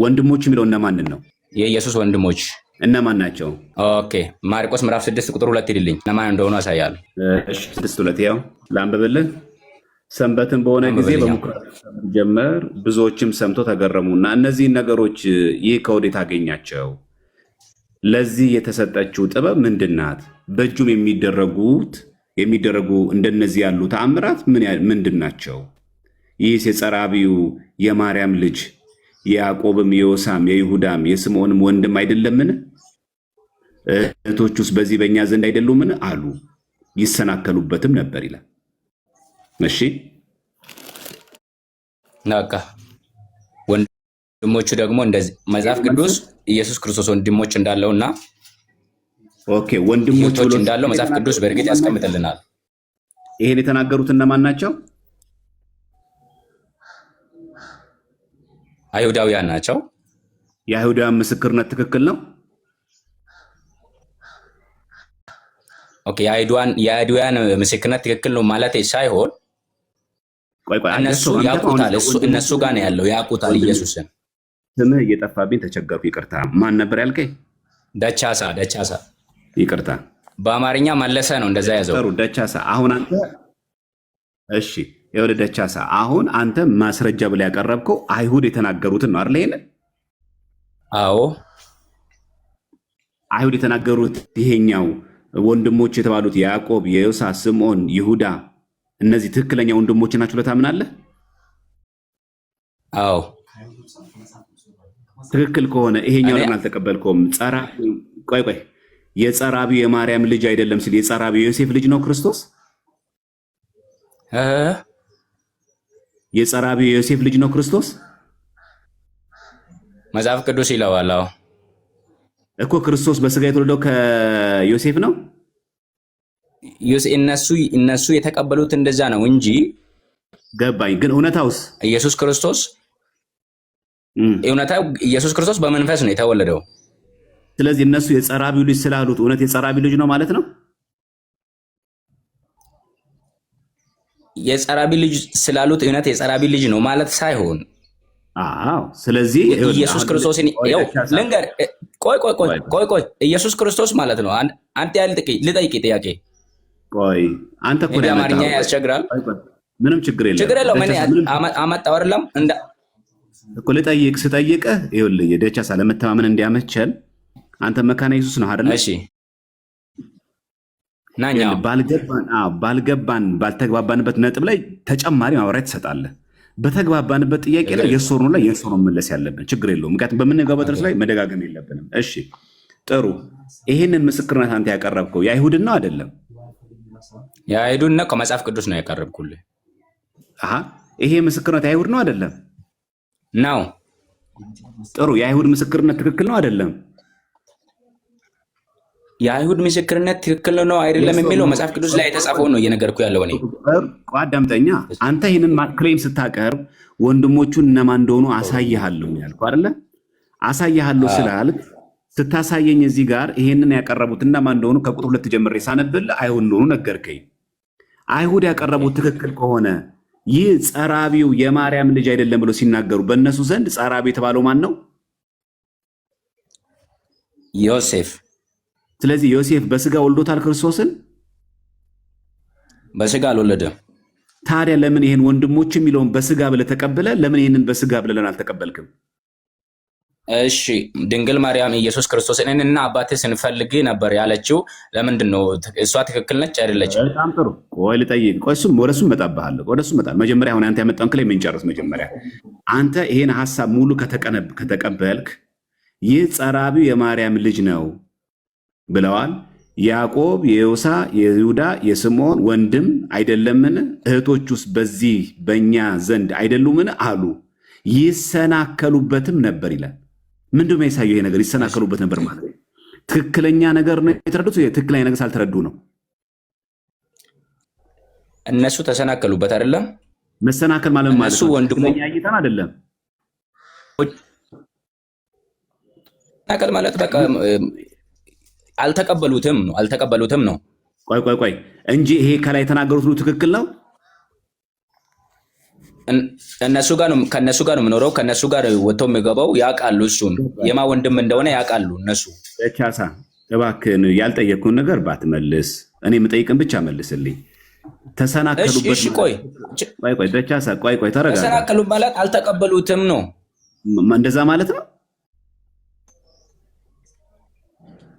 ወንድሞች የሚለው እነማንን ነው? የኢየሱስ ወንድሞች እነማን ናቸው? ኦኬ ማርቆስ ምዕራፍ 6 ቁጥር 2 ይልልኝ እነማን እንደሆኑ ያሳያል። እሺ 6:2 ያው ላንብብልህ። ሰንበትን በሆነ ጊዜ በምኩራብ ጀመር፣ ብዙዎችም ሰምቶ ተገረሙና እነዚህን ነገሮች ይህ ከወዴት አገኛቸው? ለዚህ የተሰጠችው ጥበብ ምንድን ናት? በእጁም የሚደረጉ እንደነዚህ ያሉ ተአምራት ምንድን ናቸው? ይህስ የጸራቢው የማርያም ልጅ የያዕቆብም የዮሳም የይሁዳም የስምዖንም ወንድም አይደለምን? እህቶቹስ በዚህ በእኛ ዘንድ አይደሉምን? አሉ። ይሰናከሉበትም ነበር ይላል። እሺ ናካ ወንድሞቹ ደግሞ እንደዚህ መጽሐፍ ቅዱስ ኢየሱስ ክርስቶስ ወንድሞች እንዳለውና ኦኬ ወንድሞች እንዳለው መጽሐፍ ቅዱስ በእርግጥ ያስቀምጥልናል። ይሄን የተናገሩት እነማን ናቸው? አይሁዳውያን ናቸው። የአይሁዳውያን ምስክርነት ትክክል ነው። ኦኬ የአይሁዳውያን ምስክርነት ትክክል ነው ማለት ሳይሆን እነሱ ያውቁታል። እነሱ ጋር ነው ያለው፣ ያውቁታል ኢየሱስን። ስምህ እየጠፋብኝ ተቸገርኩ፣ ይቅርታ። ማን ነበር ያልከኝ? ደቻሳ። ይቅርታ፣ በአማርኛ መለሰ ነው እንደዛ ያዘው። ጥሩ ደቻሳ። አሁን አንተ እሺ የወደ ደቻሳ አሁን አንተ ማስረጃ ብለህ ያቀረብከው አይሁድ የተናገሩትን ነው አይደል? ይሄንን አዎ አይሁድ የተናገሩት ይሄኛው ወንድሞች የተባሉት ያዕቆብ፣ የዮሳ፣ ስምዖን፣ ይሁዳ እነዚህ ትክክለኛ ወንድሞች ናቸው ብለህ ታምናለህ? አዎ ትክክል ከሆነ ይሄኛው ለምን አልተቀበልከውም? ቆይ የጸራቢው የማርያም ልጅ አይደለም ሲል የጸራቢው የዮሴፍ ልጅ ነው ክርስቶስ? የጸራቢው የዮሴፍ ልጅ ነው ክርስቶስ? መጽሐፍ ቅዱስ ይለዋል። አዎ እኮ ክርስቶስ በስጋ የተወለደው ከዮሴፍ ነው። እነሱ የተቀበሉት እንደዛ ነው እንጂ ገባኝ። ግን እውነታውስ ኢየሱስ ክርስቶስ በመንፈስ ነው የተወለደው። ስለዚህ እነሱ የጸራቢው ልጅ ስላሉት እውነት የጸራቢው ልጅ ነው ማለት ነው። የጸራቢ ልጅ ስላሉት እውነት የጸራቢ ልጅ ነው ማለት ሳይሆን አዎ። ስለዚህ ኢየሱስ ክርስቶስን ልንገር፣ ቆይ ኢየሱስ ክርስቶስ ማለት ነው። አንተ ልጠይቅ ጥያቄ። ቆይ አንተ እኮ ነው አማርኛ ያስቸግራል። ምንም ችግር የለም። ምን አመጣው አይደለም እኮ ስጠይቅህ ይኸውልህ የደቻሳ ለመተማመን እንዲያመቸል አንተ መካነ ኢየሱስ ነው አይደል? እሺ ናኛ ባልተግባባንበት ነጥብ ላይ ተጨማሪ ማብራሪያ ትሰጣለህ። በተግባባንበት ጥያቄ ላይ የሶር ነው መመለስ ያለብን፣ ችግር የለውም። ምክንያቱም በምንገባው ድረስ ላይ መደጋገም የለብንም። እሺ ጥሩ። ይህንን ምስክርነት አንተ ያቀረብከው የአይሁድን ነው አይደለም? የአይሁድን ነው፣ ከመጽሐፍ ቅዱስ ነው ያቀረብኩልህ። ይሄ ምስክርነት የአይሁድ ነው አይደለም? ነው። ጥሩ። የአይሁድ ምስክርነት ትክክል ነው አይደለም? የአይሁድ ምስክርነት ትክክል ነው አይደለም የሚለው መጽሐፍ ቅዱስ ላይ የተጻፈው ነው እየነገርኩ ያለው እኔ። አዳምጠኛ። አንተ ይህንን ክሌም ስታቀርብ ወንድሞቹን እነማን እንደሆኑ አሳይሃለሁ ያልኩህ አይደለ? አሳይሃለሁ ስላልክ ስታሳየኝ እዚህ ጋር ይሄንን ያቀረቡት እነማን እንደሆኑ ከቁጥር 2 ጀምሬ ሳነብልህ አይሁድ እንደሆኑ ነገርከኝ። አይሁድ ያቀረቡት ትክክል ከሆነ ይህ ጸራቢው የማርያም ልጅ አይደለም ብሎ ሲናገሩ በእነሱ ዘንድ ጸራቢ የተባለው ማን ነው? ዮሴፍ። ስለዚህ ዮሴፍ በስጋ ወልዶታል ክርስቶስን? በስጋ አልወለደም። ታዲያ ለምን ይሄን ወንድሞች የሚለውን በስጋ ብለህ ተቀብለህ ለምን ይሄንን በስጋ ብለህ አልተቀበልክም? እሺ ድንግል ማርያም ኢየሱስ ክርስቶስን እኔና አባቴ ስንፈልግ ነበር ያለችው ለምንድን ነው? እሷ ትክክል ነች አይደለችም? በጣም ጥሩ። ቆይ ልጠይቅ። ቆይ ወደሱ እመጣብሃለሁ። መጀመሪያ አሁን አንተ ያመጣውን ክሌም እንጨርስ። መጀመሪያ አንተ ይሄን ሐሳብ ሙሉ ከተቀበልክ ይህ ጸራቢው የማርያም ልጅ ነው ብለዋል። ያዕቆብ፣ የዮሳ፣ የይሁዳ፣ የስምዖን ወንድም አይደለምን? እህቶቹስ በዚህ በእኛ ዘንድ አይደሉምን? አሉ። ይሰናከሉበትም ነበር ይላል። ምንድን ነው የሚያሳየው? ይሄ ነገር ይሰናከሉበት ነበር ማለት ነው። ትክክለኛ ነገር ነው የተረዱት። ትክክለኛ ነገር ሳልተረዱ ነው እነሱ ተሰናከሉበት። አይደለም መሰናከል ማለት እነሱ ወንድሞች እይታን አይደለም ተሰናከል ማለት በቃ አልተቀበሉትም ነው። ቆይ እንጂ ይሄ ከላይ የተናገሩት ሁሉ ትክክል ነው። እነሱ ጋር ነው ከነሱ ጋር ነው የምኖረው። ከነሱ ጋር ወጥቶ የሚገባው ያውቃሉ። እሱን የማ ወንድም እንደሆነ ያውቃሉ እነሱ። ደቻሳ እባክህን ያልጠየቅኩን ነገር ባትመልስ፣ እኔ የምጠይቅን ብቻ መልስልኝ። ተሰናከሉበት። እሺ ቆይ ደቻሳ ቆይ ተረጋጋ። ተሰናከሉ ማለት አልተቀበሉትም ነው እንደዛ ማለት ነው።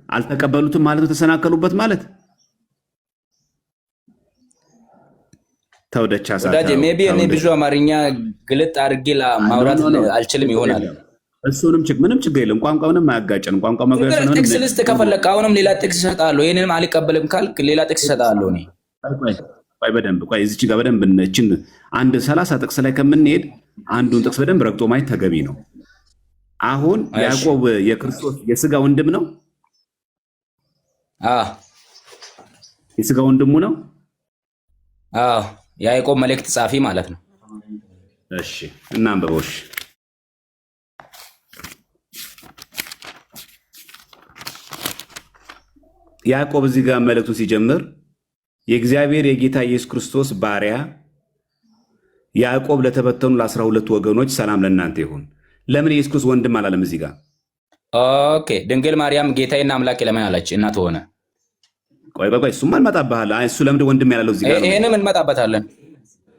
አልተቀበሉትም ማለት ነው። ተሰናከሉበት ማለት ተውደቻሳ ወዳጄ ሜቢ እኔ ብዙ አማርኛ ግልጥ አድርጌ ማውራት አልችልም ይሆናል። እሱንም ምንም ችግር የለም። ቋንቋ ምንም አያጋጨንም። ቋንቋ መግለጽ ነው። ጥቅስ ልስጥ ከፈለክ አሁንም ሌላ ጥቅስ እሰጥሃለሁ። ይሄንንም አልቀበልም ካልክ ሌላ ጥቅስ እሰጥሃለሁ። እኔ በደንብ እዚች ጋር በደንብ እችን አንድ 30 ጥቅስ ላይ ከምንሄድ አንዱን ጥቅስ በደንብ ረግጦ ማየት ተገቢ ነው። አሁን ያዕቆብ የክርስቶስ የስጋ ወንድም ነው። የስጋ ወንድሙ ነው። የያዕቆብ መልእክት ጻፊ ማለት ነው። እሺ እናንብበው። ያዕቆብ እዚህ ጋር መልእክቱን ሲጀምር የእግዚአብሔር የጌታ ኢየሱስ ክርስቶስ ባሪያ ያዕቆብ ለተበተኑ ለ12 ወገኖች ሰላም ለእናንተ ይሁን። ለምን ኢየሱስ ክርስቶስ ወንድም አላለም እዚህ ጋር? ኦኬ ድንግል ማርያም ጌታዬና አምላኬ ለምን አለች? እናት ሆነ። ቆይ እሱማ እንመጣበታለን። እሱ ለምንድን ወንድም ያላለው እዚህ ጋር? ይሄንም እንመጣበታለን።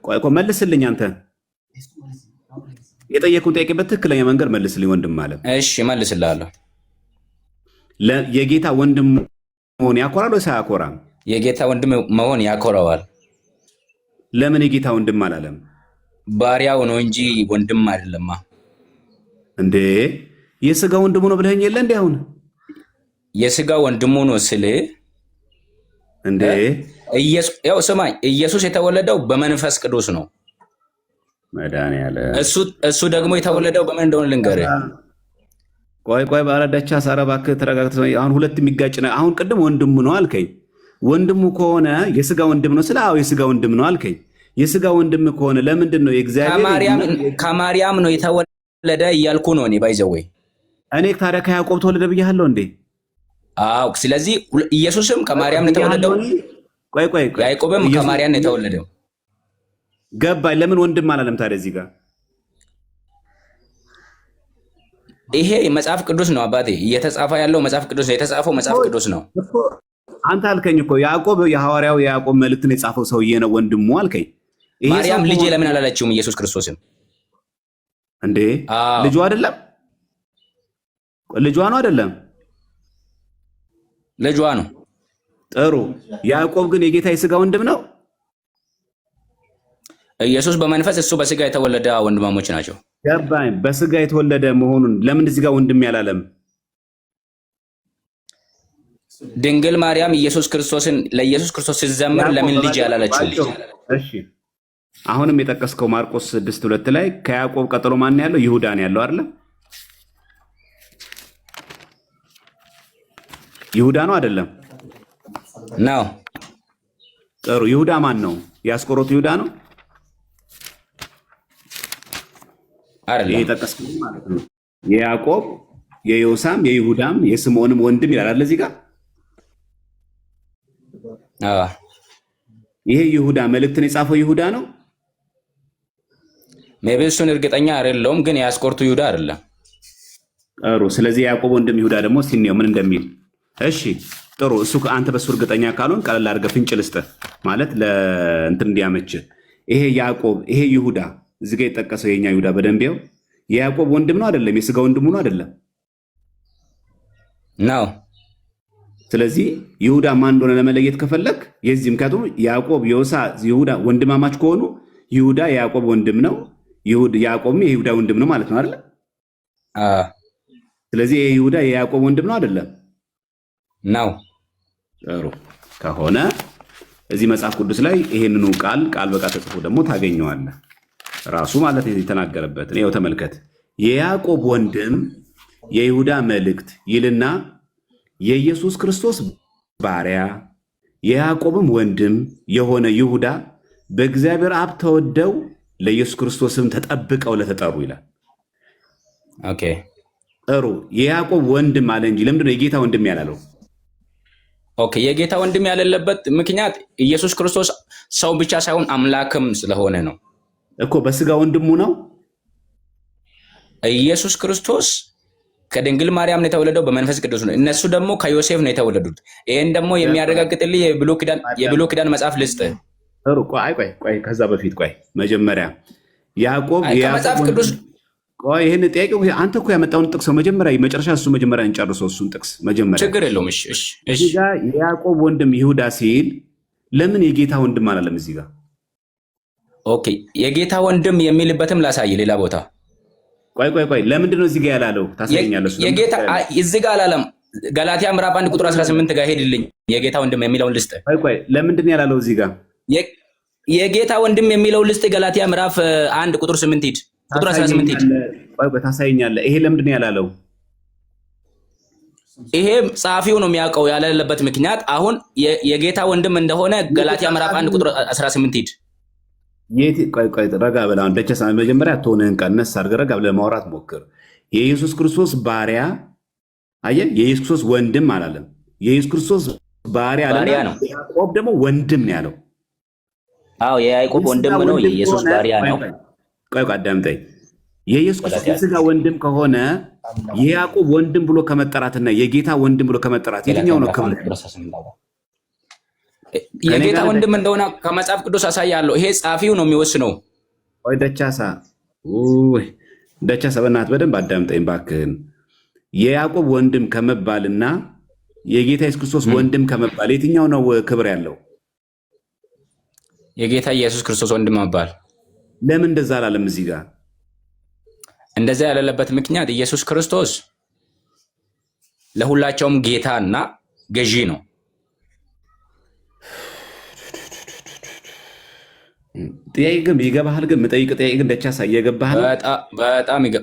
ቆይ መልስልኝ። አንተ የጠየቁን ጥያቄ በትክክለኛ መንገድ መልስልኝ። ወንድም ማለት እሺ መልስልሃለሁ። የጌታ ወንድም መሆን ያኮራል ወይስ አያኮራም? የጌታ ወንድም መሆን ያኮራዋል። ለምን የጌታ ወንድም አላለም? ባሪያው ነው እንጂ ወንድም አይደለማ። እንዴ የስጋ ወንድሙ ነው ብለኸኝ የለ እንዴ? አሁን የስጋ ወንድሙ ነው ስል እንዴ ያው ስማኝ፣ ኢየሱስ የተወለደው በመንፈስ ቅዱስ ነው። መድኃኒዓለም እሱ ደግሞ የተወለደው በምን እንደሆነ ልንገርህ። ቆይ ባረዳቻ ሳረባክ ተረጋግተህ። አሁን ሁለት የሚጋጭ ነው። አሁን ቅድም ወንድሙ ነው አልከኝ። ወንድሙ ከሆነ የስጋ ወንድም ነው ስለ የስጋ ወንድም ነው አልከኝ። የስጋ ወንድም ከሆነ ለምንድን ነው የእግዚአብሔር ከማርያም ነው የተወለደ እያልኩ ነው እኔ ባይዘወይ። እኔ ታዲያ ከያዕቆብ ተወለደ ብያለሁ እንዴ? አዎ። ስለዚህ ኢየሱስም ከማርያም ነው የተወለደው። ቆይ ያዕቆብም ከማርያም ነው የተወለደው። ገባኝ። ለምን ወንድም አላለም ታዲያ እዚህ ጋር? ይሄ መጽሐፍ ቅዱስ ነው አባቴ። እየተጻፈ ያለው መጽሐፍ ቅዱስ ነው። የተጻፈው መጽሐፍ ቅዱስ ነው። አንተ አልከኝ እኮ ያዕቆብ የሐዋርያው የያዕቆብ መልእክትን የጻፈው ሰውዬ ነው ወንድሙ አልከኝ። ማርያም ልጄ ለምን አላለችውም? ኢየሱስ ክርስቶስም እንዴ ልጇ አይደለም? ልጇ ነው አይደለም? ልጇ ነው። ጥሩ። ያዕቆብ ግን የጌታ የስጋ ወንድም ነው። ኢየሱስ በመንፈስ እሱ በስጋ የተወለደ ወንድማሞች ናቸው። ገባኝ። በስጋ የተወለደ መሆኑን ለምን እዚህ ጋር ወንድም ያላለም? ድንግል ማርያም ኢየሱስ ክርስቶስን ለኢየሱስ ክርስቶስ ሲዘምር ለምን ልጅ ያላለችው? እሺ አሁንም የጠቀስከው ማርቆስ 6:2 ላይ ከያዕቆብ ቀጥሎ ማን ያለው? ይሁዳ ነው ያለው አይደል? ይሁዳ ነው አይደለም? ነው። ጥሩ። ይሁዳ ማን ነው? የአስቆሮቱ ይሁዳ ነው አይደል? የጠቀስከው ማለት ነው። የያዕቆብ የዮሳም የይሁዳም የስምዖንም ወንድም ይላል አይደል እዚህ ጋር? ይሄ ይሁዳ መልእክትን የጻፈው ይሁዳ ነው። ሜቢ እሱን እርግጠኛ አይደለሁም፣ ግን የአስቆሮቱ ይሁዳ አይደለም። ጥሩ። ስለዚህ ያዕቆብ ወንድም ይሁዳ ደግሞ ሲኔው ምን እንደሚል እሺ ጥሩ። እሱ አንተ በሱ እርግጠኛ ካልሆን ቀለል አድርገህ ፍንጭ ልስጥህ ማለት ለእንትን እንዲያመች። ይሄ ያዕቆብ ይሄ ይሁዳ እዚህ ጋር የጠቀሰው የኛ ይሁዳ በደንብ ይኸው የያዕቆብ ወንድም ነው አይደለም? የስጋ ወንድሙ ነው አይደለም? ነው። ስለዚህ ይሁዳ ማን እንደሆነ ለመለየት ከፈለክ የዚህ ምክንያቱም ያዕቆብ ዮሳ ይሁዳ ወንድማማች ከሆኑ ይሁዳ የያዕቆብ ወንድም ነው፣ ያዕቆብም የይሁዳ ወንድም ነው ማለት ነው አይደል? ስለዚህ ይሁዳ የያዕቆብ ወንድም ነው አይደለም? ነው። ጥሩ ከሆነ እዚህ መጽሐፍ ቅዱስ ላይ ይሄንኑ ቃል በቃል ተጽፎ ደግሞ ታገኘዋለህ። ራሱ ማለት የተናገረበት ነው። ተመልከት። የያዕቆብ ወንድም የይሁዳ መልእክት ይልና የኢየሱስ ክርስቶስ ባሪያ የያዕቆብም ወንድም የሆነ ይሁዳ በእግዚአብሔር አብ ተወደው ለኢየሱስ ክርስቶስም ተጠብቀው ለተጠሩ ይላል። ኦኬ ጥሩ። የያዕቆብ ወንድም አለ እንጂ ለምንድን ነው የጌታ ወንድም ያላለው? ኦኬ የጌታ ወንድም ያለበት ምክንያት ኢየሱስ ክርስቶስ ሰው ብቻ ሳይሆን አምላክም ስለሆነ ነው። እኮ በስጋ ወንድሙ ነው ኢየሱስ ክርስቶስ ከድንግል ማርያም ነው የተወለደው፣ በመንፈስ ቅዱስ ነው። እነሱ ደግሞ ከዮሴፍ ነው የተወለዱት። ይሄን ደግሞ የሚያረጋግጥልህ የብሉይ ኪዳን መጽሐፍ ልስጥህ። ቆይ ከዛ በፊት መጀመሪያ ያዕቆብ ከመጽሐፍ ቅዱስ ይሄን ጥያቄው አንተ እኮ ያመጣውን ጥቅስ መጀመሪያ መጨረሻ እሱ መጀመሪያ እንጨርሰው። እሱን ጥቅስ መጀመሪያ ችግር የለውም። እዚህ ጋር የያዕቆብ ወንድም ይሁዳ ሲል ለምን የጌታ ወንድም አላለም? እዚህ ጋር ኦኬ፣ የጌታ ወንድም የሚልበትም ላሳይ ሌላ ቦታ። ቆይ ለምንድን ነው እዚህ ጋር ያላለው? ታሳየኛለህ። የጌታ እዚህ ጋር አላለም። ገላትያ ምዕራፍ 1 ቁጥር 18 ጋር ሄድልኝ። የጌታ ወንድም የሚለውን ልስጥ። ለምንድን ነው ያላለው? እዚህ ጋር የጌታ ወንድም የሚለውን ልስጥ። ገላትያ ምዕራፍ 1 ቁጥር 8 ሂድ፣ ቁጥር 18 ሂድ። ታሳየኛለህ። ይሄ ለምንድን ነው ያላለው? ይሄ ጸሐፊው ነው የሚያውቀው ያለለበት ምክንያት። አሁን የጌታ ወንድም እንደሆነ ገላትያ ምዕራፍ 1 ቁጥር 18 ሂድ። ቆይ ረጋ ብለህ አሁን ደቸሳ መጀመሪያ ትሆንህን ቀነስ አድርገህ ረጋ ብለህ ማውራት ሞክር። የኢየሱስ ክርስቶስ ባሪያ አየህ፣ የኢየሱስ ክርስቶስ ወንድም አላለም። የኢየሱስ ክርስቶስ ባሪያ ነው። ያዕቆብ ደግሞ ወንድም ነው ያለው። አዎ የያዕቆብ ወንድም ነው፣ የኢየሱስ ባሪያ ነው። ቆይ አዳምጠኝ። የኢየሱስ ክርስቶስ የሥጋ ወንድም ከሆነ የያዕቆብ ወንድም ብሎ ከመጠራትና የጌታ ወንድም ብሎ ከመጠራት የትኛው ነው ክብር? የጌታ ወንድም እንደሆነ ከመጽሐፍ ቅዱስ አሳያለሁ። ይሄ ጸሐፊው ነው የሚወስነው። ወይ ደቻሳ በእናትህ በደንብ አዳምጠኝ እባክህን። የያዕቆብ ወንድም ከመባልና የጌታ ኢየሱስ ክርስቶስ ወንድም ከመባል የትኛው ነው ክብር ያለው? የጌታ ኢየሱስ ክርስቶስ ወንድም መባል። ለምን እንደዛ አላለም? እዚህ ጋር እንደዛ ያለለበት ምክንያት ኢየሱስ ክርስቶስ ለሁላቸውም ጌታና ገዢ ነው። ጥያቄ ግን ይገባሃል? ግን የምጠይቅ ጥያቄ ግን ደቻሳ እየገባህ ነው?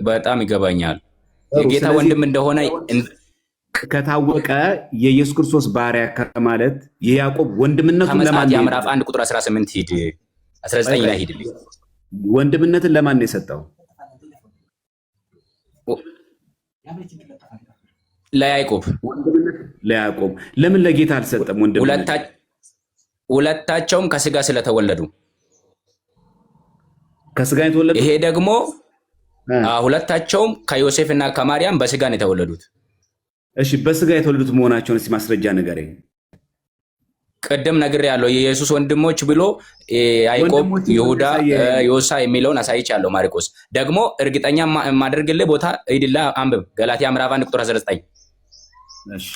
በጣም ይገባኛል። የጌታ ወንድም እንደሆነ ከታወቀ የኢየሱስ ክርስቶስ ባሪያ ከማለት የያዕቆብ ወንድምነቱን ለማን ነው? ምዕራፍ 1 ቁጥር 18 ሂድ፣ 19 ላይ ሂድልኝ። ወንድምነትን ለማን ነው የሰጠው? ለያዕቆብ። ለያዕቆብ። ለምን ለጌታ አልሰጠም? ሁለታቸውም ከስጋ ስለተወለዱ ከስጋ የተወለዱ። ይሄ ደግሞ ሁለታቸውም ከዮሴፍ እና ከማርያም በስጋ ነው የተወለዱት። እሺ በስጋ የተወለዱት መሆናቸውን እስኪ ማስረጃ ንገረኝ። ቅድም ነግሬያለሁ። የኢየሱስ ወንድሞች ብሎ ያዕቆብ፣ ይሁዳ፣ ዮሳ የሚለውን አሳይቻለሁ። ማርቆስ ደግሞ እርግጠኛ የማደርግልህ ቦታ ሂድላ አንብብ። ገላትያ ምዕራፍ 1 ቁጥር 19። እሺ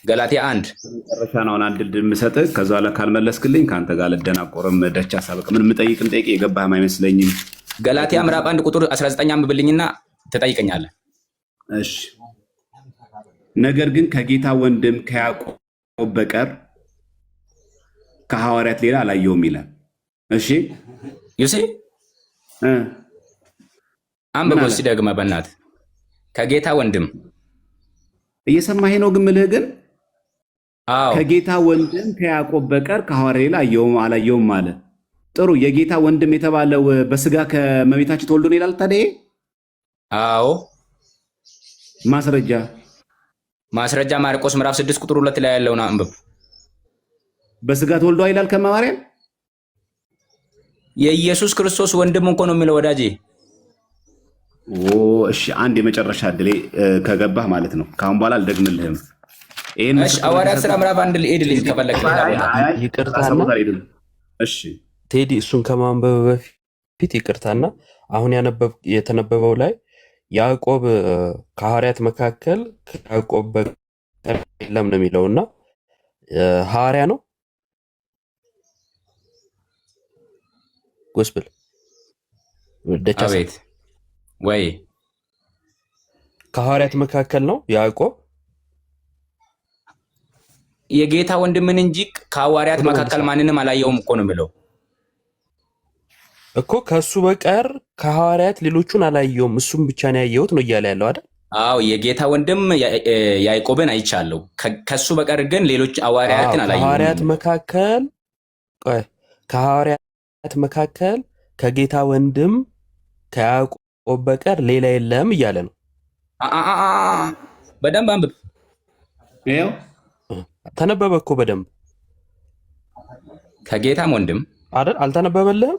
ገላትያ 1 መጨረሻ ነው አንድ ድል የምሰጥህ። ከዛ ላይ ካልመለስክልኝ ከአንተ ጋር ልደናቆርም። ደቻሳ በቃ ምን የምጠይቅን ጠይቅ፣ የገባህም አይመስለኝም። ገላትያ ምዕራፍ 1 ቁጥር 19 አንብብልኝና ትጠይቀኛለህ። እሺ ነገር ግን ከጌታ ወንድም ከያዕቆብ በቀር ከሐዋርያት ሌላ አላየውም ይላል። እሺ ዩሲ አንብበው እስኪ ደግመህ በእናትህ። ከጌታ ወንድም እየሰማኸኝ ነው? ግን ምልህ ግን አዎ ከጌታ ወንድም ከያዕቆብ በቀር ከሐዋርያት ሌላ አላየውም አለ። ጥሩ። የጌታ ወንድም የተባለው በስጋ ከእመቤታችን ተወልዶ ነው ይላል። ታዲያ አዎ ማስረጃ ማርቆስ ምዕራፍ 6 ቁጥር 2 ላይ ያለውን አንብብ። በስጋ ተወልዶ ይላል ከማርያም። የኢየሱስ ክርስቶስ ወንድም እንኳን ነው የሚለው ወዳጄ። እሺ አንድ የመጨረሻ እድሌ ከገባህ ማለት ነው። ካሁን በኋላ አልደግምልህም። እሺ ሐዋርያት ሥራ ምዕራፍ 1 ሄድልኝ ከፈለክ። ይቅርታና እሺ ቴዲ እሱን ከማንበብ በፊት ይቅርታና አሁን የተነበበው ላይ ያዕቆብ ከሐዋርያት መካከል ከያዕቆብ በቀር የለም ነው የሚለውና ሐዋርያ ነው ጎስፕል ደቻሳ አቤት ወይ ከሐዋርያት መካከል ነው ያዕቆብ የጌታ ወንድምን እንጂ ከሐዋርያት መካከል ማንንም አላየውም እኮ ነው የሚለው እኮ። ከሱ በቀር ከሐዋርያት ሌሎቹን አላየውም እሱም ብቻ ነው ያየሁት ነው እያለ ያለው አይደል? አዎ የጌታ ወንድም ያዕቆብን አይቻለሁ። ከሱ በቀር ግን ሌሎች ሐዋርያትን አላየሁም። ከሐዋርያት መካከል ከጌታ ወንድም ከያዕቆብ በቀር ሌላ የለም እያለ ነው። በደንብ አንብብ። ተነበበ እኮ በደንብ ከጌታም ወንድም አይደል? አልተነበበልህም?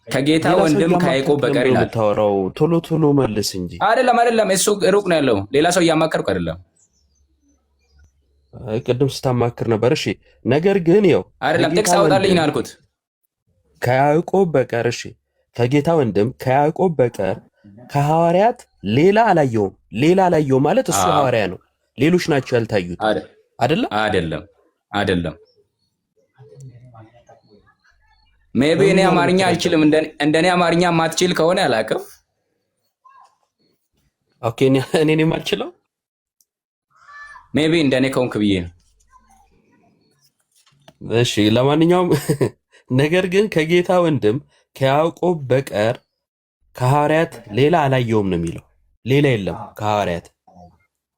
ከጌታ ሌላ ሰው ወንድም ከያዕቆብ እያማከርክ በቀር ነው ይላል። የምታወራው። ቶሎ ቶሎ መልስ እንጂ። አይደለም፣ እሱ ሩቅ ነው ያለው። ሌላ ሰው እያማከርኩ አይደለም። አይ ቅድም ስታማክር ነበር። እሺ ነገር ግን ያው አይደለም ከጌታ ጥቅስ አውጣልኝ ወንድም ነው ያልኩት። ከያዕቆብ በቀር እሺ ከጌታ ወንድም ከያዕቆብ በቀር ከሐዋርያት ሌላ አላየውም። ሌላ አላየውም ማለት እሱ አዎ ሐዋርያ ነው፣ ሌሎች ናቸው ያልታዩት አይደለም። አይደለም። ሜቢ እኔ በምን አማርኛ አልተረዳም? አልችልም። እንደኔ አማርኛ ማትችል ከሆነ አላውቅም። ኦኬ እኔ የማልችለው ሜቢ እንደኔ ከሆንክ ብዬ ነው። እሺ ለማንኛውም ነገር ግን ከጌታ ወንድም ከያዕቆብ በቀር ከሐዋርያት ሌላ አላየውም ነው የሚለው። ሌላ የለም ከሐዋርያት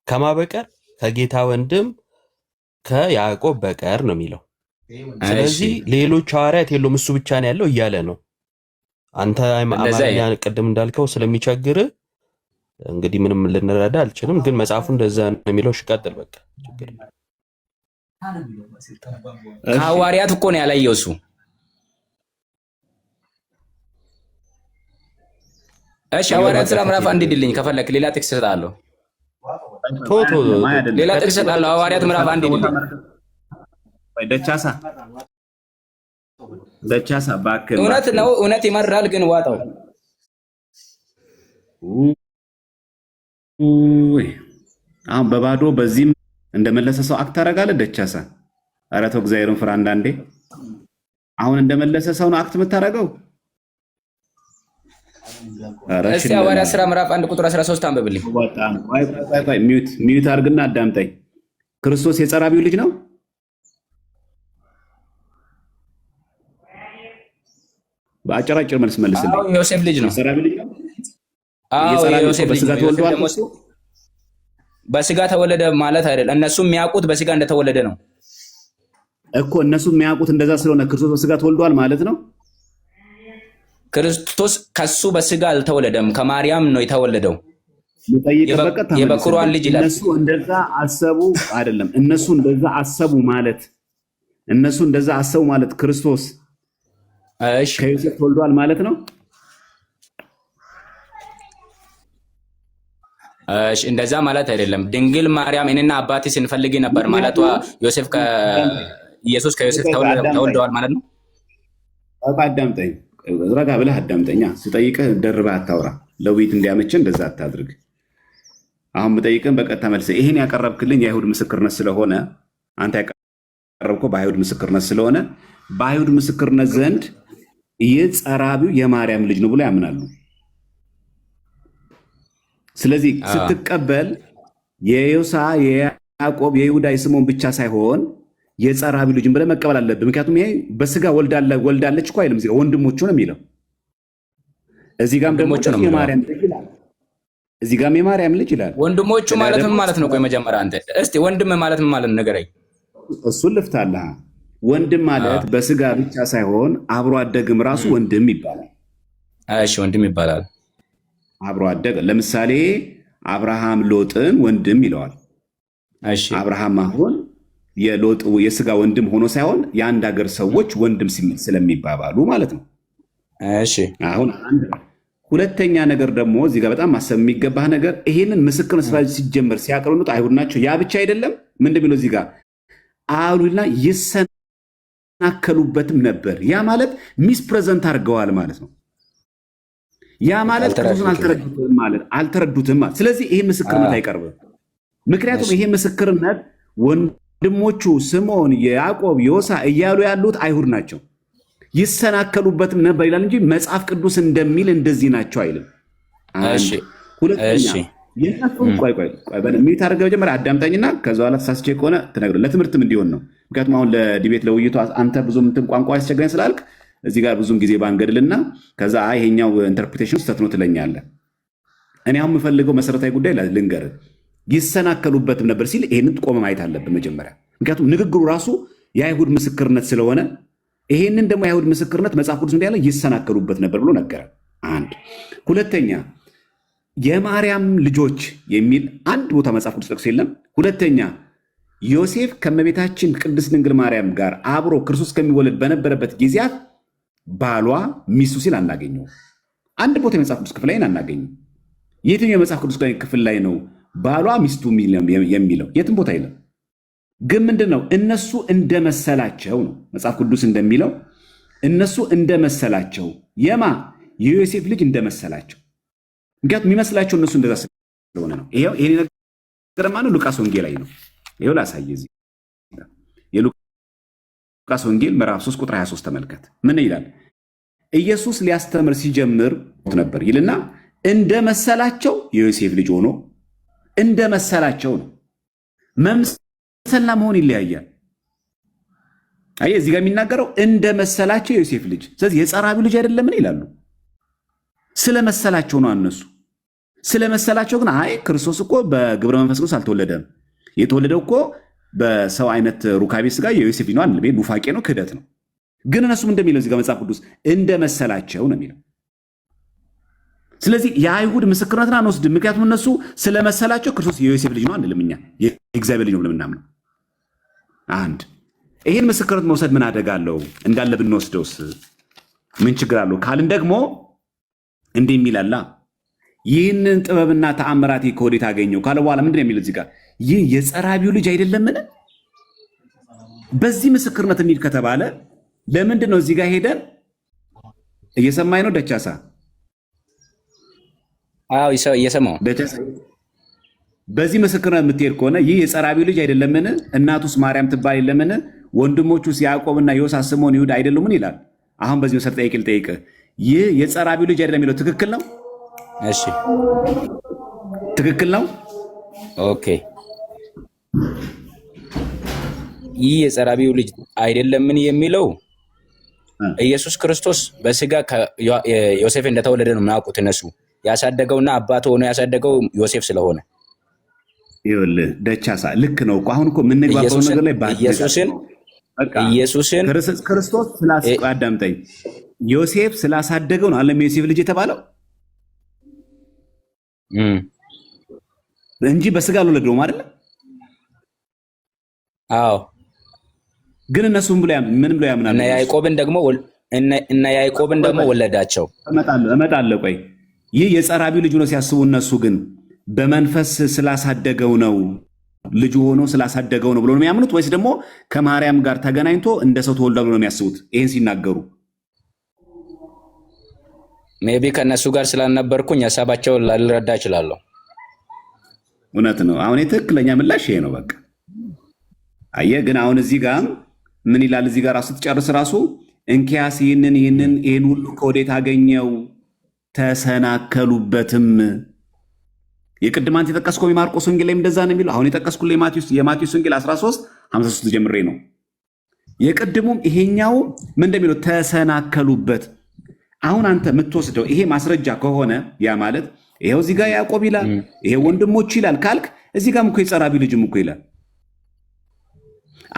ከማ በቀር ከጌታ ወንድም ከያዕቆብ በቀር ነው የሚለው። እሺ ስለዚህ ሌሎች ሐዋርያት የለውም እሱ ብቻ ነው ያለው እያለ ነው። አንተ እንደዛ አማርኛ ቅድም እንዳልከው ስለሚቸግር እንግዲህ ምንም ልንረዳ አልችልም፣ ግን መጽሐፉ እንደዛ ነው የሚለው። እሺ ቀጥል በቃ ችግር የለም። እሺ ከሐዋርያት እኮ ነው ያላየው እሱ። እሺ ይኸው ሐዋርያት በቃ ሥራ ምዕራፍ አንድ ከቴክኒክ ሂድልኝ ከፈለክ። ሌላ ጥቅስ እሰጥሃለሁ። ቶ ቶ አይደለም አይደለም ሌላ ጥቅስ እሰጥሃለሁ። ሐዋርያት ምዕራፍ አንድ ቦታ ሂድልኝ። ደቻሳ እባክህን እውነት እባክህን ነው፣ እውነት ይመራል፣ ግን ዋጣው። ውይ አሁን በባዶ በዚህም እንደመለሰ ሰው አክት ታደርጋለህ። ደቻሳ ኧረ ተው እግዚአብሔርን ፍራ አንዳንዴ። አሁን እንደመለሰ ሰው ነው አክት የምታደርገው። ኧረ እስቲ ሽለላ ሐዋርያት ሥራ ምዕራፍ 1 ቁጥር 13 አንብብልኝ። በጣም ቆይ ሚዩት አድርግና አዳምጠኝ። ክርስቶስ የጸራቢው ልጅ ነው። በአጭራጭር መልስ መልስልኝ። አዎ የዮሴፍ ልጅ ነው። የጸራቢው ልጅ ነው። አዎ የጸራቢው የዮሴፍ ልጅ በስጋ ነው። ዮሴፍ ተወልዷል። ደግሞ በስጋ ተወለደ ማለት አይደለም። እነሱ የሚያውቁት በስጋ እንደተወለደ ነው እኮ እነሱ የሚያውቁት እንደዛ ስለሆነ ክርስቶስ በስጋ ተወልዷል ማለት ነው። ክርስቶስ ከሱ በስጋ አልተወለደም፣ ከማርያም ነው የተወለደው። የጠየቀበቀት የበኩሯን ልጅ ይላል። እነሱ እንደዛ አሰቡ አይደለም። እነሱ እንደዛ አሰቡ ማለት ክርስቶስ እሺ ከዮሴፍ ተወልዷል ማለት ነው። እሺ እንደዛ ማለት አይደለም። ድንግል ማርያም እኔና አባቴ ስንፈልግ ነበር ማለቷ ዮሴፍ ኢየሱስ ከዮሴፍ ተወልደዋል ማለት ነው። አዳምጠኝ፣ ረጋ ብለህ አዳምጠኛ። ስጠይቅህ ደርበህ አታውራ። ለውይይት እንዲያመችን እንደዛ አታድርግ። አሁን ብጠይቅህን በቀጥታ መልሰህ ይሄን ያቀረብክልኝ የአይሁድ ምስክርነት ስለሆነ አንተ ያቀረብከው በአይሁድ ምስክርነት ስለሆነ በአይሁድ ምስክርነት ዘንድ ይህ ጸራቢው የማርያም ልጅ ነው ብሎ ያምናሉ። ስለዚህ ስትቀበል የዮሳ የያዕቆብ የይሁዳ የስምዖን ብቻ ሳይሆን የጸራቢው ልጅን ብለህ መቀበል አለብህ። ምክንያቱም ይሄ በስጋ ወልዳለች እኮ አይልም፣ ወንድሞቹ ነው የሚለው። እዚህ ጋም ደግሞ የማርያም ልጅ ይላል። እዚህ ጋም የማርያም ልጅ ይላል። ወንድሞቹ ማለት ምን ማለት ነው? ቆይ መጀመሪያ አንተ እስቲ ወንድም ማለት ምን ማለት ነው ንገረኝ። እሱን ልፍታለህ። ወንድም ማለት በስጋ ብቻ ሳይሆን አብሮ አደግም ራሱ ወንድም ይባላል። እሺ ወንድም ይባላል። አብሮ አደግ ለምሳሌ አብርሃም ሎጥን ወንድም ይለዋል። እሺ አብርሃም አሁን የሎጥ የስጋ ወንድም ሆኖ ሳይሆን የአንድ ሀገር ሰዎች ወንድም ስለሚባባሉ ማለት ነው። እሺ አሁን አንድ ሁለተኛ ነገር ደግሞ እዚህ ጋር በጣም ማሰብ የሚገባህ ነገር ይሄንን ምስክር ስራ ሲጀመር ሲያቀርቡት አይሁድ ናቸው። ያ ብቻ አይደለም። ምን እንደሚለው እዚህ ጋር አሉና ይሰናከሉበትም ነበር። ያ ማለት ሚስ ፕሬዘንት አድርገዋል ማለት ነው። ያ ማለት ክርስቶስን አልተረዱትም ማለት። ስለዚህ ይሄ ምስክርነት አይቀርብም። ምክንያቱም ይሄ ምስክርነት ወንድሞቹ ስምዖን፣ ያዕቆብ፣ ዮሳ እያሉ ያሉት አይሁድ ናቸው። ይሰናከሉበትም ነበር ይላል እንጂ መጽሐፍ ቅዱስ እንደሚል እንደዚህ ናቸው አይልም። ሁለተኛ ሚዩት አድርገህ መጀመሪያ አዳምጠኝና ከዛ በኋላ ተሳስቼ ከሆነ ትነግረህ ለትምህርትም እንዲሆን ነው። ምክንያቱም አሁን ለዲቤት ለውይይቱ አንተ ብዙ ምትን ቋንቋ ያስቸግረኝ ስላልክ እዚህ ጋር ብዙም ጊዜ ባንገድልና ከዛ ይሄኛው ኢንተርፕሬቴሽን ስህተት ነው ትለኛለህ። እኔ አሁን የምፈልገው መሰረታዊ ጉዳይ ልንገርህ። ይሰናከሉበትም ነበር ሲል ይሄንን ቆመ ማየት አለብን መጀመሪያ። ምክንያቱም ንግግሩ ራሱ የአይሁድ ምስክርነት ስለሆነ ይሄንን ደግሞ የአይሁድ ምስክርነት መጽሐፍ ቅዱስ እንዳለ ይሰናከሉበት ነበር ብሎ ነገረ። አንድ ሁለተኛ የማርያም ልጆች የሚል አንድ ቦታ መጽሐፍ ቅዱስ ጠቅሶ የለም። ሁለተኛ ዮሴፍ ከእመቤታችን ቅድስት ድንግል ማርያም ጋር አብሮ ክርስቶስ ከሚወለድ በነበረበት ጊዜያት ባሏ ሚስቱ ሲል አናገኘው። አንድ ቦታ የመጽሐፍ ቅዱስ ክፍል ላይ አናገኝም። የትኛው የመጽሐፍ ቅዱስ ክፍል ላይ ነው ባሏ ሚስቱ የሚለው? የትም ቦታ የለም። ግን ምንድን ነው እነሱ እንደመሰላቸው ነው መጽሐፍ ቅዱስ እንደሚለው እነሱ እንደመሰላቸው የማ የዮሴፍ ልጅ እንደመሰላቸው። ምክንያቱም የሚመስላቸው እነሱ እንደዛ ስለሆነ ነው። ይሄ ነገር ማነው? ሉቃስ ወንጌል ላይ ነው። ይሄው ላሳየ እዚህ የሉቃስ ወንጌል ምዕራፍ 3 ቁጥር 23 ተመልከት። ምን ይላል? ኢየሱስ ሊያስተምር ሲጀምር ነበር ይልና እንደመሰላቸው የዮሴፍ ልጅ ሆኖ እንደመሰላቸው ነው። መምሰልና መሆን ይለያያል። አየህ እዚህ ጋር የሚናገረው እንደመሰላቸው የዮሴፍ ልጅ። ስለዚህ የጸራቢው ልጅ አይደለምን ይላሉ። ስለመሰላቸው ነው እነሱ ስለመሰላቸው። ግን አይ ክርስቶስ እኮ በግብረ መንፈስ ቅዱስ አልተወለደም፣ የተወለደው እኮ በሰው አይነት ሩካቤ ስጋ የዮሴፍ ነው አይደል? ኑፋቄ ነው፣ ክህደት ነው። ግን እነሱም እንደሚለው እዚህ ጋር መጽሐፍ ቅዱስ እንደመሰላቸው ነው የሚለው። ስለዚህ የአይሁድ ምስክርነትን አንወስድም። ምክንያቱም እነሱ ስለመሰላቸው ክርስቶስ የዮሴፍ ልጅ ነው አንልም፣ እኛ የእግዚአብሔር ልጅ ነው ብለን እናምነው። አንድ ይህን ምስክርነት መውሰድ ምን አደጋ አለው? እንዳለ ብንወስደውስ ምን ችግር አለው ካልን ደግሞ እንዲህ የሚላላ ይህንን ጥበብና ተአምራት ከወዴት አገኘው ካለ በኋላ ምንድን ነው የሚለው እዚህ ጋር? ይህ የጸራቢው ልጅ አይደለምን? በዚህ ምስክርነት እንሂድ ከተባለ ለምንድን ነው እዚህ ጋር ሄደን እየሰማኝ ነው ደቻሳ? አዎ እየሰማሁ። በዚህ ምስክርነት የምትሄድ ከሆነ ይህ የጸራቢው ልጅ አይደለምን? እናቱስ ማርያም ትባል የለምን? ወንድሞቹስ ያዕቆብና ዮሳ፣ ስምዖን፣ ይሁዳ አይደሉምን ይላል። አሁን በዚህ መሰረት ጠይቅ ልጠይቅህ፣ ይህ የጸራቢው ልጅ አይደለም የሚለው ትክክል ነው? እሺ ትክክል ነው። ኦኬ ይህ የጸራቢው ልጅ አይደለምን የሚለው ኢየሱስ ክርስቶስ በስጋ ዮሴፍ እንደተወለደ ነው የሚያውቁት እነሱ። ያሳደገውና አባቱ ሆኖ ያሳደገው ዮሴፍ ስለሆነ ይኸውልህ ደቻሳ ልክ ነው እኮ። አሁን እኮ የምንግባባው ነገር ላይ ኢየሱስን ክርስቶስ አዳምጠኝ፣ ዮሴፍ ስላሳደገው ነው አለም ዮሴፍ ልጅ የተባለው እንጂ በስጋ አልወለደውም አይደለ? አዎ። ግን እነሱ ምን ብለው ያምናሉ? እነ ያዕቆብን ደግሞ ወለዳቸው። እመጣለሁ። ቆይ ይህ የጸራቢው ልጅ ሆኖ ሲያስቡ እነሱ ግን በመንፈስ ስላሳደገው ነው ልጁ ሆኖ ስላሳደገው ነው ብሎ ነው የሚያምኑት? ወይስ ደግሞ ከማርያም ጋር ተገናኝቶ እንደ ሰው ተወልዷል ብሎ ነው የሚያስቡት? ይህን ሲናገሩ ሜቢ ከእነሱ ጋር ስላልነበርኩኝ ሀሳባቸውን ላልረዳ እችላለሁ። እውነት ነው። አሁን የትክክለኛ ምላሽ ይሄ ነው። በቃ አየህ። ግን አሁን እዚህ ጋር ምን ይላል? እዚህ ጋር ራሱ ስትጨርስ ራሱ እንኪያስ ይህን ሁሉ ከወዴት አገኘው? ተሰናከሉበትም። የቅድም አንተ የጠቀስከው የማርቆስ ወንጌል ላይ እንደዛ ነው የሚለው። አሁን የጠቀስኩልህ የማቴዎስ ወንጌል 13:53 ጀምሬ ነው። የቅድሙም ይሄኛው ምን እንደሚለው ተሰናከሉበት። አሁን አንተ የምትወስደው ይሄ ማስረጃ ከሆነ ያ ማለት ይሄው እዚህ ጋር ያዕቆብ ይላል፣ ይሄ ወንድሞቹ ይላል ካልክ እዚህ ጋርም እኮ የጸራቢው ልጅም እኮ ይላል።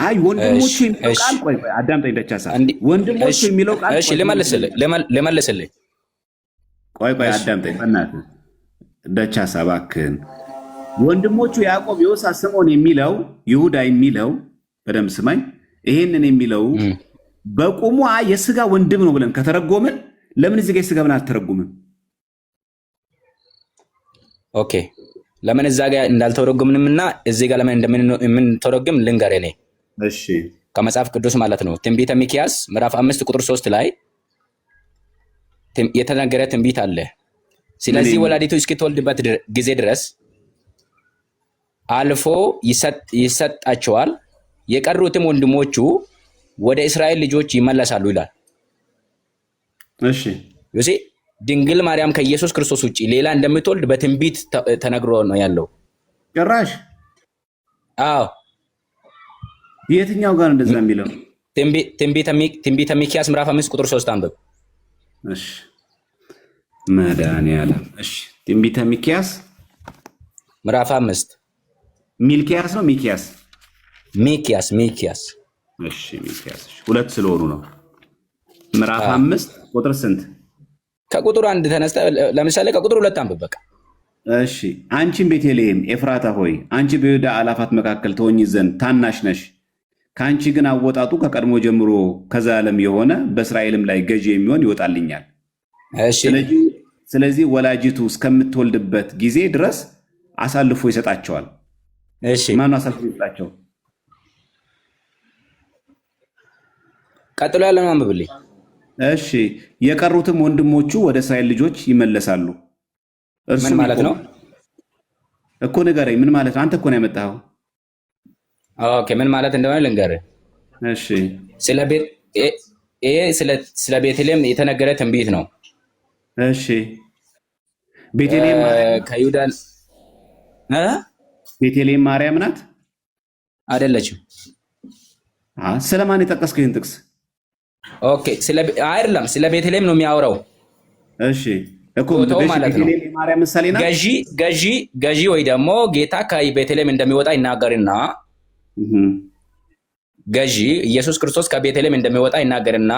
አይ ወንድሞቹ የሚለው ቃል ቆይ አዳምጠኝ ደቻሳ፣ ወንድሞቹ የሚለው ቃል እሺ ልመልስልህ። ቆይ አዳምጠኝ በእናትህ ደቻሳ እባክህን። ወንድሞቹ ያዕቆብ፣ ዮሳ፣ ስምዖን የሚለው ይሁዳ የሚለው በደንብ ስማኝ። ይሄንን የሚለው በቁሙ የስጋ ወንድም ነው ብለን ከተረጎምን ለምን እዚህ ጋር የስጋ ብለን አልተረጎምን? ኦኬ ለምን እዛ ጋር እንዳልተረጎምንምና እዚህ ጋር ለምን እንደምንተረጎም ልንገር እኔ። እሺ ከመጽሐፍ ቅዱስ ማለት ነው። ትንቢተ ሚክያስ ምዕራፍ 5 ቁጥር 3 ላይ የተነገረ ትንቢት አለ። ስለዚህ ወላዲቱ እስክትወልድበት ጊዜ ድረስ አልፎ ይሰጣቸዋል፣ የቀሩትም ወንድሞቹ ወደ እስራኤል ልጆች ይመለሳሉ ይላል። እሺ ዮሴ ድንግል ማርያም ከኢየሱስ ክርስቶስ ውጪ ሌላ እንደምትወልድ በትንቢት ተነግሮ ነው ያለው። ጭራሽ አዎ። የትኛው ጋር እንደዛ የሚለው? ትንቢተ ሚክያስ ምዕራፍ 5 ቁጥር 3 አንብብ። እሺ መድኃኒዓለም። እሺ ትንቢተ ሚክያስ ምዕራፍ 5 ሚልኪያስ ነው ሚክያስ? ሚክያስ። እሺ ሚክያስ ሁለት ስለሆኑ ነው። ምዕራፍ 5 ቁጥር ስንት? ከቁጥር 1 ተነስተ ለምሳሌ ከቁጥር 2 አንብብ በቃ። እሺ አንቺን ቤተልሔም ኤፍራታ ሆይ አንቺ በይሁዳ አላፋት መካከል ትሆኚ ዘንድ ታናሽ ነሽ፣ ከአንቺ ግን አወጣጡ ከቀድሞ ጀምሮ ከዘላለም የሆነ በእስራኤልም ላይ ገዢ የሚሆን ይወጣልኛል። እሺ ስለዚህ ወላጅቱ እስከምትወልድበት ጊዜ ድረስ አሳልፎ ይሰጣቸዋል። እሺ ማን አሳልፎ ይሰጣቸው? ቀጥሎ ያለውን አንብብልኝ። እሺ የቀሩትም ወንድሞቹ ወደ እስራኤል ልጆች ይመለሳሉ። ምን ማለት ነው እኮ ንገረኝ። ምን ማለት ነው? አንተ እኮ ነው ያመጣኸው። ኦኬ ምን ማለት እንደሆነ ልንገርህ። እሺ ስለ ቤተልሔም የተነገረ ትንቢት ነው። እሺ ቤተልሔም ከይሁዳ ቤተልሔም ማርያም ናት አይደለችም? ስለማን የጠቀስከው ይህን ጥቅስ? ኦኬ አይደለም፣ ስለ ቤተልሔም ነው የሚያወራው። እሺ እኮ ማለት ነው የማርያም ምሳሌ ናት። ገዢ ወይ ደግሞ ጌታ ከቤተልሔም እንደሚወጣ ይናገርና ገዢ ኢየሱስ ክርስቶስ ከቤተልሔም እንደሚወጣ ይናገርና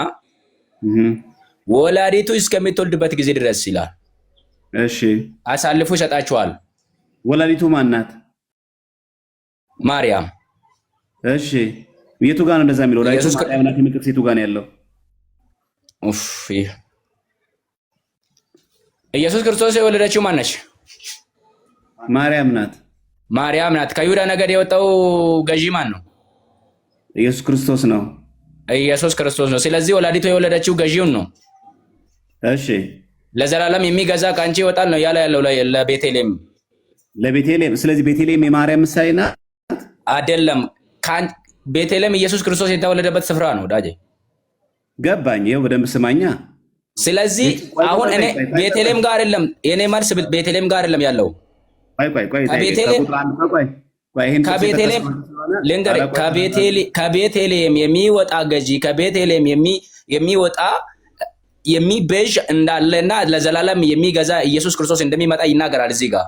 ወላዲቱ እስከምትወልድበት ጊዜ ድረስ ይላል። እሺ አሳልፎ ይሰጣቸዋል። ወላዲቱ ማን ናት? ማርያም። እሺ የቱ ጋር ነው እንደዛ የሚለው? ወላዲቱ ማርያም ናት የሚል ጥቅስ የቱ ጋር ነው ያለው? ኢየሱስ ክርስቶስ የወለደችው ማን ነች? ማርያም ናት። ማርያም ናት። ከይሁዳ ነገድ የወጣው ገዢ ማን ነው? ኢየሱስ ክርስቶስ ነው። ኢየሱስ ክርስቶስ ነው። ስለዚህ ወላዲቱ የወለደችው ገዢውን ነው። እሺ ለዘላለም የሚገዛ ከአንቺ ይወጣል ነው ያለ ያለው ለቤተልሔም። ስለዚህ ቤተልሔም የማርያም ምሳሌ ናት አይደለም? ቤተልሔም ኢየሱስ ክርስቶስ የተወለደበት ስፍራ ነው። ዳጄ ገባኝ። ይኸው በደንብ ስማኛ። ስለዚህ አሁን እኔ ቤተልሔም ጋር አይደለም፣ የኔ መልስ ቤተልሔም ጋር አይደለም ያለው። ከቤተልሔም የሚወጣ ገዢ፣ ከቤተልሔም የሚወጣ የሚቤዥ እንዳለና ለዘላለም የሚገዛ ኢየሱስ ክርስቶስ እንደሚመጣ ይናገራል እዚህ ጋር።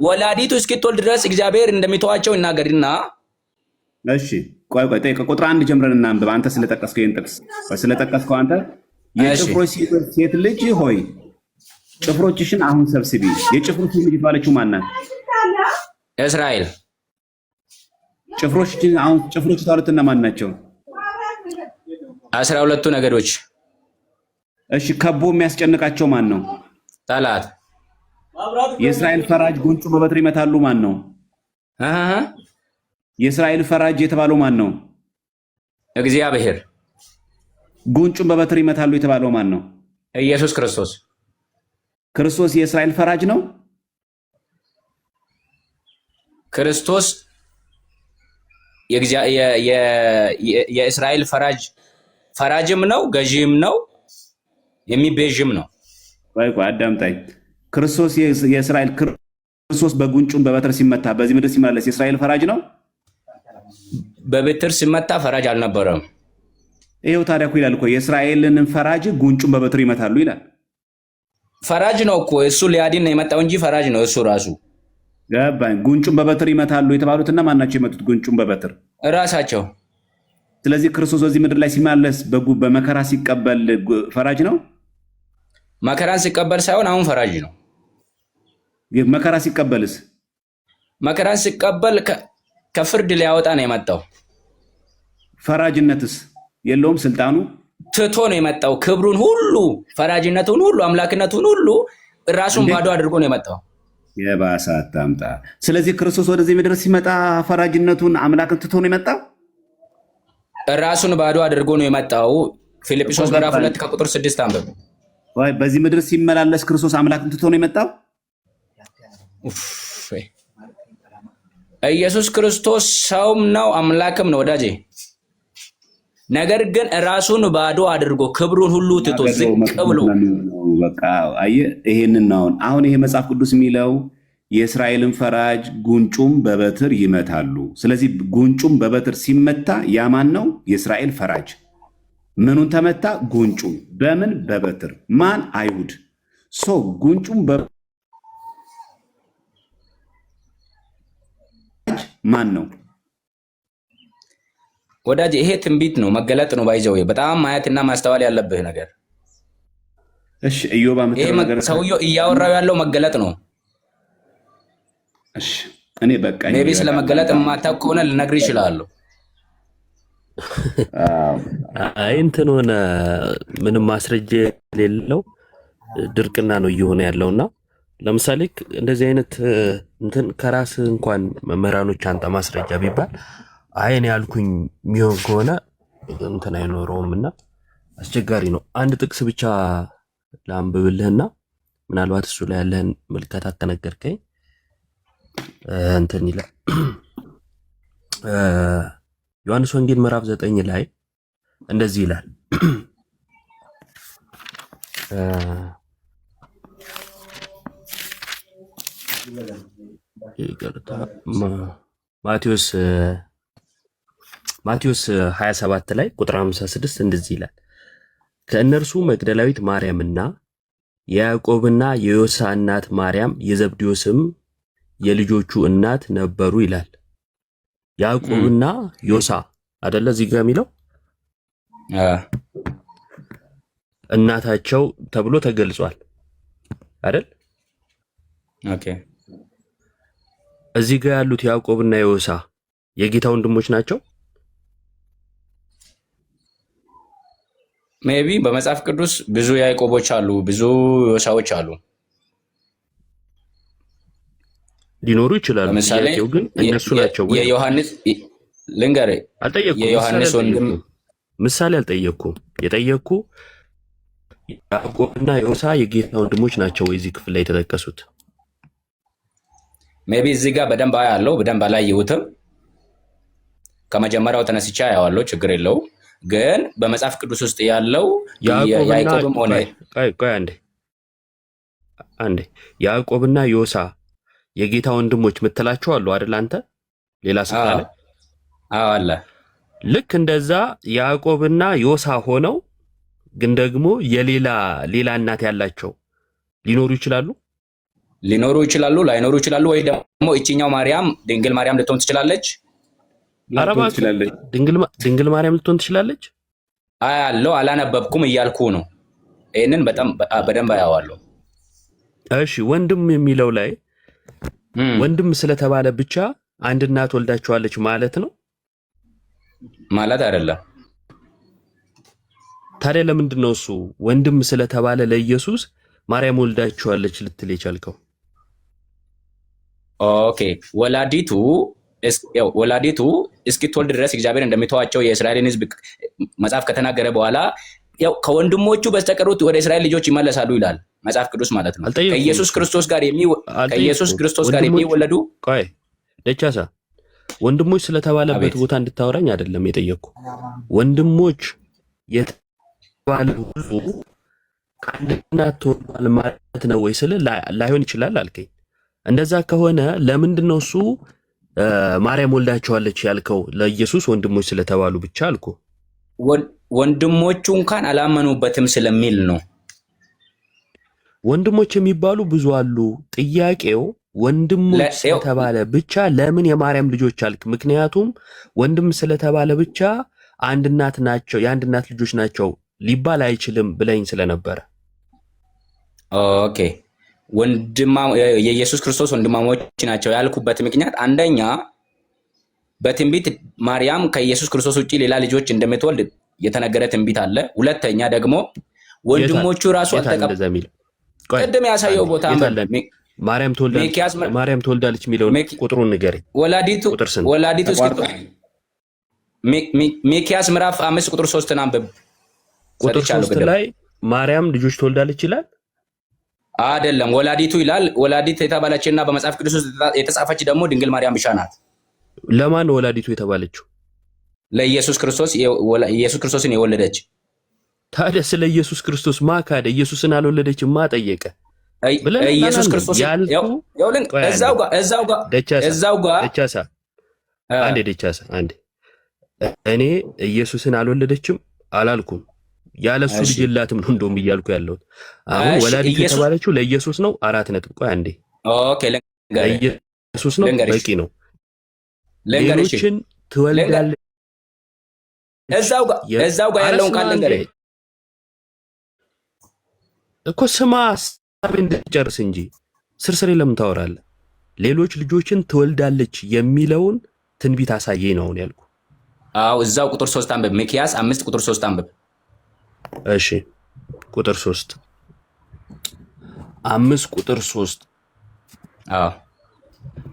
ወላዲቱ እስኪትወልድ ድረስ እግዚአብሔር እንደሚተዋቸው ይናገርና እሺ ቆይ ቁጥር 1 ጀምረን እናንብብ። አንተ ስለጠቀስከው ይሄን ጥቅስ ስለጠቀስከው አንተ የጭፍሮች ሴት ልጅ ሆይ ጭፍሮችሽን አሁን ሰብስቢ። የጭፍሮች ልጅ የተባለችው ማን ናት? እስራኤል። ጭፍሮች የተባሉት እነማን ናቸው? 12ቱ ነገዶች። እሺ ከቦ የሚያስጨንቃቸው ማን ነው? ጠላት። የእስራኤል ፈራጅ ጉንጩ በበትር ይመታሉ ማን ነው? የእስራኤል ፈራጅ የተባለው ማን ነው? እግዚአብሔር። ጉንጩን በበትር ይመታሉ የተባለው ማን ነው? ኢየሱስ ክርስቶስ። ክርስቶስ የእስራኤል ፈራጅ ነው? ክርስቶስ የእስራኤል ፈራጅም ነው፣ ገዢም ነው፣ የሚቤዥም ነው። ቆይ አዳምጣኝ። ክርስቶስ በጉንጩን በበትር ሲመታ በዚህ ምድር ሲመላለስ የእስራኤል ፈራጅ ነው? በበትር ሲመታ ፈራጅ አልነበረም። ይሄው ታዲያ እኮ ይላል እኮ የእስራኤልን ፈራጅ ጉንጩን በበትር ይመታሉ ይላል። ፈራጅ ነው እኮ እሱ ሊያድን ነው የመጣው እንጂ ፈራጅ ነው እሱ ራሱ። ገባኝ። ጉንጩን በበትር ይመታሉ የተባሉትና ማን ናቸው የመቱት ጉንጩን በበትር? ራሳቸው። ስለዚህ ክርስቶስ በዚህ ምድር ላይ ሲመላለስ በመከራ ሲቀበል ፈራጅ ነው? መከራን ሲቀበል ሳይሆን አሁን ፈራጅ ነው። መከራ ሲቀበልስ? መከራን ሲቀበል ከፍርድ ሊያወጣ ነው የመጣው። ፈራጅነትስ የለውም? ስልጣኑ ትቶ ነው የመጣው። ክብሩን ሁሉ፣ ፈራጅነቱን ሁሉ፣ አምላክነቱን ሁሉ ራሱን ባዶ አድርጎ ነው የመጣው። የባሰ አታምጣ። ስለዚህ ክርስቶስ ወደዚህ ምድር ሲመጣ ፈራጅነቱን አምላክን ትቶ ነው የመጣው። ራሱን ባዶ አድርጎ ነው የመጣው። ፊልጵስዩስ ምዕራፍ 2 ከቁጥር 6 አንብብ። ወይ በዚህ ምድር ሲመላለስ ክርስቶስ አምላክን ትቶ ነው የመጣው። ኢየሱስ ክርስቶስ ሰውም ነው አምላክም ነው ወዳጄ። ነገር ግን ራሱን ባዶ አድርጎ ክብሩን ሁሉ ትቶ ዝቅ ብሎ በቃ አየህ፣ ይሄንን ነው አሁን ይሄ መጽሐፍ ቅዱስ የሚለው የእስራኤልን ፈራጅ ጉንጩም በበትር ይመታሉ። ስለዚህ ጉንጩም በበትር ሲመታ ያማን ነው? የእስራኤል ፈራጅ። ምኑን ተመታ? ጉንጩ። በምን? በበትር። ማን? አይሁድ። ጉንጩም ማን ነው? ወዳጅ ይሄ ትንቢት ነው፣ መገለጥ ነው። ባይዘው በጣም ማየትና ማስተዋል ያለብህ ነገር። እሺ ኢዮብ ሰውየው እያወራው ያለው መገለጥ ነው። እሺ እኔ በቃኝ ሜቢ ስለመገለጥ የማታውቅ ከሆነ ልነግርህ ይችላለሁ። አይ እንትን ሆነ ምንም ማስረጃ የሌለው ድርቅና ነው እየሆነ ያለውና ለምሳሌ እንደዚህ አይነት እንትን ከራስ እንኳን መምህራኖች አንተ ማስረጃ ቢባል አይ እኔ ያልኩኝ የሚሆን ከሆነ እንትን አይኖረውምና አስቸጋሪ ነው። አንድ ጥቅስ ብቻ ላንብብልህና ምናልባት እሱ ላይ ያለህን ምልከታ ተነገርከኝ እንትን ይላል። ዮሐንስ ወንጌል ምዕራፍ 9 ላይ እንደዚህ ይላል። ማቴዎስ 27 ላይ ቁጥር 56 እንደዚህ ይላል። ከእነርሱ መግደላዊት ማርያምና የያዕቆብና የዮሳ እናት ማርያም የዘብዴዎስም የልጆቹ እናት ነበሩ ይላል። ያዕቆብና ዮሳ አይደለ እዚህ ጋር የሚለው እናታቸው ተብሎ ተገልጿል አይደል? ኦኬ። እዚህ ጋር ያሉት ያዕቆብና ዮሳ የጌታ ወንድሞች ናቸው? ሜቢ በመጽሐፍ ቅዱስ ብዙ ያዕቆቦች አሉ፣ ብዙ ዮሳዎች አሉ። ሊኖሩ ይችላሉ። ለምሳሌ ግን እነሱ ናቸው ወይ? የዮሐንስ ልንገርህ፣ የዮሐንስ ወንድም ምሳሌ አልጠየቅኩም። የጠየቅኩ ያዕቆብና ዮሳ የጌታ ወንድሞች ናቸው ወይ እዚህ ክፍል ላይ የተጠቀሱት? ሜቢ እዚህ ጋር በደንብ አያለው፣ በደንብ አላየሁትም። ከመጀመሪያው ተነስቻ አያዋለሁ፣ ችግር የለው። ግን በመጽሐፍ ቅዱስ ውስጥ ያለው ያዕቆብም ሆነ አንዴ ያዕቆብና ዮሳ የጌታ ወንድሞች ምትላቸው አሉ አይደል? አንተ ሌላ ስፍራ ላይ አለ። ልክ እንደዛ ያዕቆብና ዮሳ ሆነው ግን ደግሞ ሌላ እናት ያላቸው ሊኖሩ ይችላሉ፣ ላይኖሩ ይችላሉ። ወይ ደግሞ እቺኛው ማርያም ድንግል ማርያም ልትሆን ትችላለች። ድንግል ማርያም ልትሆን ትችላለች። አያለው፣ አላነበብኩም እያልኩ ነው። ይህንን በደንብ አያዋለሁ። እሺ፣ ወንድም የሚለው ላይ ወንድም ስለተባለ ብቻ አንድ እናት ወልዳቸዋለች ማለት ነው ማለት አይደለም። ታዲያ ለምንድን ነው እሱ ወንድም ስለተባለ ለኢየሱስ ማርያም ወልዳቸዋለች ልትል የቻልከው? ኦኬ፣ ወላዲቱ እስኪትወልድ ድረስ እግዚአብሔር እንደሚተዋቸው የእስራኤልን ሕዝብ መጽሐፍ ከተናገረ በኋላ ያው ከወንድሞቹ በስተቀሩት ወደ እስራኤል ልጆች ይመለሳሉ ይላል መጽሐፍ ቅዱስ ማለት ነው። ከኢየሱስ ክርስቶስ ጋር የሚወለዱ ቆይ ደቻሳ ወንድሞች ስለተባለበት ቦታ እንድታወራኝ አይደለም የጠየቅኩ። ወንድሞች የተባለ ሁሉ ከአንድ እናት ተወልዷል ማለት ነው ወይ ስል ላይሆን ይችላል አልከኝ። እንደዛ ከሆነ ለምንድን ነው እሱ ማርያም ወልዳቸዋለች ያልከው? ለኢየሱስ ወንድሞች ስለተባሉ ብቻ አልኩ። ወንድሞቹ እንኳን አላመኑበትም ስለሚል ነው። ወንድሞች የሚባሉ ብዙ አሉ። ጥያቄው ወንድሞች ስለተባለ ብቻ ለምን የማርያም ልጆች አልክ? ምክንያቱም ወንድም ስለተባለ ብቻ አንድ እናት ናቸው፣ የአንድ እናት ልጆች ናቸው ሊባል አይችልም ብለኝ ስለነበረ። ኦኬ፣ የኢየሱስ ክርስቶስ ወንድማሞች ናቸው ያልኩበት ምክንያት አንደኛ በትንቢት ማርያም ከኢየሱስ ክርስቶስ ውጪ ሌላ ልጆች እንደምትወልድ የተነገረ ትንቢት አለ። ሁለተኛ ደግሞ ወንድሞቹ ራሱ ቅድም ያሳየው ቦታ ማርያም ትወልዳለች የሚለውን ቁጥሩን ንገረኝ። ወላዲቱ ሚክያስ ምዕራፍ 5 ቁጥር 3 አንብብ። ቁጥር 3 ላይ ማርያም ልጆች ትወልዳለች ይላል አይደለም፣ ወላዲቱ ይላል። ወላዲት የተባለችና በመጽሐፍ ቅዱስ ውስጥ የተጻፈች ደግሞ ድንግል ማርያም ብቻ ናት። ለማን ነው ወላዲቱ የተባለችው? ለኢየሱስ ክርስቶስ፣ ኢየሱስ ክርስቶስን የወለደች። ታዲያ ስለ ኢየሱስ ክርስቶስ ማካደ ኢየሱስን አልወለደችም ማጠየቀ ኢየሱስ ክርስቶስ እዛው ጋር ደቻሳ አንዴ እኔ ኢየሱስን አልወለደችም አላልኩም። ያለሱ ልጅ የላትም ነው እንደውም እያልኩ ያለሁት። አሁን ወላዲት የተባለችው ለኢየሱስ ነው። 4 ነጥብ። ቆይ አንዴ። ኦኬ፣ ለኢየሱስ ነው፣ በቂ ነው። ሌሎችን ትወልዳለች። እዛው ጋር ያለውን ቃል ልንገርህ እኮ ስማ፣ ሐሳቤን እንድትጨርስ እንጂ ስርስሬ ለምን ታወራለህ? ሌሎች ልጆችን ትወልዳለች የሚለውን ትንቢት አሳየኝ ነው ያልኩ። አዎ እዛው ቁጥር 3 አንብብ። ሚክያስ 5 ቁጥር 3 አንብብ። እሺ ቁጥር 3 5 ቁጥር 3 አዎ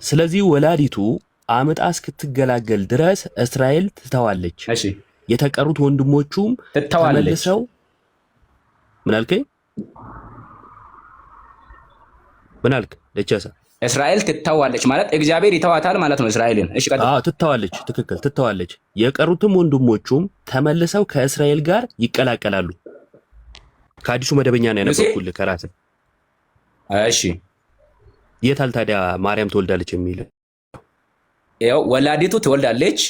ስለዚህ ወላዲቱ አመጣ እስክትገላገል ድረስ እስራኤል ትተዋለች። እሺ የተቀሩት ወንድሞቹም ተመልሰው ምን አልከኝ? ምን አልክ? ደቻሳ እስራኤል ትተዋለች ማለት እግዚአብሔር ይተዋታል ማለት ነው እስራኤልን። እሺ ቀጥታ ትተዋለች። ትክክል ትተዋለች። የቀሩትም ወንድሞቹም ተመልሰው ከእስራኤል ጋር ይቀላቀላሉ። ከአዲሱ መደበኛ ነው ያነበብኩልህ ከራስህ። እሺ የታል ታዲያ ማርያም ትወልዳለች የሚል? ያው ወላዲቱ ትወልዳለች።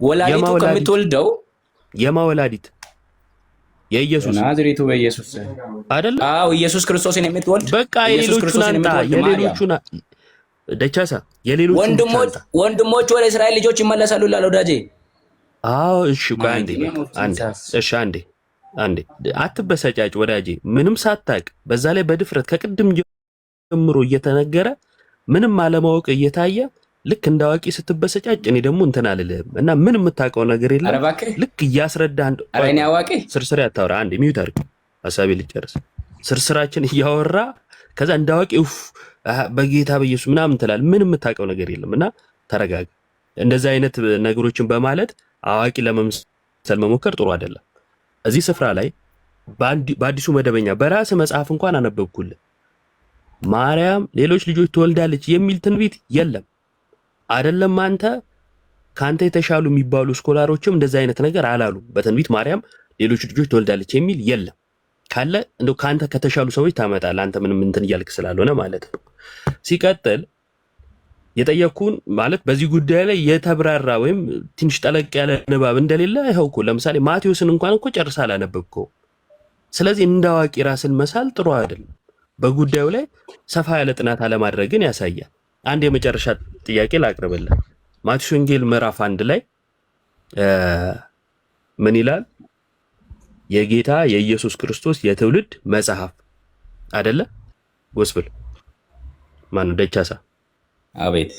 ወላዲቱ ከምትወልደው የማወላዲት የኢየሱስ ናዝሬቱ በኢየሱስ አይደል? አዎ ኢየሱስ ክርስቶስን የምትወልድ በቃ የሌሎቹን አንጣ። የሌሎቹን ደቻሳ የሌሎቹን ወንድሞች ወደ እስራኤል ልጆች ይመለሳሉ ይላል ወዳጄ። አዎ እሺ ቆይ አንዴ አትበሰጫጭ ወዳጄ። ምንም ሳታቅ በዛ ላይ በድፍረት ከቅድም ጀምሮ እየተነገረ ምንም አለማወቅ እየታየ ልክ እንዳዋቂ ስትበሰጫጭ እኔ ደግሞ እንትን አልልህም እና ምን የምታውቀው ነገር የለም። ልክ እያስረዳ እኔ አዋቂ ስርስር ያታወራ አንድ ሚዩት አድርግ፣ ሀሳቤ ልጨርስ። ስርስራችን እያወራ ከዛ እንዳዋቂ በጌታ በኢየሱስ ምናምን ትላለህ። ምን የምታውቀው ነገር የለም እና ተረጋጋ። እንደዚህ አይነት ነገሮችን በማለት አዋቂ ለመምሰል መሞከር ጥሩ አይደለም። እዚህ ስፍራ ላይ በአዲሱ መደበኛ በራስ መጽሐፍ እንኳን አነበብኩልህ። ማርያም ሌሎች ልጆች ትወልዳለች የሚል ትንቢት የለም። አይደለም አንተ ካንተ የተሻሉ የሚባሉ ስኮላሮችም እንደዚህ አይነት ነገር አላሉ። በትንቢት ማርያም ሌሎች ልጆች ትወልዳለች የሚል የለም። ካለ እንደው ካንተ ከተሻሉ ሰዎች ታመጣለህ። አንተ ምንም እንትን እያልክ ስላልሆነ ማለት ነው። ሲቀጥል የጠየኩን ማለት በዚህ ጉዳይ ላይ የተብራራ ወይም ትንሽ ጠለቅ ያለ ንባብ እንደሌለ ይኸው እኮ ለምሳሌ ማቴዎስን እንኳን እኮ ጨርሳ አላነበብከው። ስለዚህ እንዳዋቂ ራስን መሳል ጥሩ አይደለም። በጉዳዩ ላይ ሰፋ ያለ ጥናት አለማድረግን ያሳያል። አንድ የመጨረሻ ጥያቄ ላቅርብልህ። ማቴዎስ ወንጌል ምዕራፍ 1 ላይ ምን ይላል? የጌታ የኢየሱስ ክርስቶስ የትውልድ መጽሐፍ አይደለ? ጎስፕል ማን ደቻሳ? አቤት።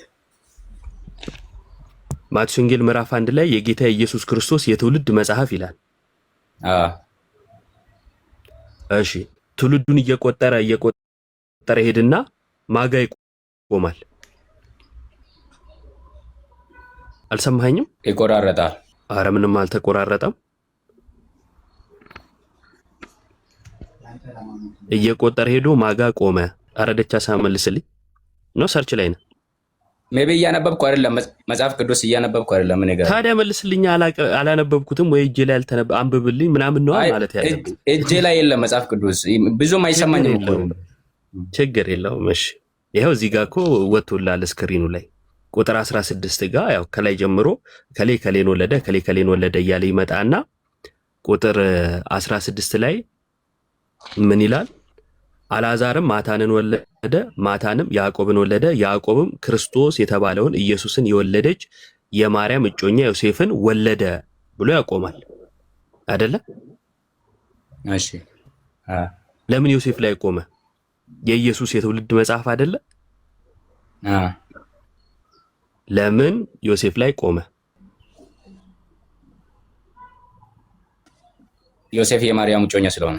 ማቴዎስ ወንጌል ምዕራፍ 1 ላይ የጌታ የኢየሱስ ክርስቶስ የትውልድ መጽሐፍ ይላል። እሺ ትውልዱን እየቆጠረ ሄድና ማጋ ይቆማል። አልሰማኸኝም? ይቆራረጣል። አረ ምንም አልተቆራረጠም። እየቆጠረ ሄዶ ማጋ ቆመ። አረ ደቻሳ መልስልኝ። ነው ሰርች ላይ ነው። ሜቢ እያነበብኩ አይደለም፣ መጽሐፍ ቅዱስ እያነበብኩ አይደለም። እኔ ጋር ታዲያ መልስልኝ። አላነበብኩትም ወይ እጄ ላይ አንብብልኝ ምናምን ነው ማለት ያለብኝ። እጄ ላይ የለም መጽሐፍ ቅዱስ፣ ብዙም አይሰማኝም እኮ። ችግር የለውም። እሺ ይኸው እዚህ ጋር እኮ ወጥቶላል ስክሪኑ ላይ ቁጥር 16 ጋር ያው ከላይ ጀምሮ ከሌን ወለደ እያለ ይመጣና ቁጥር 16 ላይ ምን ይላል? አልዓዛርም ማታንን ወለደ፣ ማታንም ያዕቆብን ወለደ፣ ያዕቆብም ክርስቶስ የተባለውን ኢየሱስን የወለደች የማርያም እጮኛ ዮሴፍን ወለደ ብሎ ያቆማል አይደለ? እሺ ለምን ዮሴፍ ላይ ቆመ? የኢየሱስ የትውልድ መጽሐፍ አይደለ? ለምን ዮሴፍ ላይ ቆመ? ዮሴፍ የማርያም እጮኛ ስለሆነ።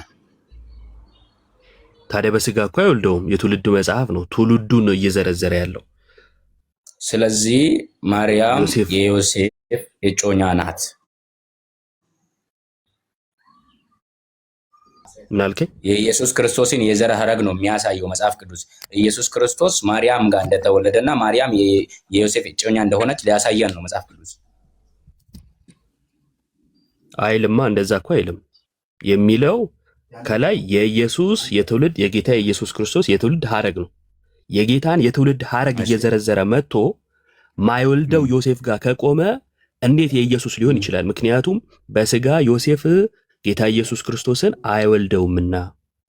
ታዲያ በስጋ እኮ አይወልደውም። የትውልዱ መጽሐፍ ነው። ትውልዱን ነው እየዘረዘረ ያለው። ስለዚህ ማርያም የዮሴፍ እጮኛ ናት። ምን አልከኝ? የኢየሱስ ክርስቶስን የዘር ሐረግ ነው የሚያሳየው መጽሐፍ ቅዱስ። ኢየሱስ ክርስቶስ ማርያም ጋር እንደተወለደና ማርያም የዮሴፍ እጮኛ እንደሆነች ሊያሳየን ነው መጽሐፍ ቅዱስ። አይልማ፣ እንደዛ እኮ አይልም። የሚለው ከላይ የኢየሱስ የትውልድ የጌታ የኢየሱስ ክርስቶስ የትውልድ ሐረግ ነው። የጌታን የትውልድ ሐረግ እየዘረዘረ መጥቶ ማይወልደው ዮሴፍ ጋር ከቆመ እንዴት የኢየሱስ ሊሆን ይችላል? ምክንያቱም በስጋ ዮሴፍ ጌታ ኢየሱስ ክርስቶስን አይወልደውምና።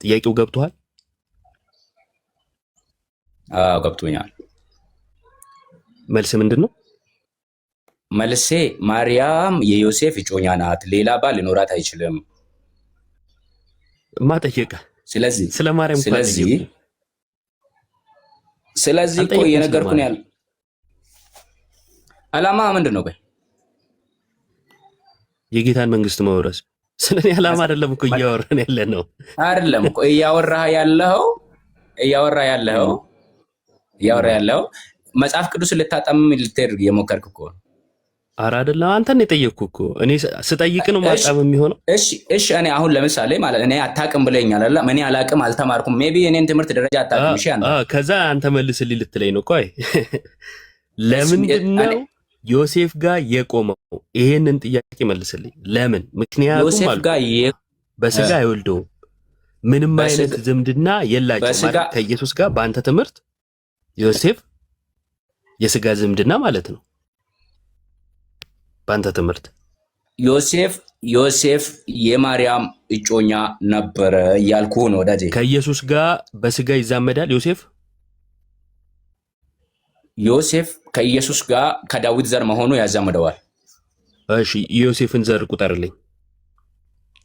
ጥያቄው ገብቷል? አዎ ገብቶኛል። መልስ ምንድን ነው? መልሴ ማርያም የዮሴፍ እጮኛ ናት፣ ሌላ ባል ሊኖራት አይችልም። ማጠየቀ ስለዚህ ስለ ማርያም ስለዚህ እኮ እየነገርኩህ ነው ያለ ዓላማ ምንድን ነው? ቆይ የጌታን መንግስት መውረስ። ስለኔ ዓላማ አይደለም እኮ እያወራን ያለ ነው። አይደለም እኮ እያወራህ ያለው መጽሐፍ ቅዱስ ልታጠምም ልትሄድ የሞከርክ እኮ። ኧረ አይደለም፣ አንተን የጠየቅኩህ እኮ። እኔ ስጠይቅ ነው ማጣም የሚሆነው። እሺ እኔ አሁን ለምሳሌ ማለት እኔ አታውቅም ብለኛል አይደል? እኔ አላውቅም አልተማርኩም። ሜቢ እኔን ትምህርት ደረጃ አታውቅም። እሺ ከዛ አንተ መልስልኝ ልትለኝ ነው። ቆይ ለምንድን ነው ዮሴፍ ጋር የቆመው? ይሄንን ጥያቄ መልስልኝ። ለምን? ምክንያቱም በስጋ አይወልደውም፣ ምንም አይነት ዝምድና የላቸውም ከኢየሱስ ጋር። በአንተ ትምህርት ዮሴፍ የስጋ ዝምድና ማለት ነው። በአንተ ትምህርት ዮሴፍ የማርያም እጮኛ ነበረ እያልኩ ነው ወዳጄ። ከኢየሱስ ጋር በስጋ ይዛመዳል ዮሴፍ ከኢየሱስ ጋር ከዳዊት ዘር መሆኑ ያዛምደዋል። እሺ ዮሴፍን ዘር ቁጠርልኝ፣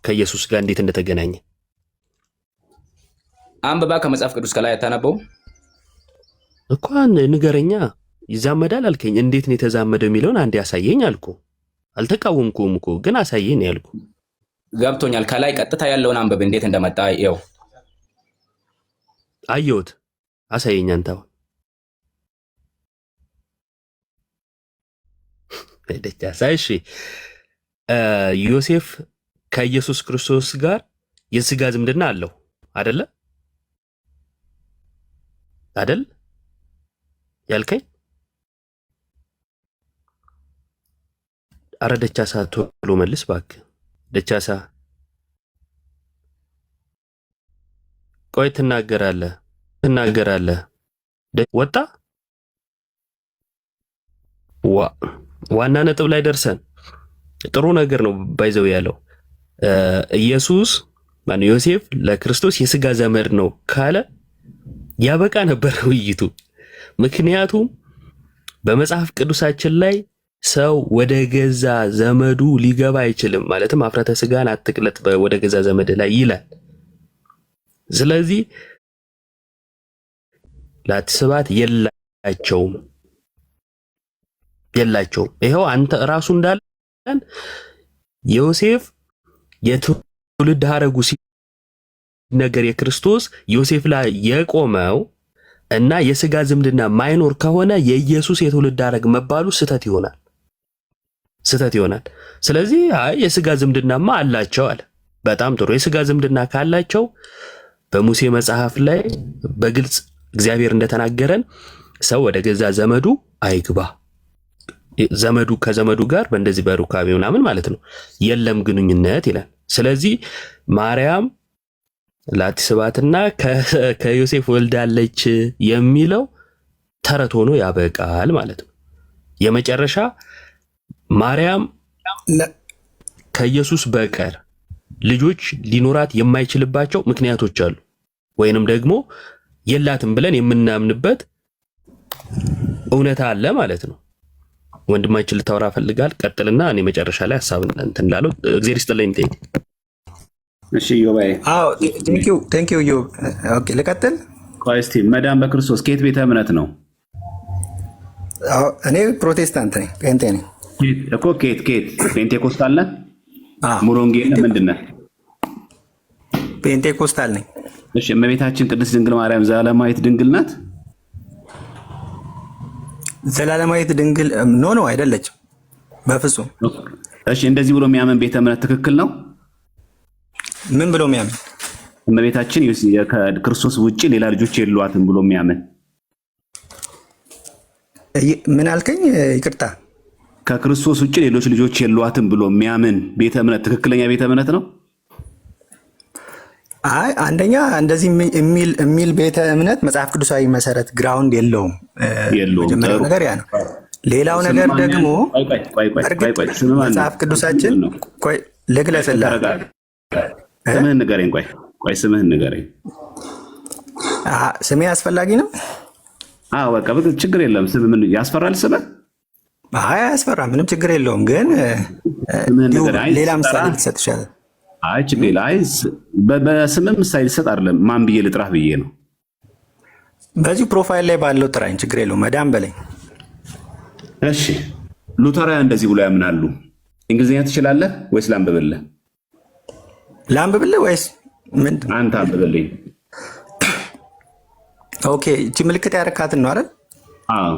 ከኢየሱስ ጋር እንዴት እንደተገናኘ አንብባ። ከመጽሐፍ ቅዱስ ከላይ ያታነበው እኮ ንገረኛ። ይዛመዳል አልከኝ፣ እንዴት ነው የተዛመደው የሚለውን አንዴ ያሳየኝ አልኩ። አልተቃወምኩም እኮ ግን አሳየኝ ያልኩ። ገብቶኛል። ከላይ ቀጥታ ያለውን አንብብ፣ እንዴት እንደመጣ ይኸው። አየሁት፣ አሳየኝ አንተ አሁን። ደቻሳ እሺ፣ ዮሴፍ ከኢየሱስ ክርስቶስ ጋር የስጋ ዝምድና አለው አይደለ? አይደል ያልከኝ? አረ ደቻሳ ቶሎ መልስ እባክህ ደቻሳ። ቆይ ትናገራለህ። ወጣ ዋና ነጥብ ላይ ደርሰን ጥሩ ነገር ነው ባይዘው ያለው ኢየሱስ ዮሴፍ ለክርስቶስ የስጋ ዘመድ ነው ካለ ያበቃ ነበር ውይይቱ። ምክንያቱም በመጽሐፍ ቅዱሳችን ላይ ሰው ወደ ገዛ ዘመዱ ሊገባ አይችልም፣ ማለትም አፍረተ ስጋን አትቅለጥ ወደ ገዛ ዘመድ ላይ ይላል። ስለዚህ ላትስባት የላቸውም። ይኸው አንተ ራሱ እንዳለን ዮሴፍ የትውልድ ሐረጉ ሲነገር የክርስቶስ ዮሴፍ ላይ የቆመው እና የስጋ ዝምድና ማይኖር ከሆነ የኢየሱስ የትውልድ ሐረግ መባሉ ስህተት ይሆናል። ስለዚህ የስጋ ዝምድናማ አላቸው አለ። በጣም ጥሩ። የስጋ ዝምድና ካላቸው በሙሴ መጽሐፍ ላይ በግልጽ እግዚአብሔር እንደተናገረን ሰው ወደ ገዛ ዘመዱ አይግባ፣ ዘመዱ ከዘመዱ ጋር በእንደዚህ በሩካቤ ምናምን ማለት ነው የለም ግንኙነት ይላል። ስለዚህ ማርያም ላትስባትና ከዮሴፍ ወልዳለች የሚለው ተረት ሆኖ ያበቃል ማለት ነው። የመጨረሻ ማርያም ከኢየሱስ በቀር ልጆች ሊኖራት የማይችልባቸው ምክንያቶች አሉ፣ ወይንም ደግሞ የላትም ብለን የምናምንበት እውነታ አለ ማለት ነው። ወንድማችን ልታወራ ፈልጋል፣ ቀጥልና እኔ መጨረሻ ላይ ሐሳብ እንትን ላለው እግዚአብሔር ይስጥልኝ። እሺ ዮባይ። አዎ ቴንክ ዩ ዮ። ኦኬ ልቀጥል። ቆይ እስቲ መዳን በክርስቶስ ከየት ቤተ እምነት ነው? እኔ ፕሮቴስታንት ነኝ፣ ጴንጤ ነኝ እኮ። ከየት ፔንቴኮስታል ነህ? ሙሉ ወንጌል ምንድን ነህ? ፔንቴኮስታል ነኝ። እሺ እመቤታችን ቅድስት ድንግል ማርያም ዘላለማዊት ድንግል ናት? ዘላለማዊት ድንግል ኖ አይደለችም፣ በፍጹም። እሺ እንደዚህ ብሎ የሚያምን ቤተ እምነት ትክክል ነው? ምን ብሎ የሚያምን? እመቤታችን ከክርስቶስ ውጪ ሌላ ልጆች የሏትም ብሎ የሚያምን። ምን አልከኝ? ይቅርታ። ከክርስቶስ ውጪ ሌሎች ልጆች የሏትም ብሎ የሚያምን ቤተ እምነት ትክክለኛ ቤተ እምነት ነው? አይ አንደኛ እንደዚህ የሚል ቤተ እምነት መጽሐፍ ቅዱሳዊ መሰረት ግራውንድ የለውም። መጀመሪያው ነገር ያ ነው። ሌላው ነገር ደግሞ መጽሐፍ ቅዱሳችን ቆይ ልግለጽልህ። ስምህን ንገረኝ። ቆይ ስምህን ንገረኝ። ስሜ አስፈላጊ ነው? አዎ በቃ ችግር የለም። ስም ምን ያስፈራል? ስምህ? አይ አያስፈራም፣ ምንም ችግር የለውም። ግን ሌላ ምሳሌ ልትሰጥ ይችላል። አይ ችግር የለም። አይ በስምህ ምሳሌ ልሰጥ አይደለም፣ ማን ብዬ ልጥራህ ብዬ ነው። በዚሁ ፕሮፋይል ላይ ባለው ጥራኝ፣ ችግር የለውም መዳም በለኝ። እሺ ሉተራውያን እንደዚህ ብሎ ያምናሉ። እንግሊዝኛ ትችላለህ ወይስ ላንብብልህ? ላንብብልህ ወይስ ምንድን? አንተ አንብብልኝ። ኦኬ እቺ ምልክት ያረካትን ነው አይደል? አዎ።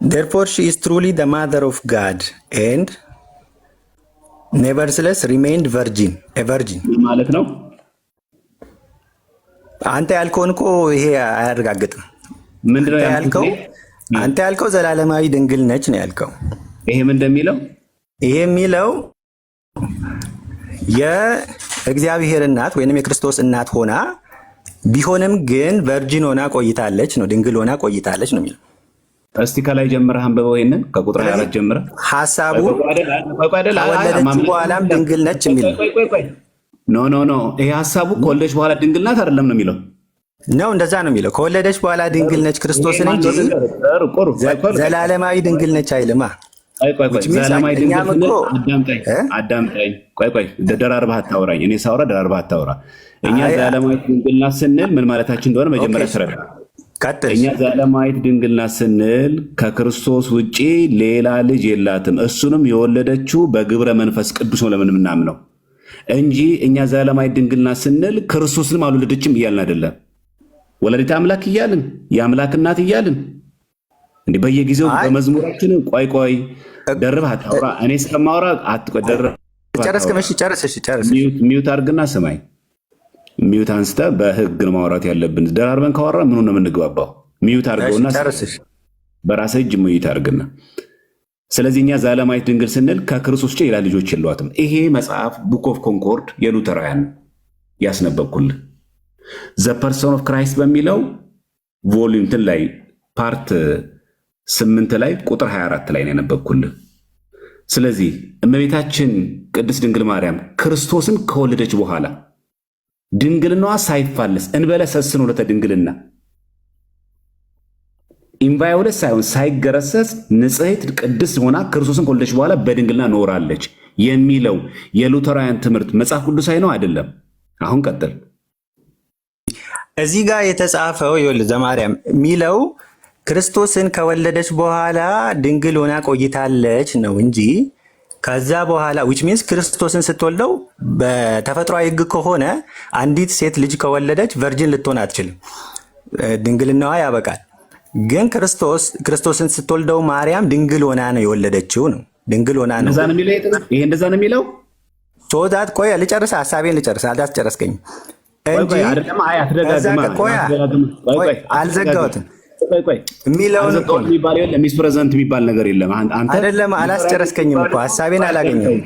Therefore she is truly the mother of God and nevertheless remained virgin, a virgin ማለት ነው። አንተ ያልከውን እኮ ይሄ አያረጋግጥም። ምንድነው ያልከው? አንተ ያልከው ዘላለማዊ ድንግል ነች ነው ያልከው። ይሄ ምን እንደሚለው? ይሄ የሚለው የእግዚአብሔር እናት ወይንም የክርስቶስ እናት ሆና ቢሆንም ግን ቨርጂን ሆና ቆይታለች ነው፣ ድንግል ሆና ቆይታለች ነው የሚለው። እስቲ ከላይ ጀምረህ አንብበው። ይሄንን ከቁጥር 24 ጀምረህ ሐሳቡ ከወለደች በኋላም ድንግል ነች የሚለው ኖ ይሄ ሐሳቡ ከወለደች በኋላ ድንግል ናት አይደለም ነው የሚለው ነው። እንደዛ ነው የሚለው። ከወለደች በኋላ ድንግል ነች ክርስቶስን እንጂ ዘላለማዊ ድንግል ነች አይልማ። ዘላለማዊ ድንግል አዳምጠኝ። ቆይ ደራርበህ አታውራኝ። እኔ ሳውራ ደራርበህ አታውራ። እኛ ዘላለማዊ ድንግል ናት ስንል ምን ማለታችን እንደሆነ መጀመሪያ ተረዳ። እኛ ዘላለማዊት ድንግል ናት ስንል ከክርስቶስ ውጪ ሌላ ልጅ የላትም፣ እሱንም የወለደችው በግብረ መንፈስ ቅዱስ ነው ለምን ምናምነው እንጂ እኛ ዘላለማዊት ድንግል ናት ስንል ክርስቶስንም አልወለደችም እያልን አይደለም። ወለዲተ አምላክ እያልን የአምላክ እናት እያልን እንዲህ በየጊዜው በመዝሙራችን ቆይ ደርበህ አታውራ። እኔ እስከማውራ አትቆደር። ጨርስ። ሚዩት አድርግና ስማኝ። ሚዩት አንስተ በህግ ነው ማውራት ያለብን። ደራርበን ካወራ ምኑ ነው የምንግባባው? ሚዩት አድርገውና በራስህ እጅ ሚዩት አድርግና። ስለዚህ እኛ ዘላለማዊት ድንግል ስንል ከክርስቶስ ውጭ ሌላ ልጆች የሏትም። ይሄ መጽሐፍ ቡክ ኦፍ ኮንኮርድ የሉተራውያን ያስነበብኩልህ ዘ ፐርሰን ኦፍ ክራይስት በሚለው ቮሊዩም እንትን ላይ ፓርት 8 ላይ ቁጥር 24 ላይ ነው ያነበብኩልህ። ስለዚህ እመቤታችን ቅድስት ድንግል ማርያም ክርስቶስን ከወለደች በኋላ ድንግልናዋ ሳይፋለስ እንበለ ሰስን ወለተ ድንግልና ኢንቫዮለስ ሳይሆን ሳይገረሰስ ንጽሕት ቅድስት ሆና ክርስቶስን ከወለደች በኋላ በድንግልና ኖራለች የሚለው የሉተራውያን ትምህርት መጽሐፍ ቅዱሳዊ ነው አይደለም? አሁን ቀጥል። እዚህ ጋር የተጻፈው ይኸውልህ ዘማርያም የሚለው ክርስቶስን ከወለደች በኋላ ድንግል ሆና ቆይታለች ነው እንጂ ከዛ በኋላ which means ክርስቶስን ስትወልደው በተፈጥሯዊ ሕግ ከሆነ አንዲት ሴት ልጅ ከወለደች ቨርጂን ልትሆን አትችልም፣ ድንግልናዋ ያበቃል። ግን ክርስቶስን ስትወልደው ማርያም ድንግል ሆና ነው የወለደችው ነው። ድንግል ሆና ነው። ይሄ እንደዛ ነው የሚለው። ሶዛት ቆይ ልጨርስ፣ ሐሳቤን ልጨርስ። አልጨረስከኝም እንጂ አልዘጋሁትም። የሚለውን ሚስ ፕሬዘንት የሚባል ነገር የለም። አይደለም አላስጨረስከኝም እኮ ሐሳቤን አላገኘሁም።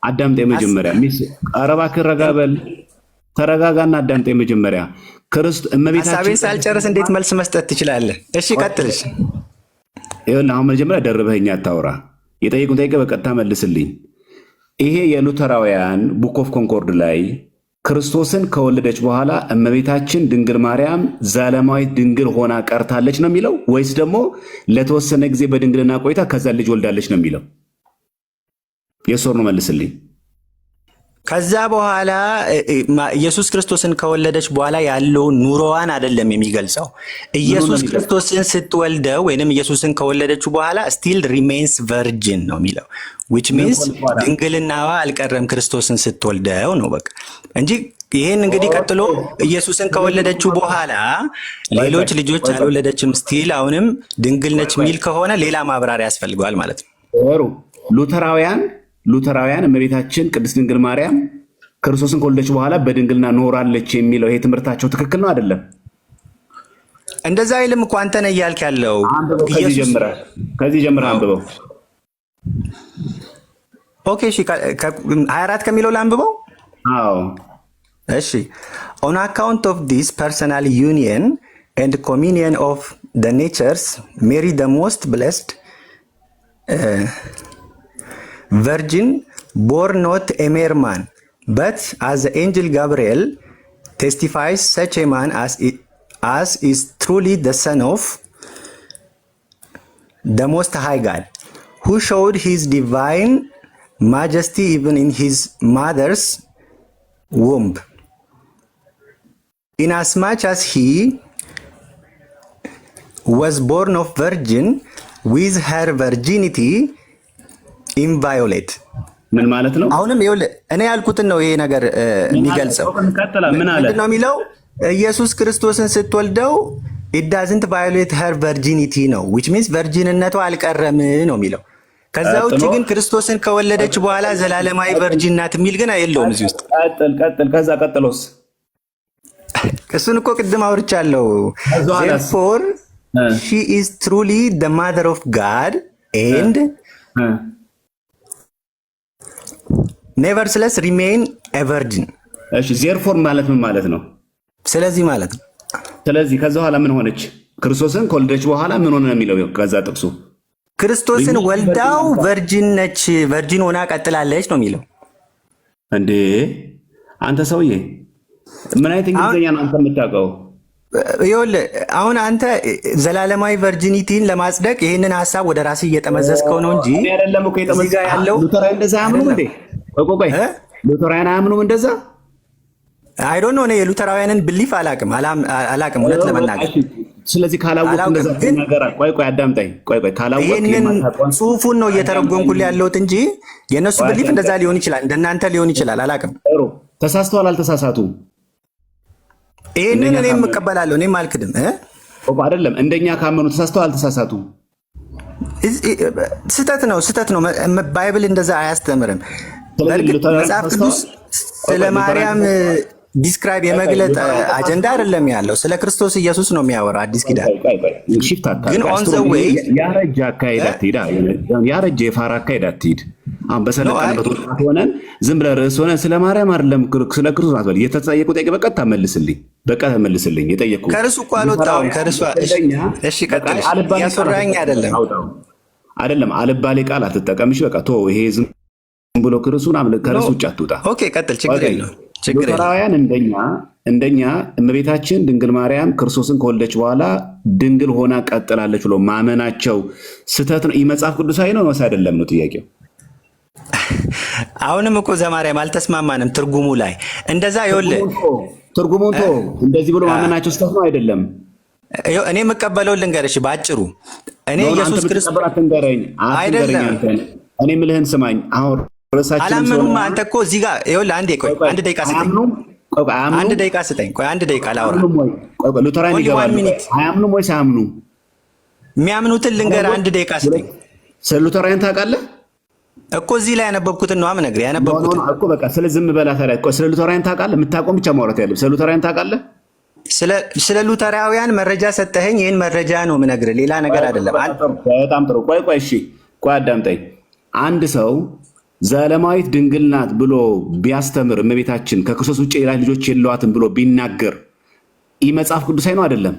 አዳምጠኝ መጀመሪያ። ኧረ እባክህ ረጋ በል፣ ተረጋጋና አዳምጠኝ መጀመሪያ። ሐሳቤን ሳልጨርስ እንዴት መልስ መስጠት ትችላለህ? እሺ ቀጥልሽ። ይኸውልህ አሁን መጀመሪያ ደርበኸኝ አታውራ። የጠየቁን ጠይቀህ በቀጥታ መልስልኝ። ይሄ የሉተራውያን ቡክ ኦፍ ኮንኮርድ ላይ ክርስቶስን ከወለደች በኋላ እመቤታችን ድንግል ማርያም ዘላለማዊት ድንግል ሆና ቀርታለች ነው የሚለው ወይስ ደግሞ ለተወሰነ ጊዜ በድንግልና ቆይታ ከዛ ልጅ ወልዳለች ነው የሚለው? የሶር ነው መልስልኝ። ከዛ በኋላ ኢየሱስ ክርስቶስን ከወለደች በኋላ ያለውን ኑሮዋን አይደለም የሚገልጸው። ኢየሱስ ክርስቶስን ስትወልደው ወይንም ኢየሱስን ከወለደችው በኋላ ስቲል ሪሜንስ ቨርጂን ነው የሚለው which means ድንግልናዋ አልቀረም ክርስቶስን ስትወልደው ነው በቃ እንጂ ይሄን እንግዲህ ቀጥሎ ኢየሱስን ከወለደችው በኋላ ሌሎች ልጆች አልወለደችም ስቲል አሁንም ድንግል ነች የሚል ከሆነ ሌላ ማብራሪያ ያስፈልገዋል ማለት ነው። ሉተራውያን እመቤታችን ቅድስት ድንግል ማርያም ክርስቶስን ከወለደች በኋላ በድንግልና ኖራለች የሚለው ይሄ ትምህርታቸው ትክክል ነው አይደለም? እንደዛ አይልም እኮ አንተ ነህ እያልክ ያለው። ከዚህ ጀምረህ አንብበው። ኦኬ እሺ 24 ከሚለው ላንብበው። አዎ እሺ on account of this personal union and communion of the natures Mary the most blessed virgin bore not a mere man but as the angel Gabriel testifies such a man as is truly the son of the most high God who showed his divine majesty even in his mother's womb. inasmuch as he was born of virgin with her virginity inviolate። ምን ማለት ነው? አሁንም ይኸውልህ እኔ ያልኩትን ነው ይሄ ነገር የሚገልጸው። ምንድን ነው የሚለው? ኢየሱስ ክርስቶስን ስትወልደው it doesn't violate her virginity ነው which means ቨርጂንነቷ አልቀረም ነው የሚለው። ከዛ ውጭ ግን ክርስቶስን ከወለደች በኋላ ዘላለማዊ ቨርጂን ናት የሚል ግን የለውም እዚህ ውስጥ። ቀጥል። ከዛ ቀጥሎስ? እሱን እኮ ቅድም አውርቻለሁ። therefore she is truly the mother of God and nevertheless remain a virgin። እሺ therefore ማለት ምን ማለት ነው? ስለዚህ ማለት ነው። ስለዚህ ከዛ በኋላ ምን ሆነች? ክርስቶስን ከወለደች በኋላ ምን ሆነ ነው የሚለው ከዛ ጥቅሱ። ክርስቶስን ወልዳው ቨርጂን ነች፣ ቨርጂን ሆና ቀጥላለች ነው የሚለው። እንዴ አንተ ሰውዬ ምን አይነት እንግሊዝኛ ነው አንተ የምታውቀው? ይኸውልህ አሁን አንተ ዘላለማዊ ቨርጂኒቲን ለማጽደቅ ይህንን ሀሳብ ወደ ራስህ እየጠመዘዝከው ነው እንጂ አይደለም እኮ እዚህ ጋር ያለው ሉተራውያን እንደዛ አያምኑም እንዴ? ቆይ ሉተራውያን አያምኑም እንደዛ? አይ ዶንት ኖ እኔ የሉተራውያንን ብሊፍ አላቅም እውነት ለመናገር። ስለዚህ ካላወቁ እንደዛ ነገር ቆይ አዳምጠኝ። ቆይ ካላወቁ ይሄንን ጽሁፉን ነው እየተረጎምኩልህ ያለሁት እንጂ የነሱ ብሊፍ እንደዛ ሊሆን ይችላል፣ እንደናንተ ሊሆን ይችላል፣ አላቅም። ተሳስተዋል አልተሳሳቱም? ይሄንን እኔም እቀበላለሁ፣ እኔም አልክድም። አይደለም እንደኛ ካመኑ ተሳስተዋል አልተሳሳቱም? ስህተት ነው። ባይብል እንደዛ አያስተምርም። በእርግጥ መጽሐፍ ቅዱስ ስለ ማርያም ዲስክራይብ የመግለጥ አጀንዳ አይደለም ያለው፣ ስለ ክርስቶስ ኢየሱስ ነው የሚያወራው አዲስ ኪዳን። ግን ኦን ዘ ዌይ ያረጀ አካሄድ አትሂድ፣ ያረጀ የፋራ አካሄድ አትሂድ። አሁን በሰለጠነበት ወጣት ሆነን ዝም ብለህ ርዕስ ሆነን ስለ ማርያም አይደለም ስለ ክርስቶስ አትበል። የተጠየቁ ጥያቄ በቀጥታ መልስልኝ። የጠየቁ ከርሱ እኮ አልወጣሁም። ከርሱ እሺ ቀጥል። ያስወራኝ አይደለም አልባሌ ቃል አትጠቀምሽ። በቃ ቶ ይሄ ዝም ብሎ ክርስቶስን ከርሱ ውጭ አትውጣ። ኦኬ ቀጥል። ችግር የለውም። ሉተራውያን እንደኛ እመቤታችን ድንግል ማርያም ክርስቶስን ከወለደች በኋላ ድንግል ሆና ቀጥላለች ብሎ ማመናቸው ስህተት ነው? መጽሐፍ ቅዱሳዊ ነው ወይስ አይደለም ነው ጥያቄው። አሁንም እኮ ዘማርያም አልተስማማንም ትርጉሙ ላይ እንደዛ። ይኸውልህ ትርጉሙን እንደዚህ ብሎ ማመናቸው ስህተት ነው አይደለም? እኔ የምቀበለው ልንገርሽ ባጭሩ። እኔ ኢየሱስ ክርስቶስ አይደለም እኔ ምልህን ስማኝ። አሁን አላመኑም። አንተ እኮ እዚህ ጋር ይኸውልህ፣ አንድ ደቂቃ ስጠኝ። አንድ ደቂቃ ላውራ። ሉተራን ይገባሉ። አያምኑም ወይስ አያምኑም? የሚያምኑትን ልንገርህ። አንድ ደቂቃ ስጠኝ። ስለ ሉተራን ታውቃለህ እኮ እዚህ ላይ ያነበብኩትን ነው የምነግርህ። ያነበብኩትን እኮ በቃ ስለ ዝም በላ ታዲያ። እኮ ስለ ሉተራን ታውቃለህ? የምታውቀውን ብቻ ማውራት ያለብህ። ስለ ሉተራን ታውቃለህ? ስለ ሉተራውያን መረጃ ሰጠኸኝ። ይህን መረጃ ነው የምነግርህ፣ ሌላ ነገር አይደለም። በጣም ጥሩ። ቆይ እሺ፣ አዳምጠኝ። አንድ ሰው ዘላለማዊት ድንግል ናት ብሎ ቢያስተምር እመቤታችን ከክርስቶስ ውጭ ሌላ ልጆች የለዋትም ብሎ ቢናገር ይህ መጽሐፍ ቅዱሳዊ ነው አይደለም?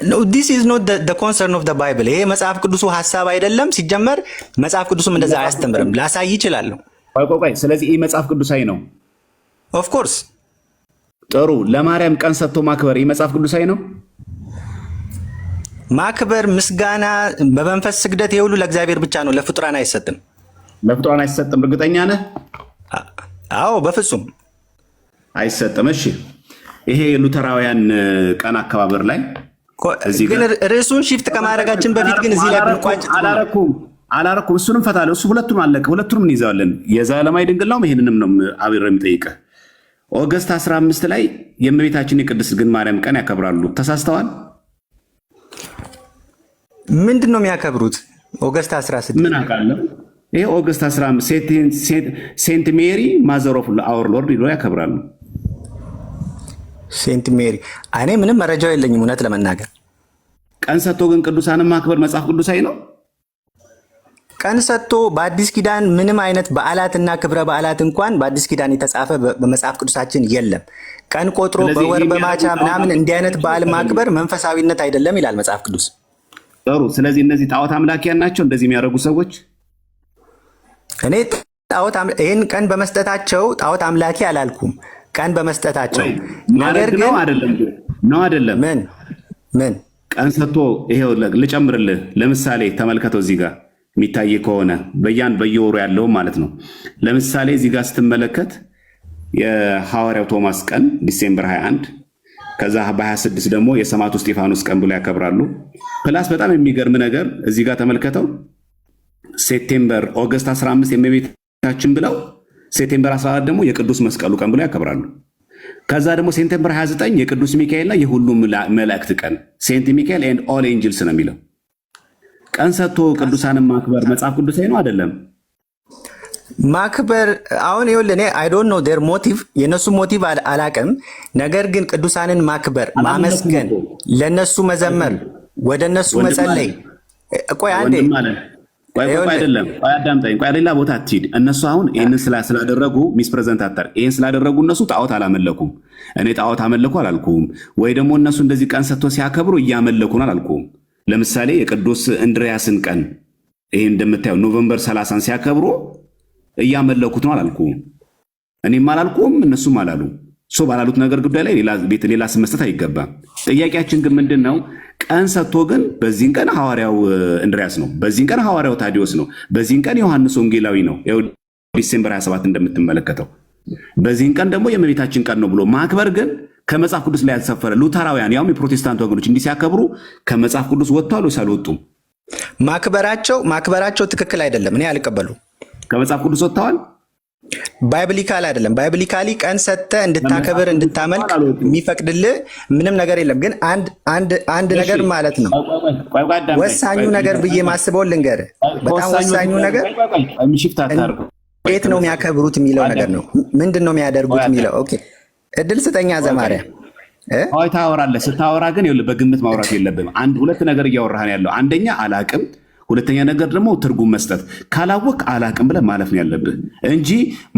No, this is not the concern of the Bible። ይሄ መጽሐፍ ቅዱሱ ሐሳብ አይደለም። ሲጀመር መጽሐፍ ቅዱስም እንደዛ አያስተምርም። ላሳይ ይችላል። ቆይ ስለዚህ ይህ መጽሐፍ ቅዱሳዊ ነው? ኦፍ ኮርስ። ጥሩ። ለማርያም ቀን ሰጥቶ ማክበር ይህ መጽሐፍ ቅዱሳዊ ነው? ማክበር፣ ምስጋና፣ በመንፈስ ስግደት የሁሉ ለእግዚአብሔር ብቻ ነው፣ ለፍጡራን አይሰጥም። ለፍጡራን አይሰጥም? እርግጠኛ ነህ? አዎ፣ በፍጹም አይሰጥም። እሺ፣ ይሄ የሉተራውያን ቀን አከባበር ላይ ግን ርዕሱን ሺፍት ከማድረጋችን በፊት ግን እዚህ ላይ ብንቋጭ አላረኩም። እሱንም ፈታለሁ። እሱ ሁለቱም አለቀ። ሁለቱንም እንይዛለን። የዘላለማዊ ድንግል ነው። ይሄንንም ነው አብሬ የምጠይቅህ። ኦገስት 15 ላይ የእመቤታችን የቅድስት ድንግል ማርያም ቀን ያከብራሉ። ተሳስተዋል? ምንድን ነው የሚያከብሩት? ኦገስት 16 ምን አውቃለሁ። ይሄ ኦገስት 15 ሴንት ሜሪ ማዘር ኦፍ አወር ሎርድ ብሎ ያከብራሉ። ሴንት ሜሪ እኔ ምንም መረጃው የለኝም እውነት ለመናገር። ቀን ሰጥቶ ግን ቅዱሳንን ማክበር መጽሐፍ ቅዱሳዊ ነው? ቀን ሰጥቶ በአዲስ ኪዳን ምንም አይነት በዓላትና ክብረ በዓላት እንኳን በአዲስ ኪዳን የተጻፈ በመጽሐፍ ቅዱሳችን የለም። ቀን ቆጥሮ በወር በማቻ ምናምን እንዲህ አይነት በዓል ማክበር መንፈሳዊነት አይደለም ይላል መጽሐፍ ቅዱስ። ጥሩ። ስለዚህ እነዚህ ጣዖት አምላኪያን ናቸው እንደዚህ የሚያደርጉ ሰዎች። እኔ ይህን ቀን በመስጠታቸው ጣዖት አምላኪ አላልኩም። ቀን በመስጠታቸው ነገር ግን ነው አይደለም። ምን ቀን ሰጥቶ ይሄው ልጨምርልህ። ለምሳሌ ተመልከተው እዚህ ጋር የሚታይ ከሆነ በየወሩ ያለው ማለት ነው። ለምሳሌ እዚህ ጋር ስትመለከት የሐዋርያው ቶማስ ቀን ዲሴምበር 21 ከዛ በ26 ደግሞ የሰማዕቱ እስጢፋኖስ ቀን ብሎ ያከብራሉ። ፕላስ በጣም የሚገርም ነገር እዚህ ጋር ተመልከተው። ሴፕቴምበር ኦገስት 15 የእመቤታችን ብለው ሴፕቴምበር 14 ደግሞ የቅዱስ መስቀሉ ቀን ብሎ ያከብራሉ። ከዛ ደግሞ ሴፕቴምበር 29 የቅዱስ ሚካኤልና የሁሉም መላእክት ቀን ሴንት ሚካኤል ኤንድ ኦል ኤንጅልስ ነው የሚለው። ቀን ሰጥቶ ቅዱሳንን ማክበር መጽሐፍ ቅዱሳዊ ነው አይደለም? ማክበር አሁን ይኸውልህ እኔ አይ ዶንት ኖ ዴር ሞቲቭ የነሱ ሞቲቭ አላውቅም። ነገር ግን ቅዱሳንን ማክበር፣ ማመስገን፣ ለነሱ መዘመር፣ ወደ እነሱ መጸለይ። ቆይ አንዴ አይደለም አዳምጠኝ። ቆይ ሌላ ቦታ አትሂድ። እነሱ አሁን ይህንን ስላደረጉ ሚስፕሬዘንት አታር። ይህን ስላደረጉ እነሱ ጣዖት አላመለኩም። እኔ ጣዖት አመለኩ አላልኩም። ወይ ደግሞ እነሱ እንደዚህ ቀን ሰጥቶ ሲያከብሩ እያመለኩን አላልኩም። ለምሳሌ የቅዱስ እንድርያስን ቀን ይህ እንደምታየው ኖቨምበር 30 ሲያከብሩ እያመለኩት ነው አላልኩም። እኔም አላልኩም እነሱም አላሉ። ሶ ባላሉት ነገር ጉዳይ ላይ ሌላ ስም መስጠት አይገባም። ጥያቄያችን ግን ምንድን ነው? ቀን ሰጥቶ ግን በዚህን ቀን ሐዋርያው እንድርያስ ነው፣ በዚህን ቀን ሐዋርያው ታዲዮስ ነው፣ በዚህን ቀን ዮሐንስ ወንጌላዊ ነው። ዲሴምበር 27 እንደምትመለከተው በዚህን ቀን ደግሞ የእመቤታችን ቀን ነው ብሎ ማክበር ግን ከመጽሐፍ ቅዱስ ላይ ያልተሰፈረ ሉተራውያን ያውም የፕሮቴስታንት ወገኖች እንዲህ ሲያከብሩ ከመጽሐፍ ቅዱስ ወጥተዋል ወይስ አልወጡም? ማክበራቸው ትክክል አይደለም። እኔ አልቀበሉም። ከመጽሐፍ ቅዱስ ወጥተዋል። ባይብሊካል አይደለም። ባይብሊካሊ ቀን ሰጥተህ እንድታከብር እንድታመልክ የሚፈቅድልህ ምንም ነገር የለም። ግን አንድ ነገር ማለት ነው ወሳኙ ነገር ብዬ ማስበው ልንገርህ። በጣም ወሳኙ ነገር እንዴት ነው የሚያከብሩት የሚለው ነገር ነው። ምንድን ነው የሚያደርጉት የሚለው። ኦኬ እድል ስጠኛ ዘማሪያ ታወራለህ። ስታወራ ግን በግምት ማውራት የለብህም። ሁለት ነገር እያወራህ ነው ያለው። አንደኛ አላቅም፣ ሁለተኛ ነገር ደግሞ ትርጉም መስጠት። ካላወቅ አላቅም ብለህ ማለፍ ነው ያለብህ እንጂ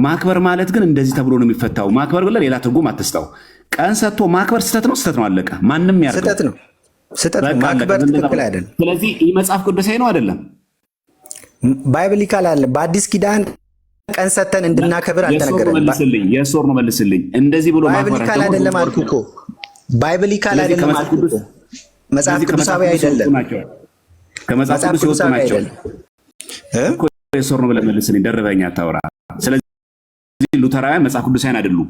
ማክበር ማለት ግን እንደዚህ ተብሎ ነው የሚፈታው። ማክበር ብለህ ሌላ ትርጉም አትስጠው። ቀን ሰጥቶ ማክበር ስህተት ነው፣ አለቀ። ማንም ያርገው ስህተት ነው። ማክበር ትክክል አይደለም። ስለዚህ ይህ መጽሐፍ ቅዱሳዊ ነው አይደለም? ባይብሊካል አለ። በአዲስ ኪዳን ቀን ሰጥተን እንድናከብር አልተነገረንም። የሶር ነው መልስልኝ። እንደዚህ ብሎ ባይብሊካል አይደለም አልኩህ እኮ። ባይብሊካል አይደለም አልኩህ እኮ። መጽሐፍ ቅዱሳዊ አይደለም። ከመጽሐፍ ቅዱስ ይወጡ ናቸው። የሶር ነው ብለህ መልስልኝ። ደርበኛ አታውራ። ስለዚህ ሉተራውያን መጽሐፍ ቅዱሳውያን አይደሉም።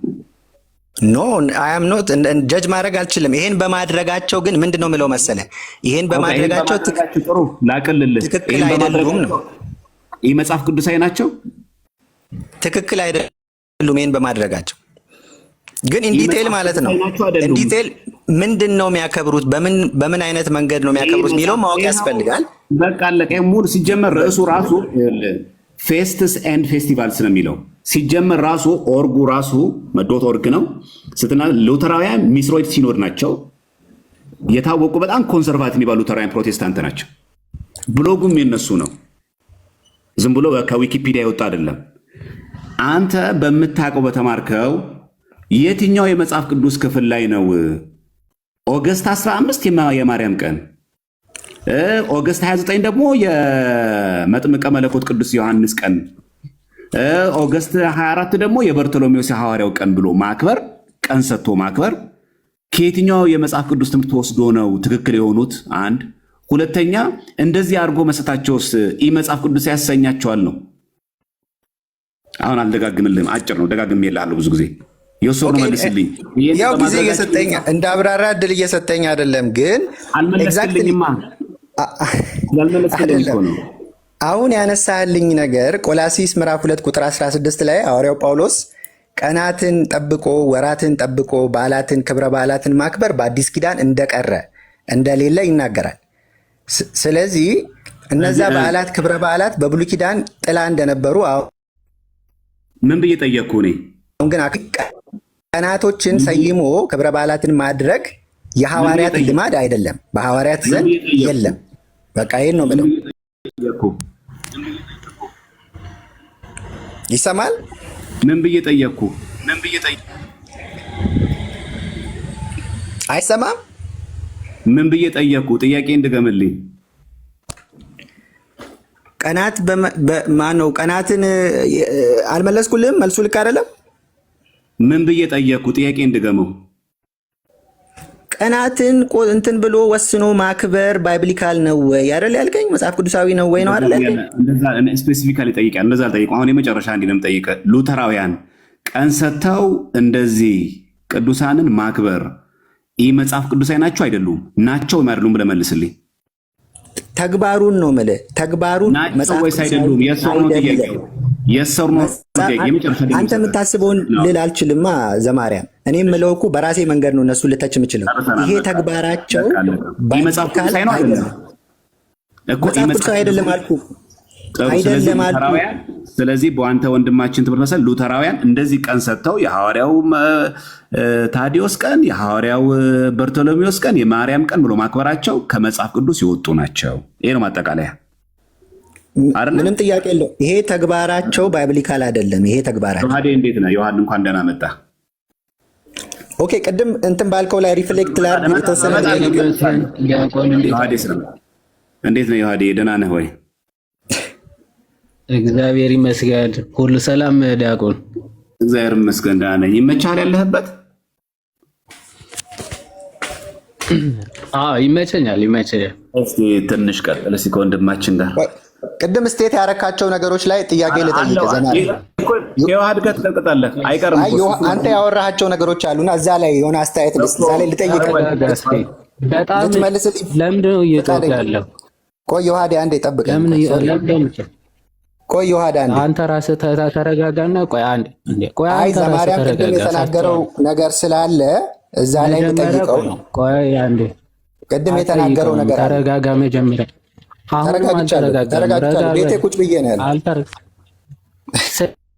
ኖ አይ አም ኖት ጀጅ ማድረግ አልችልም። ይሄን በማድረጋቸው ግን ምንድነው የምለው መሰለህ? ይሄን በማድረጋቸው ጥሩ ላቅልልህ። ትክክል አይደሉም ነው። ይህ መጽሐፍ ቅዱሳዊ ናቸው። ትክክል አይደሉም። ይሄን በማድረጋቸው ግን ኢንዲቴል ማለት ነው። ኢንዲቴል ምንድን ነው የሚያከብሩት፣ በምን አይነት መንገድ ነው የሚያከብሩት የሚለው ማወቅ ያስፈልጋል። በቃ አለቀ። ሙሉ ሲጀመር ርዕሱ ራሱ ፌስትስ ኤንድ ፌስቲቫልስ ነው የሚለው። ሲጀመር ራሱ ኦርጉ ራሱ መዶት ኦርግ ነው ስትና ሉተራውያን ሚስሮይድ ሲኖድ ናቸው። የታወቁ በጣም ኮንሰርቫቲቭ የሚባሉ ሉተራውያን ፕሮቴስታንት ናቸው። ብሎጉም የነሱ ነው። ዝም ብሎ ከዊኪፒዲያ የወጣ አይደለም። አንተ በምታውቀው በተማርከው የትኛው የመጽሐፍ ቅዱስ ክፍል ላይ ነው ኦገስት 15 የማርያም ቀን፣ ኦገስት 29 ደግሞ የመጥምቀ መለኮት ቅዱስ ዮሐንስ ቀን፣ ኦገስት 24 ደግሞ የበርቶሎሜዎስ ሐዋርያው ቀን ብሎ ማክበር፣ ቀን ሰጥቶ ማክበር ከየትኛው የመጽሐፍ ቅዱስ ትምህርት ወስዶ ነው ትክክል የሆኑት? አንድ ሁለተኛ እንደዚህ አድርጎ መስጠታቸውስ ይህ መጽሐፍ ቅዱስ ያሰኛቸዋል ነው? አሁን አልደጋግምልህም፣ አጭር ነው። ደጋግም የላለሁ ብዙ ጊዜ የሶር መልስልኝ። ያው ጊዜ እየሰጠኝ እንደ አብራራ እድል እየሰጠኝ አይደለም፣ ግን አልመለስልኝማ። አሁን ያነሳልኝ ነገር ቆላሲስ ምዕራፍ 2 ቁጥር 16 ላይ ሐዋርያው ጳውሎስ ቀናትን ጠብቆ ወራትን ጠብቆ በዓላትን ክብረ በዓላትን ማክበር በአዲስ ኪዳን እንደቀረ እንደሌለ ይናገራል። ስለዚህ እነዛ በዓላት ክብረ በዓላት በብሉይ ኪዳን ጥላ እንደነበሩ ምን ብዬ ጠየቅኩ እኔ? አሁን ግን ቀናቶችን ሰይሞ ክብረ በዓላትን ማድረግ የሐዋርያት ልማድ አይደለም፣ በሐዋርያት ዘንድ የለም። በቃ ይሄን ነው የምለው። ይሰማል? ምን ብዬ ጠየቅኩ? አይሰማም? ምን ብዬ ጠየቅኩ? ጥያቄ እንድገምልኝ። ቀናት ማን ነው? ቀናትን አልመለስኩልህም። መልሱ ልክ አይደለም። ምን ብዬ ጠየቅኩ? ጥያቄ እንድገመው። ቀናትን እንትን ብሎ ወስኖ ማክበር ባይብሊካል ነው ወይ አይደል ያልከኝ? መጽሐፍ ቅዱሳዊ ነው ወይ ነው አይደል ያልከኝ? እንደዛ ስፔሲፊካሊ ጠይቃለሁ። እንደዛ አልጠይቁም። አሁን የመጨረሻ እንዲህ ነው የምጠይቀህ። ሉተራውያን ቀን ሰጥተው እንደዚህ ቅዱሳንን ማክበር ይህ መጽሐፍ ቅዱሳዊ ናቸው አይደሉም? ናቸው አይደሉም ብለህ መልስልኝ። ተግባሩን ነው የምልህ። ተግባሩን ናቸው ወይስ አይደሉም? የሰው ነው ጥያቄው። የሰው ነው ጥያቄ። አንተ የምታስበውን ልል አልችልማ ዘማርያም። እኔ የምለው እኮ በራሴ መንገድ ነው እነሱ ልተች የምችለው። ይሄ ተግባራቸው መጽሐፍ ቅዱሳዊ ነው አይደለም እኮ። መጽሐፍ ቅዱሳዊ አይደለም አልኩ አይደለም አልኩ። ስለዚህ በአንተ ወንድማችን ትምህርት መሰል ሉተራውያን እንደዚህ ቀን ሰጥተው የሐዋርያው ታዲዮስ ቀን፣ የሐዋርያው በርቶሎሜዎስ ቀን፣ የማርያም ቀን ብሎ ማክበራቸው ከመጽሐፍ ቅዱስ የወጡ ናቸው። ይሄ ነው ማጠቃለያ። ምንም ጥያቄ የለው። ይሄ ተግባራቸው ባይብሊካል አይደለም። ይሄ ተግባራቸው ዮሐዴ እንዴት ነው? ዮሐድ እንኳን ደህና መጣ። ኦኬ ቅድም እንትን ባልከው ላይ ሪፍሌክት ላድርግ የተወሰነ። ዮሐዴ እንዴት ነው? ዮሐዴ ደህና ነህ ወይ? እግዚአብሔር ይመስገን። ሁሉ ሰላም ዲያቆን? እግዚአብሔር ይመስገን ደህና ነኝ። ይመቻል ያለህበት? ይመቸኛል። እስቲ ትንሽ ቀጥል እስቲ ከወንድማችን ጋር ቅድም ስቴት ያረካቸው ነገሮች ላይ ጥያቄ ልጠይቅ። የዮሐድ ጋር ትቀጥላለህ አይቀርም። አንተ ያወራሃቸው ነገሮች አሉና እዛ ላይ የሆነ አስተያየት እዛ ላይ ልጠይቅ። በጣም ለምንድን ነው እየጮህ ያለው? ቆይ ዮሐድ አንዴ ጠብቀኝ። ቆይ ዮሐድ አንዴ አንተ ራስህ ተረጋጋና ቆይ አንዴ። አይ ዘማርያም ቅድም የተናገረው ነገር ስላለ እዛ ላይ ልጠይቀው ነው። ቆይ አንዴ ቅድም የተናገረው ነገር ተረጋጋ መጀመሪያ። ተረጋግቻለሁ። ቤቴ ቁጭ ብዬ ነው ያለው።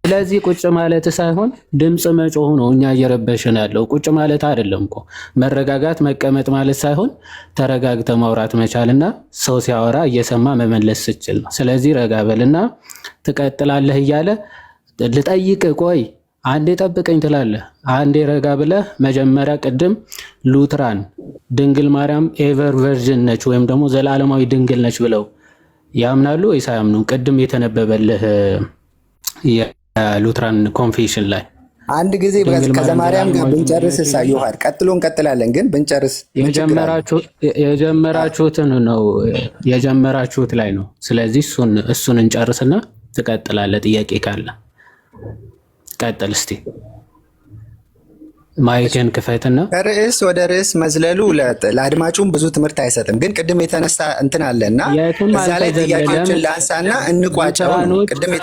ስለዚህ ቁጭ ማለት ሳይሆን ድምፅ መጮህ ነው እኛ እየረበሽን ያለው። ቁጭ ማለት አይደለም እኮ መረጋጋት መቀመጥ ማለት ሳይሆን ተረጋግተ ማውራት መቻልና ሰው ሲያወራ እየሰማ መመለስ ስችል ነው። ስለዚህ ረጋ በልና ትቀጥላለህ እያለ ልጠይቅ ቆይ አንዴ ጠብቀኝ ትላለህ። አንዴ ረጋ ብለህ መጀመሪያ ቅድም ሉትራን ድንግል ማርያም ኤቨር ቨርጅን ነች ወይም ደግሞ ዘላለማዊ ድንግል ነች ብለው ያምናሉ ወይስ አያምኑም? ቅድም የተነበበልህ የሉትራን ኮንፌሽን ላይ አንድ ጊዜ ከዘማርያም ጋር ብንጨርስ ዮሐድ ቀጥሎ እንቀጥላለን። ግን ብንጨርስ የጀመራችሁትን ነው የጀመራችሁት ላይ ነው። ስለዚህ እሱን እንጨርስና ትቀጥላለህ። ጥያቄ ካለ ቀጥል እስቲ። ማይክን ክፈትና ከርዕስ ወደ ርዕስ መዝለሉ ለአድማጩም ብዙ ትምህርት አይሰጥም። ግን ቅድም የተነሳ እንትን አለና እዛ ላይ ጥያቄዎችን ላንሳና እንቋጨው። ቅድም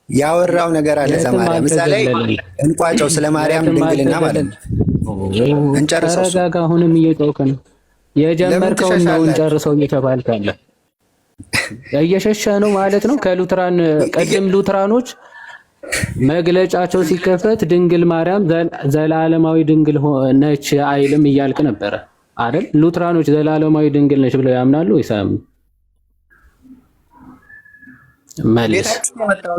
ያወራው ነገር አለ ዘማርያም፣ እዛ ላይ እንቋጨው። ስለ ማርያም ድንግልና ማለት ነው። እንጨርሰው። ተረጋጋ። አሁንም እየጮክ ነው። የጀመርከውን ነው እንጨርሰው እየተባልክ አለ። እየሸሸ ነው ማለት ነው ከሉትራን። ቅድም ሉትራኖች መግለጫቸው ሲከፈት ድንግል ማርያም ዘላለማዊ ድንግል ነች አይልም እያልክ ነበረ አይደል? ሉትራኖች ዘላለማዊ ድንግል ነች ብለው ያምናሉ ወይስ አያምኑ? መልስ።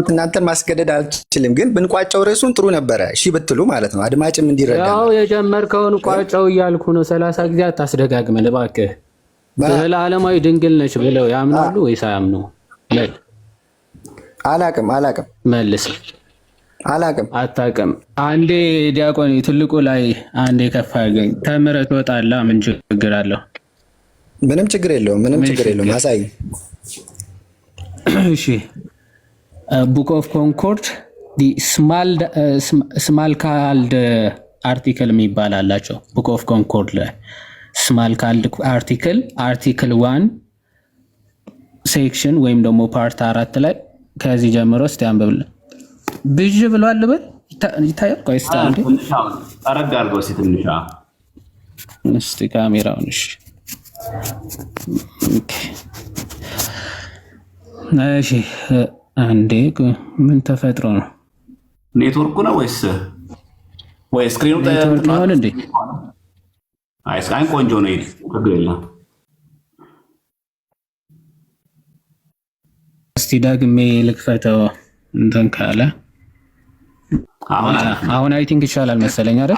እናንተን ማስገደድ አልችልም፣ ግን ብንቋጨው ርዕሱን ጥሩ ነበረ። እሺ ብትሉ ማለት ነው አድማጭም እንዲረዳ። ያው የጀመርከውን ቋጨው እያልኩ ነው። 30 ጊዜ አታስደጋግመን እባክህ። ዘላለማዊ ድንግል ነች ብለው ያምናሉ ወይስ አያምኑ? አላቅም መልስ። አላቅም አታቅም። አንዴ ዲያቆን ትልቁ ላይ አንዴ ከፍ አድርገኝ። ተምረህ ትወጣለህ። ምን ችግር አለው? ምንም ችግር የለውም። አሳይ። እሺ ቡክ ኦፍ ኮንኮርድ ስማል ካልድ አርቲክል የሚባል አላቸው። ቡክ ኦፍ ኮንኮርድ ላይ ስማል ካልድ አርቲክል 1 ሴክሽን ወይም ደግሞ ፓርት 4 ላይ ከዚህ ጀምሮ እስቲ አንብብልን። ብዥ ብሏል ልበል ይታያል። ቆይ እስቲ አንዴ አረጋ አድርገው እስቲ ትንሽ እስቲ ካሜራውን። እሺ እሺ አንዴ ምን ተፈጥሮ ነው? ኔትወርኩ ነው ወይ ስክሪኑ ኔትወርክ ነው እንዴ? አይ ቆንጆ ነው። ይሄ ችግር የለም። እስቲ ደግሜ ልክፈተው። እንትን ካለ አሁን አይ ቲንክ ይሻላል መሰለኝ አይደል?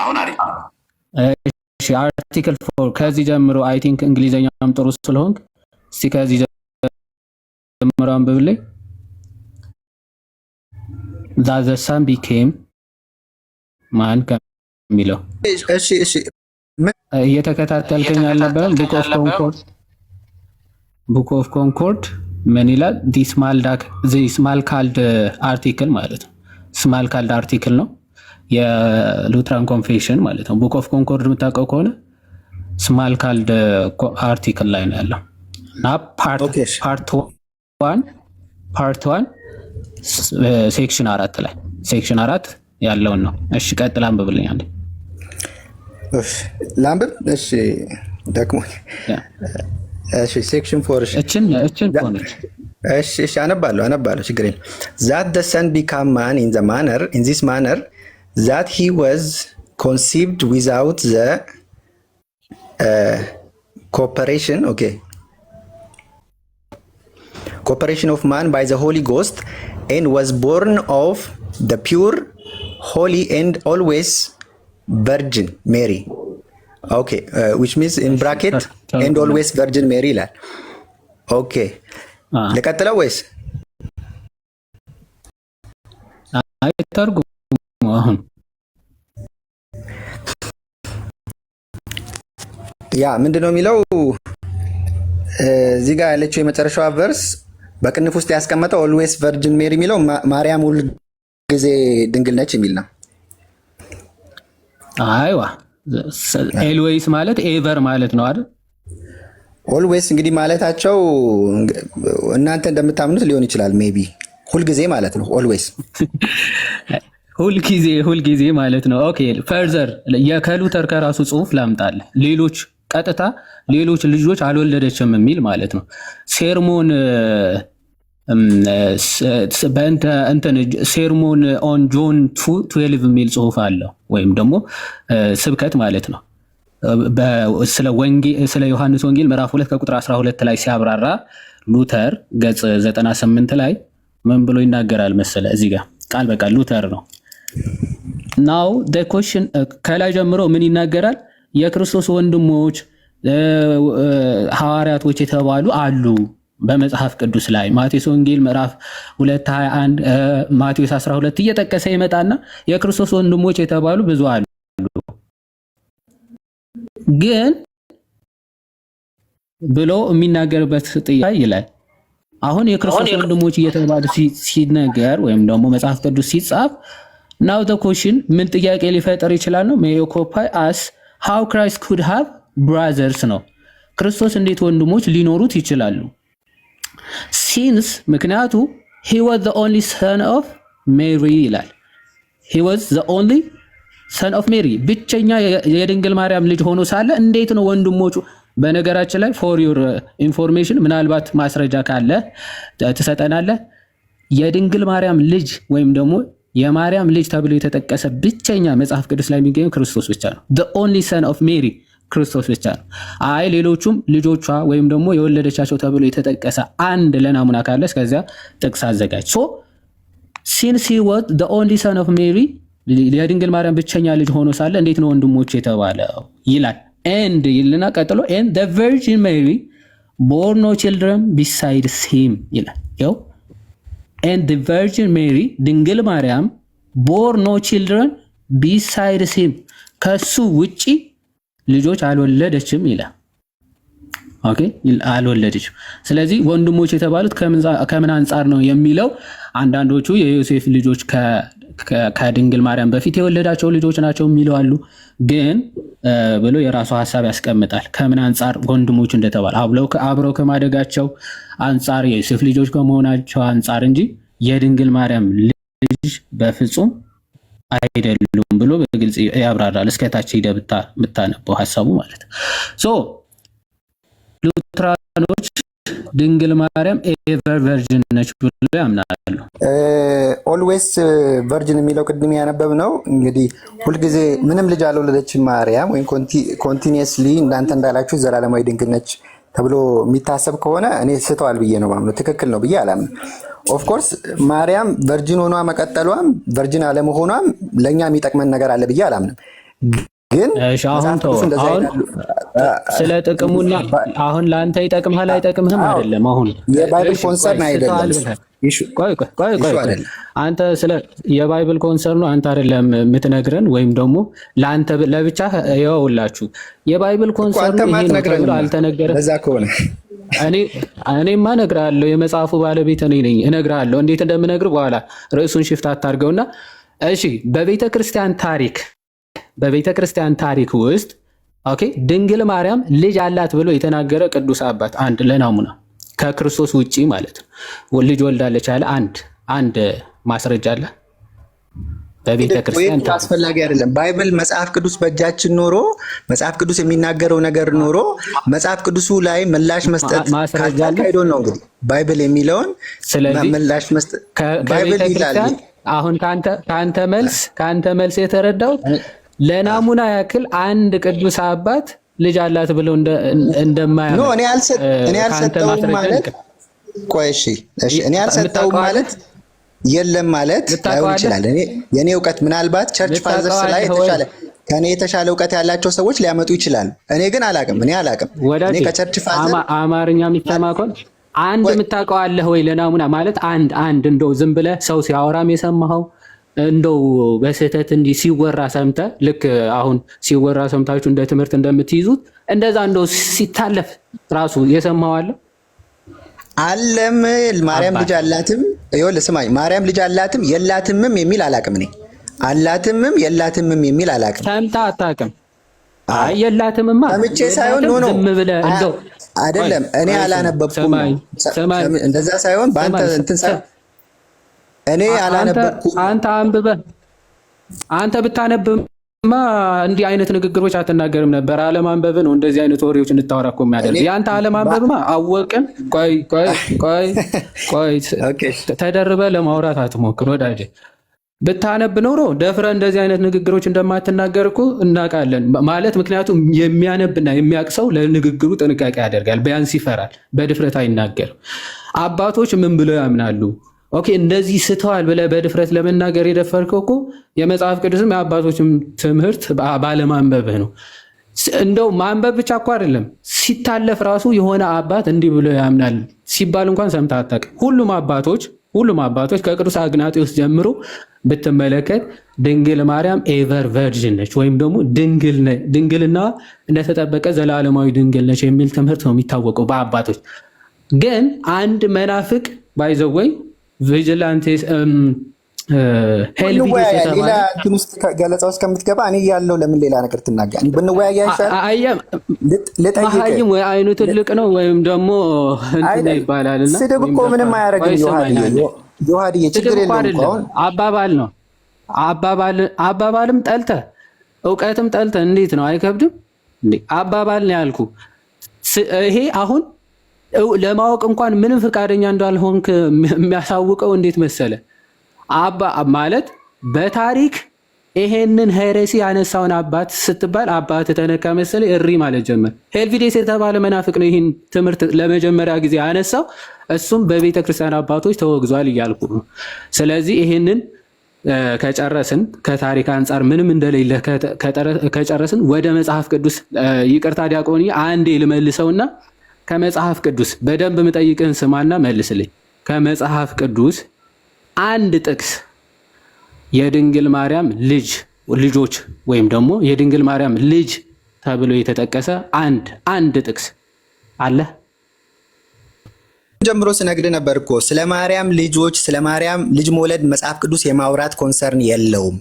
እሺ አርቲክል 4 ከዚህ ጀምሮ አይ ቲንክ እንግሊዘኛም ጥሩ ስለሆንክ እስቲ ከዚህ ጀምሮ አንብብልኝ። that the son became man ከሚለው እሺ እየተከታተልከኝ አልነበረም? ቡክ ኦፍ ኮንኮርድ ምን ይላል? ስማል ካልድ አርቲክል ማለት ነው። ስማል ካልድ አርቲክል ነው የሉትራን ኮንፌሽን ማለት ነው። ቡክ ኦፍ ኮንኮርድ የምታውቀው ከሆነ ስማል ካልድ አርቲክል ላይ ነው ያለው እና ፓርት ዋን ሴክሽን 4 ላይ ሴክሽን 4 ያለውን ነው። እሺ ቀጥል አንብብልኝ አንዴ። ላንብብ? እሺ ደግሞ እሺ ሴክሽን 4 እችን ሆነች። እሺ አነባለሁ ችግር የለም። that the son became man in this manner that he was conceived without the cooperation of man by the Holy Ghost and was born of the pure, holy and always Virgin Mary. Okay, which means in bracket and always Virgin Mary ይላል። ኦኬ ልቀጥለው ወይስ አይተርጉም? አሁን ያ ምንድነው የሚለው እዚህ ጋር ያለችው የመጨረሻዋ ቨርስ በቅንፍ ውስጥ ያስቀመጠው ኦልዌይስ ቨርጅን ሜሪ የሚለው ማርያም ሁል ጊዜ ድንግል ነች የሚል ነው። አይዋ ኤልዌይስ ማለት ኤቨር ማለት ነው አይደል? ኦልዌይስ እንግዲህ ማለታቸው እናንተ እንደምታምኑት ሊሆን ይችላል። ሜቢ ሁልጊዜ ማለት ነው። ኦልዌይስ ሁልጊዜ ማለት ነው። ኦኬ ፈርዘር የከሉተር ከራሱ ጽሁፍ ላምጣል። ቀጥታ ሌሎች ልጆች አልወለደችም የሚል ማለት ነው። ሴርሞን ሴርሞን ኦን ጆን 2:12 የሚል ጽሁፍ አለው ወይም ደግሞ ስብከት ማለት ነው። ስለ ዮሐንስ ወንጌል ምዕራፍ 2 ከቁጥር 12 ላይ ሲያብራራ ሉተር ገጽ 98 ላይ ምን ብሎ ይናገራል መሰለ? እዚህ ጋር ቃል በቃል ሉተር ነው ናው ኮሽን ከላይ ጀምሮ ምን ይናገራል? የክርስቶስ ወንድሞች ሐዋርያቶች የተባሉ አሉ በመጽሐፍ ቅዱስ ላይ ማቴዎስ ወንጌል ምዕራፍ 2:21 ማቴዎስ 12 እየጠቀሰ ይመጣና የክርስቶስ ወንድሞች የተባሉ ብዙ አሉ። ግን ብሎ የሚናገርበት ጥያቄ ይላል። አሁን የክርስቶስ ወንድሞች እየተባሉ ሲነገር ወይም ደግሞ መጽሐፍ ቅዱስ ሲጻፍ ናው ዘ ኮሽን ምን ጥያቄ ሊፈጠር ይችላል ነው may occupy us how Christ could have brothers ነው። ክርስቶስ እንዴት ወንድሞች ሊኖሩት ይችላሉ? ሲንስ ምክንያቱ he was the only son of Mary ይላል። he was the only son of Mary ብቸኛ የድንግል ማርያም ልጅ ሆኖ ሳለ እንዴት ነው ወንድሞቹ? በነገራችን ላይ for your information ምናልባት ማስረጃ ካለ ትሰጠናለህ። የድንግል ማርያም ልጅ ወይም ደግሞ የማርያም ልጅ ተብሎ የተጠቀሰ ብቸኛ መጽሐፍ ቅዱስ ላይ የሚገኘው ክርስቶስ ብቻ ነው። the only son of Mary ክርስቶስ ብቻ ነው። አይ ሌሎቹም ልጆቿ ወይም ደግሞ የወለደቻቸው ተብሎ የተጠቀሰ አንድ ለናሙና ካለ እስከዚያ ጥቅስ አዘጋጅ። so since he was the only son of Mary የድንግል ማርያም ብቸኛ ልጅ ሆኖ ሳለ እንዴት ነው ወንድሞች የተባለው ይላል። and ይልና ቀጥሎ and the Virgin Mary bore no children besides him ይላል። ያው and the Virgin Mary ድንግል ማርያም bore no children besides him ከሱ ውጪ ልጆች አልወለደችም ይላል። ኦኬ አልወለደችም። ስለዚህ ወንድሞች የተባሉት ከምን አንጻር ነው የሚለው አንዳንዶቹ የዮሴፍ ልጆች ከድንግል ማርያም በፊት የወለዳቸው ልጆች ናቸው የሚለው አሉ። ግን ብሎ የራሱ ሐሳብ ያስቀምጣል ከምን አንጻር ወንድሞች እንደተባለ አብረው ከማደጋቸው አንጻር የዮሴፍ ልጆች ከመሆናቸው አንጻር እንጂ የድንግል ማርያም ልጅ በፍጹም አይደሉም ብሎ በግልጽ ያብራራል። እስከታች ሄደህ ብታነበው ሐሳቡ ማለት ሶ ሉትራኖች ድንግል ማርያም ኤቨር ቨርጅን ነች ብሎ ያምናሉ። ኦልዌይስ ቨርጅን የሚለው ቅድም ያነበብ ነው እንግዲህ ሁልጊዜ ምንም ልጅ አልወለደችም ማርያም ወይም ኮንቲኒየስሊ እናንተ እንዳላችሁ ዘላለማዊ ድንግል ነች ተብሎ የሚታሰብ ከሆነ እኔ ስተዋል ብዬ ነው ማምነው። ትክክል ነው ብዬ አላምንም። ኦፍኮርስ ማርያም ቨርጅን ሆኗ መቀጠሏም ቨርጅን አለመሆኗም ለእኛ የሚጠቅመን ነገር አለ ብዬ አላምንም። ግን አሁን ስለ ጥቅሙና አሁን ለአንተ ይጠቅምሃል አይጠቅምህም አይደለም። አሁን የባይብል ኮንሰርን አይደለም። ቆይ አንተ ስለ የባይብል ኮንሰርን አንተ አይደለም የምትነግረን ወይም ደግሞ ለአንተ ለብቻ ይኸውላችሁ የባይብል ኮንሰርን ይሄ ነው ተብሎ አልተነገረም። ለዛ ከሆነ እኔማ እነግርሃለሁ። የመጽሐፉ ባለቤት እኔ ነኝ። እነግርሃለሁ እንዴት እንደምነግር በኋላ ርዕሱን ሽፍት አታርገውና እሺ። በቤተ ክርስቲያን ታሪክ ውስጥ ኦኬ ድንግል ማርያም ልጅ አላት ብሎ የተናገረ ቅዱስ አባት አንድ ለናሙና ከክርስቶስ ውጪ ማለት ነው ልጅ ወልዳለች ያለ አንድ ማስረጃ አለ በቤተ ክርስቲያን? አስፈላጊ አይደለም። ባይብል መጽሐፍ ቅዱስ በእጃችን ኖሮ መጽሐፍ ቅዱስ የሚናገረው ነገር ኖሮ መጽሐፍ ቅዱሱ ላይ ምላሽ መስጠት ካካይዶ ነው እንግዲህ ባይብል የሚለውን ምላሽ መስጠት ባይብል ይላል። አሁን ካንተ መልስ የተረዳው ለናሙና ያክል አንድ ቅዱስ አባት ልጅ አላት ብለው እንደማያምን ነው። እኔ አልሰጠውም ማለት ቆይ እሺ እኔ አልሰጠውም ማለት የለም ማለት ላይሆን ይችላል። የኔ እውቀት ምናልባት ቸርች ፋዘርስ ላይ ከኔ የተሻለ እውቀት ያላቸው ሰዎች ሊያመጡ ይችላሉ። እኔ ግን አላቅም። እኔ ከቸርች ፋዘር አማርኛ የሚሰማ ከሆነ አንድ የምታውቀው አለህ ወይ? ለናሙና ማለት አንድ እንደው ዝም ብለህ ሰው ሲያወራም የሰማኸው እንደው በስህተት እንዲህ ሲወራ ሰምተህ ልክ አሁን ሲወራ ሰምታችሁ እንደ ትምህርት እንደምትይዙት እንደዛ እንደው ሲታለፍ ራሱ የሰማኸው አለ? አለም ማርያም ልጅ አላትም። ይኸውልህ ስማኝ፣ ማርያም ልጅ አላትም የላትምም የሚል አላቅም። እኔ አላትምም የላትምም የሚል አላቅም። ሰምተህ አታውቅም? አይ የላትምማ ሰምቼ ሳይሆን ኖ ዝም ብለህ እንደው አይደለም እኔ አላነበብኩም። እንደዛ ሳይሆን በአንተ እንትን ሳይሆን እኔ አላነበብኩም። አንተ ብታነብማ እንዲህ አይነት ንግግሮች አትናገርም ነበር። አለማንበብ ነው እንደዚህ አይነት ወሬዎች እንድታወራ እኮ የሚያደርግ። የአንተ አለማንበብማ አወቅን። ቆይ ተደርበህ ለማውራት አትሞክር ወዳጄ። ብታነብ ኖሮ ደፍረ እንደዚህ አይነት ንግግሮች እንደማትናገር እኮ እናውቃለን። ማለት ምክንያቱም የሚያነብና የሚያቅሰው ለንግግሩ ጥንቃቄ ያደርጋል፣ ቢያንስ ይፈራል፣ በድፍረት አይናገርም። አባቶች ምን ብለው ያምናሉ? ኦኬ እንደዚህ ስተዋል ብለህ በድፍረት ለመናገር የደፈርከው እኮ የመጽሐፍ ቅዱስም የአባቶችም ትምህርት ባለማንበብህ ነው። እንደው ማንበብ ብቻ እኮ አይደለም፣ ሲታለፍ ራሱ የሆነ አባት እንዲህ ብሎ ያምናል ሲባል እንኳን ሰምተህ አታውቅም። ሁሉም አባቶች ከቅዱስ አግናጢዎስ ጀምሮ ብትመለከት ድንግል ማርያም ኤቨር ቨርጅን ነች፣ ወይም ደግሞ ድንግልና እንደተጠበቀ ዘላለማዊ ድንግል ነች የሚል ትምህርት ነው የሚታወቀው በአባቶች። ግን አንድ መናፍቅ ባይዘወይ ቪጂላንቴስ ሌላ እንትን ውስጥ ገለጻ ውስጥ ከምትገባ እኔ ያለው ለምን ሌላ ነገር ትናገር? ብንወያያ ይሻላል። ልጠይቅህ ወይ አይኑ ትልቅ ነው ወይም ደግሞ እንትን ይባላልና ስድብ እኮ ምንም አያደርግም። ዮሐድዬ ችግር የለውም። አባባል ነው። አባባልም ጠልተህ እውቀትም ጠልተህ እንዴት ነው? አይከብድም እንዴ? አባባል ነው ያልኩህ። ይሄ አሁን ለማወቅ እንኳን ምንም ፈቃደኛ እንዳልሆንክ የሚያሳውቀው እንዴት መሰለ? ማለት በታሪክ ይሄንን ሄሬሲ ያነሳውን አባት ስትባል አባት ተነካ መሰለ እሪ ማለት ጀመር። ሄልቪዴስ የተባለ መናፍቅ ነው ይህን ትምህርት ለመጀመሪያ ጊዜ ያነሳው። እሱም በቤተ ክርስቲያን አባቶች ተወግዟል እያልኩ ነው። ስለዚህ ይሄንን ከጨረስን ከታሪክ አንጻር ምንም እንደሌለ ከጨረስን ወደ መጽሐፍ ቅዱስ ይቅርታ ዲያቆኒ አንዴ ልመልሰውና ከመጽሐፍ ቅዱስ በደንብ ምጠይቅህን ስማና መልስልኝ። ከመጽሐፍ ቅዱስ አንድ ጥቅስ የድንግል ማርያም ልጆች ወይም ደግሞ የድንግል ማርያም ልጅ ተብሎ የተጠቀሰ አንድ ጥቅስ አለ? ጀምሮ ስነግድ ነበር እኮ ስለ ማርያም ልጆች ስለ ማርያም ልጅ መውለድ መጽሐፍ ቅዱስ የማውራት ኮንሰርን የለውም።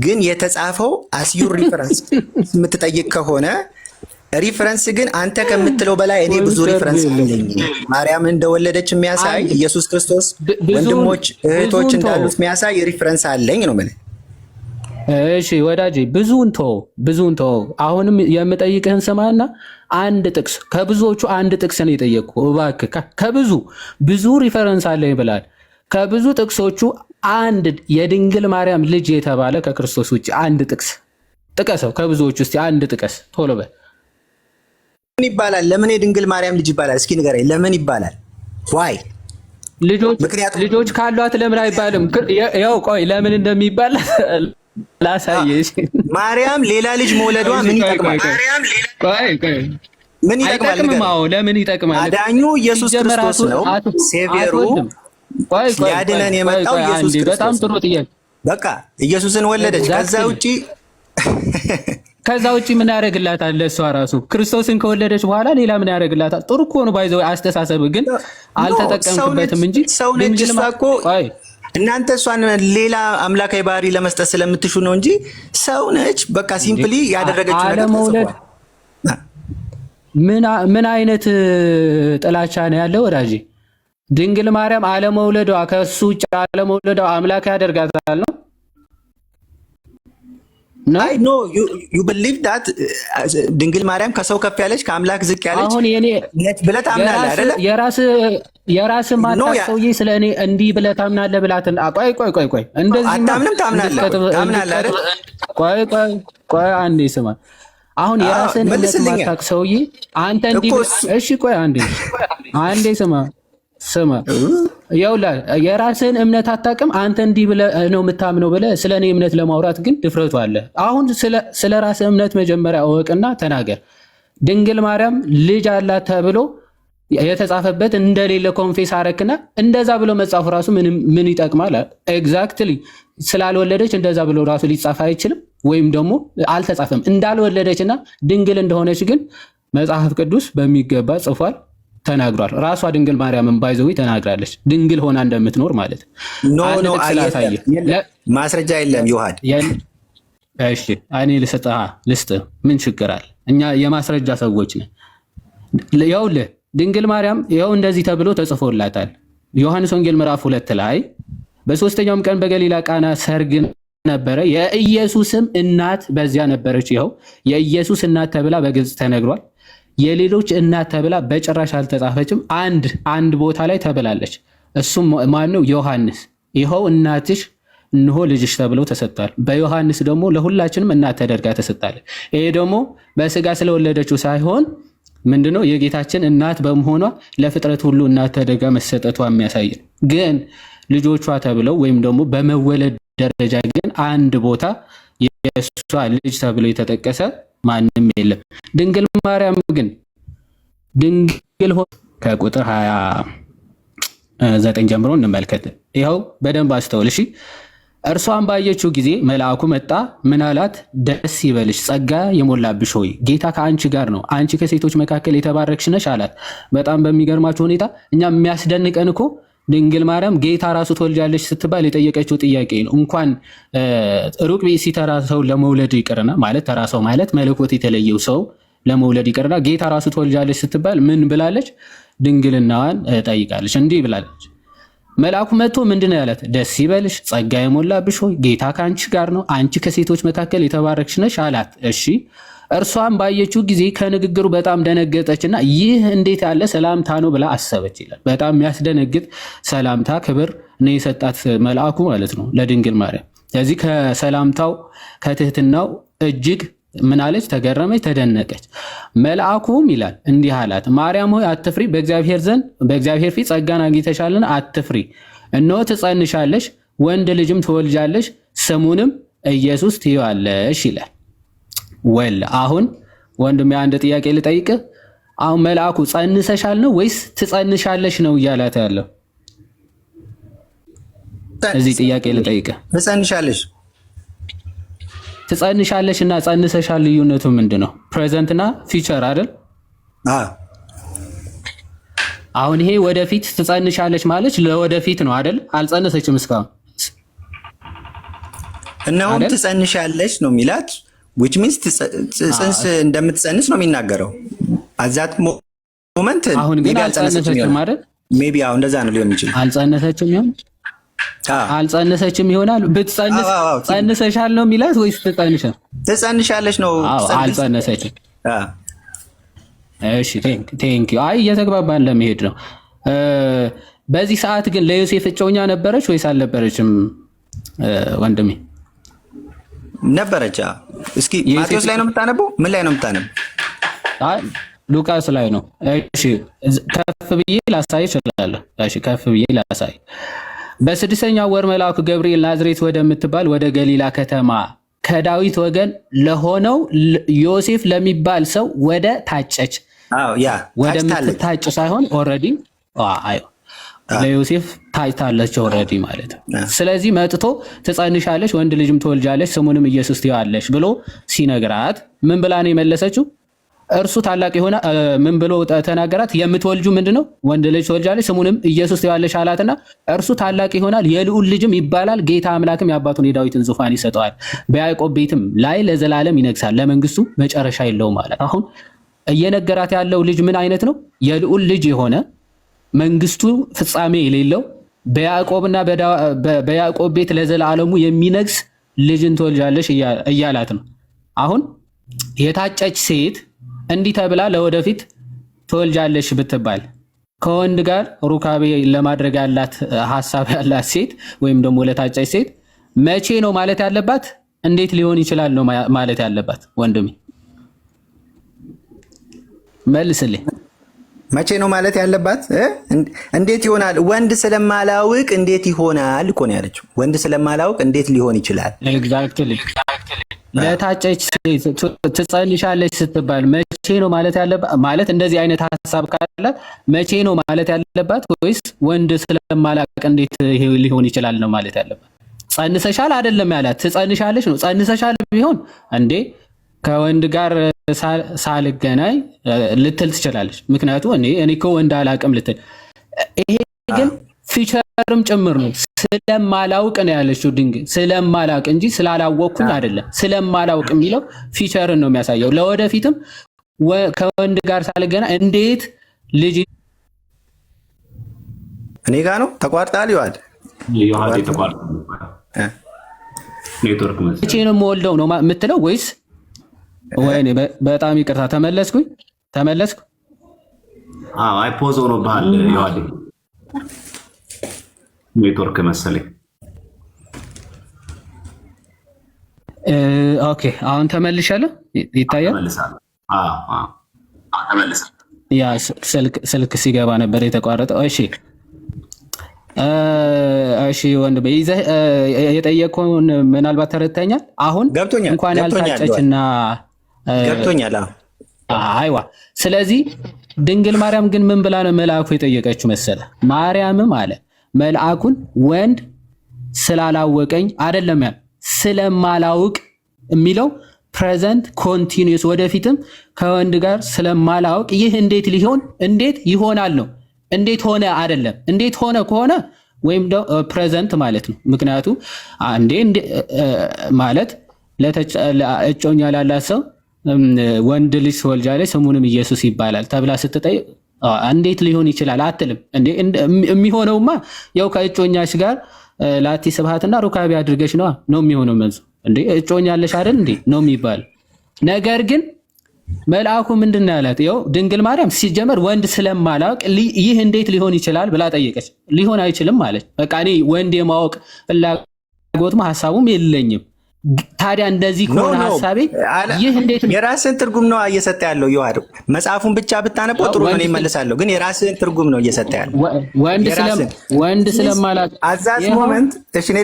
ግን የተጻፈው አስዩር ሪፈረንስ የምትጠይቅ ከሆነ ሪፈረንስ ግን አንተ ከምትለው በላይ እኔ ብዙ ሪፈረንስ አለኝ። ማርያም እንደወለደች የሚያሳይ ኢየሱስ ክርስቶስ ወንድሞች እህቶች እንዳሉት የሚያሳይ ሪፈረንስ አለኝ ነው ማለት። እሺ ወዳጄ ብዙውን ተው። አሁንም የምጠይቅህን ስማና አንድ ጥቅስ ከብዙዎቹ አንድ ጥቅስ ነው የጠየቅኩህ። እባክህ ከብዙ ሪፈረንስ አለኝ ብላል። ከብዙ ጥቅሶቹ አንድ የድንግል ማርያም ልጅ የተባለ ከክርስቶስ ውጭ አንድ ጥቅስ ጥቀሰው። ከብዙዎቹ እስቲ አንድ ጥቀስ ቶሎ በል። ምን ይባላል? ለምን የድንግል ማርያም ልጅ ይባላል? እስኪ ንገረኝ፣ ለምን ይባላል? ዋይ ልጆች ካሏት ለምን አይባልም? ያው ቆይ ለምን እንደሚባል ላሳየሽ። ማርያም ሌላ ልጅ መውለዷ ምን ይጠቅማል? ምን ይጠቅማል? ለምን ይጠቅማል? አዳኙ ኢየሱስ ክርስቶስ ነው። ሴቪየሩ ያድነን የመጣው ኢየሱስ ክርስቶስ። በጣም ጥሩ ጥያቄ። በቃ ኢየሱስን ወለደች። ከዛ ውጪ ምን ያደርግላታል? ለእሷ ራሱ ክርስቶስን ከወለደች በኋላ ሌላ ምን ያደርግላታል? ጥሩ እኮ ነው ባይዘው አስተሳሰብ፣ ግን አልተጠቀምክበትም እንጂ ሰው ነች እሷ እኮ። እናንተ እሷን ሌላ አምላካዊ ባህሪ ለመስጠት ስለምትሹ ነው እንጂ ሰው ነች። በቃ ሲምፕሊ ያደረገችው ነገር ምን አይነት ጥላቻ ነው ያለው ወዳጄ? ድንግል ማርያም አለመውለዷ ከሱ ውጭ አለመውለዷ አምላክ ያደርጋታል ነው? አይ ኖ ዩ ቢሊቭ ዳት ድንግል ማርያም ከሰው ከፍ ያለች ከአምላክ ዝቅ ያለች አሁን የኔ ብለህ ታምናለህ አይደለ? የራስ ማጣት ሰውዬ ስለ እኔ እንዲህ ብለህ ታምናለህ ብላትን ቆይ እንደዚህ አታምንም? ታምናለህ አይደል? ቆይ አንዴ ስማ። አሁን የራስን እምነት ማታቅ ሰውዬ አንተ እንዲህ እሺ ቆይ አንዴ ስማ ይኸውልህ የራስህን እምነት አታውቅም። አንተ እንዲህ ብለህ ነው የምታምነው ብለህ ስለ እኔ እምነት ለማውራት ግን ድፍረቱ አለ። አሁን ስለ ራስህ እምነት መጀመሪያ እወቅና ተናገር። ድንግል ማርያም ልጅ አላት ተብሎ የተጻፈበት እንደሌለ ኮንፌስ አረክና እንደዛ ብሎ መጻፉ ራሱ ምን ይጠቅማል? ኤግዛክትሊ ስላልወለደች እንደዛ ብሎ ራሱ ሊጻፍ አይችልም፣ ወይም ደግሞ አልተጻፈም። እንዳልወለደችና ድንግል እንደሆነች ግን መጽሐፍ ቅዱስ በሚገባ ጽፏል፣ ተናግሯል። ራሷ ድንግል ማርያምን ባይዘዊ ተናግራለች፣ ድንግል ሆና እንደምትኖር ማለት ኖ ማስረጃ የለም ዮሐድ። እሺ እኔ ልስጥህ፣ ምን ችግር አለ? እኛ የማስረጃ ሰዎች ነን። ይኸውልህ ድንግል ማርያም ይኸው እንደዚህ ተብሎ ተጽፎላታል። ዮሐንስ ወንጌል ምዕራፍ 2 ላይ በሶስተኛውም ቀን በገሊላ ቃና ሰርግ ነበረ፣ የኢየሱስም እናት በዚያ ነበረች። ይኸው የኢየሱስ እናት ተብላ በግልጽ ተነግሯል። የሌሎች እናት ተብላ በጭራሽ አልተጻፈችም። አንድ ቦታ ላይ ተብላለች። እሱም ማነው? ዮሐንስ። ይኸው እናትሽ እንሆ ልጅሽ ተብለው ተሰጥቷል። በዮሐንስ ደግሞ ለሁላችንም እናት ተደርጋ ተሰጥታለች። ይሄ ደግሞ በስጋ ስለወለደችው ሳይሆን ምንድነው የጌታችን እናት በመሆኗ ለፍጥረት ሁሉ እናት ተደርጋ መሰጠቷ የሚያሳይ ነው። ግን ልጆቿ ተብለው ወይም ደግሞ በመወለድ ደረጃ ግን አንድ ቦታ የእሷ ልጅ ተብሎ የተጠቀሰ ማንም የለም። ድንግል ማርያም ግን ድንግል ከቁጥር 29 ጀምሮ እንመልከት። ይኸው በደንብ አስተውል እሺ። እርሷን ባየችው ጊዜ መልአኩ መጣ፣ ምን አላት? ደስ ይበልሽ፣ ጸጋ የሞላብሽ ሆይ ጌታ ከአንቺ ጋር ነው፣ አንቺ ከሴቶች መካከል የተባረክሽ ነሽ አላት። በጣም በሚገርማችሁ ሁኔታ እኛ የሚያስደንቀን እኮ ድንግል ማርያም ጌታ ራሱ ትወልጃለች ስትባል የጠየቀችው ጥያቄ ነው። እንኳን ሩቅ ብእሲ ተራ ሰው ለመውለድ ይቅርና ማለት ተራ ሰው ማለት መለኮት የተለየው ሰው ለመውለድ ይቅርና ጌታ ራሱ ትወልጃለች ስትባል ምን ብላለች? ድንግልናዋን ጠይቃለች። እንዲህ ብላለች። መልአኩ መጥቶ ምንድነው ያላት? ደስ ይበልሽ ጸጋ የሞላብሽ ሆይ ጌታ ከአንቺ ጋር ነው፣ አንቺ ከሴቶች መካከል የተባረክሽ ነሽ አላት። እሺ እርሷም ባየችው ጊዜ ከንግግሩ በጣም ደነገጠችና ይህ እንዴት ያለ ሰላምታ ነው ብላ አሰበች ይላል። በጣም የሚያስደነግጥ ሰላምታ ክብር ነው የሰጣት መልአኩ ማለት ነው ለድንግል ማርያም። ስለዚህ ከሰላምታው ከትህትናው እጅግ ምን አለች? ተገረመች፣ ተደነቀች። መልአኩም ይላል እንዲህ አላት፣ ማርያም ሆይ አትፍሪ፣ በእግዚአብሔር ፊት ጸጋን አግኝተሻልና አትፍሪ። እነሆ ትጸንሻለሽ፣ ወንድ ልጅም ትወልጃለሽ፣ ስሙንም ኢየሱስ ትይዋለሽ ይላል። ወል አሁን ወንድሜ አንድ ጥያቄ ልጠይቅህ። አሁን መልአኩ ጸንሰሻል ነው ወይስ ትጸንሻለሽ ነው እያላት ያለው? እዚህ ጥያቄ ልጠይቅህ። ትጸንሻለሽ እና ጸንሰሻል ልዩነቱ ምንድን ነው? ፕሬዘንት እና ፊውቸር አይደል? አሁን ይሄ ወደፊት ትጸንሻለሽ ማለት ለወደፊት ነው አይደል? አልጸነሰችም እስካሁን። እነሆም ትጸንሻለሽ ነው የሚላት which means ጽንስ እንደምትጸንስ ነው የሚናገረው። አዛት ሞመንት አሁን ግን አልጸነሰችም አይደል? ሜቢ አሁን እንደዛ ነው ሊሆን ይችላል። አልጸነሰችም ይሆናል። ብትጸንስ ጸንሰሻል ነው የሚላት ወይስ ትጸንሻለሽ ነው? አልጸነሰችም። እሺ ቴንክ ዩ። አይ እየተግባባን ለመሄድ ነው። በዚህ ሰዓት ግን ለዮሴፍ እጮኛ ነበረች ወይስ አልነበረችም ወንድሜ? ነበረች። እስኪ ማቴዎስ ላይ ነው የምታነበው? ምን ላይ ነው የምታነበው? ሉቃስ ላይ ነው። እሺ ከፍ ብዬ ላሳይ እችላለሁ። እሺ ከፍ ብዬ ላሳይ። በስድስተኛው ወር መልአኩ ገብርኤል ናዝሬት ወደምትባል ወደ ገሊላ ከተማ ከዳዊት ወገን ለሆነው ዮሴፍ ለሚባል ሰው ወደ ታጨች ወደምትታጭ ሳይሆን ኦልሬዲ ለዮሴፍ ታጭታለች ኦልሬዲ ማለት ነው። ስለዚህ መጥቶ ትጸንሻለች፣ ወንድ ልጅም ትወልጃለች፣ ስሙንም ኢየሱስ ትይዋለሽ ብሎ ሲነግራት ምን ብላ ነው የመለሰችው? እርሱ ታላቅ የሆነ ምን ብሎ ተናገራት? የምትወልጁ ምንድነው? ወንድ ልጅ ትወልጃለች፣ ስሙንም ኢየሱስ ትይዋለሽ አላትና እርሱ ታላቅ ይሆናል፣ የልዑል ልጅም ይባላል፣ ጌታ አምላክም የአባቱን የዳዊትን ዙፋን ይሰጠዋል፣ በያዕቆብ ቤትም ላይ ለዘላለም ይነግሳል፣ ለመንግስቱ መጨረሻ የለውም ማለት። አሁን እየነገራት ያለው ልጅ ምን አይነት ነው? የልዑል ልጅ የሆነ መንግስቱ ፍጻሜ የሌለው በያዕቆብና በያዕቆብ ቤት ለዘላለሙ የሚነግስ ልጅን ትወልጃለሽ እያላት ነው። አሁን የታጨች ሴት እንዲህ ተብላ ለወደፊት ትወልጃለሽ ብትባል ከወንድ ጋር ሩካቤ ለማድረግ ያላት ሐሳብ ያላት ሴት ወይም ደግሞ ለታጨች ሴት መቼ ነው ማለት ያለባት? እንዴት ሊሆን ይችላል ነው ማለት ያለባት? ወንድሜ መልስልኝ። መቼ ነው ማለት ያለባት? እንዴት ይሆናል? ወንድ ስለማላውቅ እንዴት ይሆናል እኮ ነው ያለችው። ወንድ ስለማላውቅ እንዴት ሊሆን ይችላል? ኤግዛክትሊ። ለታጨች ሴት ትጸንሻለች ስትባል መቼ ነው ማለት ያለባት? ማለት እንደዚህ አይነት ሐሳብ ካላት መቼ ነው ማለት ያለባት? ወይስ ወንድ ስለማላውቅ እንዴት ሊሆን ይችላል ነው ማለት ያለባት? ጸንሰሻል አይደለም ያላት፣ ትጸንሻለች ነው። ጸንሰሻል ቢሆን እንዴ ከወንድ ጋር ሳልገናኝ ልትል ትችላለች። ምክንያቱ እኔ እኮ ወንድ አላውቅም ልትል። ይሄ ግን ፊቸርም ጭምር ነው። ስለማላውቅ ነው ያለችው ድንግል። ስለማላውቅ እንጂ ስላላወቅኩኝ አይደለም። ስለማላውቅ የሚለው ፊቸርን ነው የሚያሳየው። ለወደፊትም ከወንድ ጋር ሳልገናኝ እንዴት ልጅ እኔ ጋ ነው ተቋርጣል ይዋል ኔትወርክ መቼ ነው የምወልደው ነው የምትለው ወይስ? ወይኔ በጣም ይቅርታ ተመለስኩ። አይ ፖዝ ሆኖብሃል ይዋል ኔትወርክ መሰለኝ። ኦኬ አሁን ተመልሻለሁ። ይታያል። ተመልሰ ያ ስልክ ሲገባ ነበር የተቋረጠው። እሺ ወንድሜ ይዘህ የጠየቀውን ምናልባት ተረድተኛል። አሁን እንኳን ያልታጨችና ገብቶኛል። አይዋ ስለዚህ ድንግል ማርያም ግን ምን ብላ ነው መልአኩ የጠየቀችው መሰለ? ማርያምም አለ መልአኩን ወንድ ስላላወቀኝ አይደለም ያለ ስለማላውቅ የሚለው ፕሬዘንት ኮንቲኒዩስ ወደፊትም ከወንድ ጋር ስለማላውቅ ይህ እንዴት ይሆናል ነው። እንዴት ሆነ አይደለም። እንዴት ሆነ ከሆነ ወይም ፕሬዘንት ማለት ነው። ምክንያቱ ማለት እጮኛ ላላት ሰው ወንድ ልጅ ትወልጃለች ስሙንም ኢየሱስ ይባላል ተብላ ስትጠይቅ እንዴት ሊሆን ይችላል አትልም። የሚሆነውማ ያው ከእጮኛሽ ጋር ላቲ ስብሐትና ሩካቤ አድርገሽ ነው የሚሆነው። መልሱ እጮኛ አለሽ አይደል እንዴ ነው የሚባለው። ነገር ግን መልአኩ ምንድን ነው ያላት? ያው ድንግል ማርያም ሲጀመር ወንድ ስለማላውቅ ይህ እንዴት ሊሆን ይችላል ብላ ጠየቀች። ሊሆን አይችልም ማለት በቃ እኔ ወንድ የማወቅ ፍላጎትም ሐሳቡም የለኝም። ታዲያ እንደዚህ ከሆነ ሐሳቤ ይህ እንዴት ነው? የራስን ትርጉም ነው እየሰጠ ያለው። ይዋዱ መጽሐፉን ብቻ ብታነበው ጥሩ ነው ይመልሳለሁ። ግን የራስን ትርጉም ነው እየሰጠ ያለው። ወንድ ስለማላውቅ አዛዝ ሞመንት። እሺ እኔ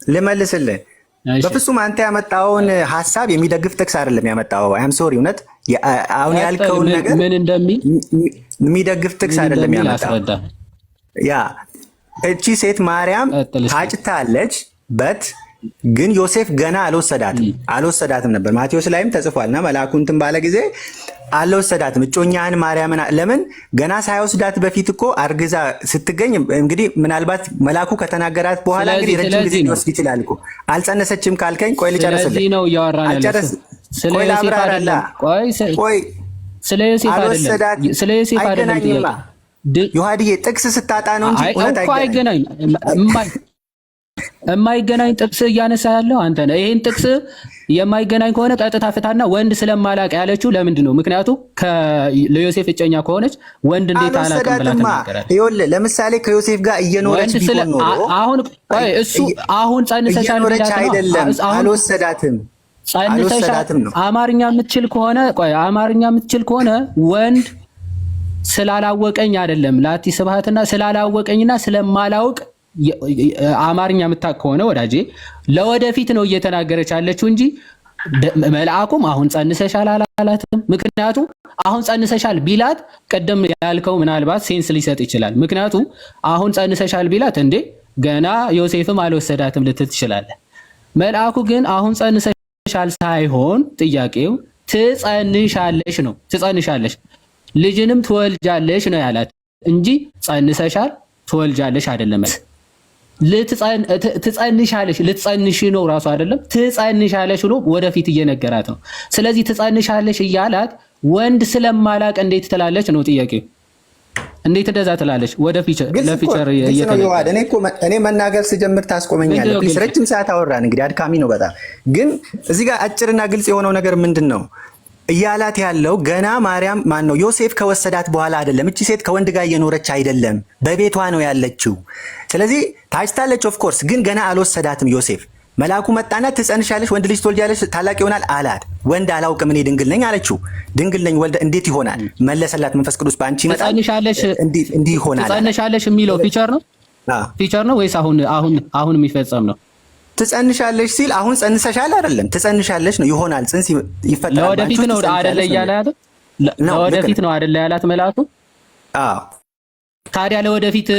ልመልስልህ በፍጹም አንተ ያመጣውን ሐሳብ የሚደግፍ ጥቅስ አይደለም ያመጣው። አም ሶሪ እውነት አሁን ያልከውን ነገር ምን እንደሚል የሚደግፍ ጥቅስ አይደለም ያመጣው። ያ እቺ ሴት ማርያም ታጭታለች ግን ዮሴፍ ገና አልወሰዳትም ነበር። ማቴዎስ ላይም ተጽፏልና መልአኩ እንትን ባለ ጊዜ አልወሰዳትም። እጮኛህን ማርያምን ለምን ገና ሳይወስዳት በፊት እኮ አርግዛ ስትገኝ እንግዲህ ምናልባት መልአኩ ከተናገራት በኋላ እንግዲህ ረጅም ጊዜ ሊወስድ ይችላል እኮ። አልጸነሰችም ካልከኝ ቆይ ልጨርስልህ። ስለዚህ ነው እያወራን ያለው። ስለ ዮሴፍ አይደለም። ቆይ ስለ ዮሴፍ አይደለም። ዮሐድዬ ጥቅስ ስታጣ ነው እንጂ እውነት አይገናኝም። የማይገናኝ ጥቅስ እያነሳ ያለው አንተ ነህ። ይሄን ጥቅስ የማይገናኝ ከሆነ ቀጥታ ፍታና ወንድ ስለማላቅ ያለችው ለምንድን ነው? ምክንያቱም ለዮሴፍ እጮኛ ከሆነች ወንድ እንዴት አላቅም ብላ ተናገራለች። ይኸውልህ ለምሳሌ ከዮሴፍ ጋር እየኖረች ቢሆን ኖሮ አሁን ጸንሰሻል አይደለም አልወሰዳትም ነው። አማርኛ የምትችል ከሆነ ወንድ ስላላወቀኝ አይደለም ላቲ ስብሐትና ስላላወቀኝና ስለማላውቅ አማርኛ የምታውቅ ከሆነ ወዳጄ ለወደፊት ነው እየተናገረች ያለችው እንጂ መልአኩም አሁን ጸንሰሻል አላላትም። ምክንያቱም አሁን ጸንሰሻል ቢላት ቀደም ያልከው ምናልባት ሴንስ ሊሰጥ ይችላል። ምክንያቱም አሁን ጸንሰሻል ቢላት እንዴ ገና ዮሴፍም አልወሰዳትም ልትል ትችላለህ። መልአኩ ግን አሁን ጸንሰሻል ሳይሆን ጥያቄው ትጸንሻለሽ ልጅንም ትወልጃለሽ ነው ያላት እንጂ ጸንሰሻል ትወልጃለሽ አይደለም። ትጸንሻለሽ፣ ልትጸንሽ ነው ራሱ አይደለም ትጸንሻለሽ ብሎ ወደፊት እየነገራት ነው። ስለዚህ ትጸንሻለሽ እያላት ወንድ ስለማላቅ እንዴት ትላለች ነው ጥያቄው። እንዴት እንደዛ ትላለች? ወደ ለፊቸር እኔ መናገር ስጀምር ታስቆመኛለህ። ፕሊስ ረጅም ሰዓት አወራን እንግዲህ አድካሚ ነው በጣም። ግን እዚህ ጋር አጭርና ግልጽ የሆነው ነገር ምንድን ነው እያላት ያለው? ገና ማርያም ማን ነው ዮሴፍ ከወሰዳት በኋላ አይደለም። እቺ ሴት ከወንድ ጋር እየኖረች አይደለም፣ በቤቷ ነው ያለችው። ስለዚህ ታጭታለች ኦፍ ኮርስ፣ ግን ገና አልወሰዳትም ዮሴፍ። መልአኩ መጣና ትጸንሻለሽ፣ ወንድ ልጅ ትወልጃለሽ፣ ታላቅ ይሆናል አላት። ወንድ አላውቅም እኔ ድንግል ነኝ አለችው። ድንግል ነኝ ወልደ እንዴት ይሆናል? መለሰላት፣ መንፈስ ቅዱስ በአንቺ ይመጣል እንዲህ ይሆናል። ትጸንሻለሽ የሚለው ፊቸር ነው ወይስ አሁን የሚፈጸም ነው? ትጸንሻለሽ ሲል አሁን ጸንሰሻል አይደለም፣ ትጸንሻለሽ ነው ይሆናል። ጽንስ ይፈጠራል። ለወደፊት ነው አይደለ ያላት? ለወደፊት ነው አይደለ ያላት መልአኩ? አዎ። ታዲያ ለወደፊት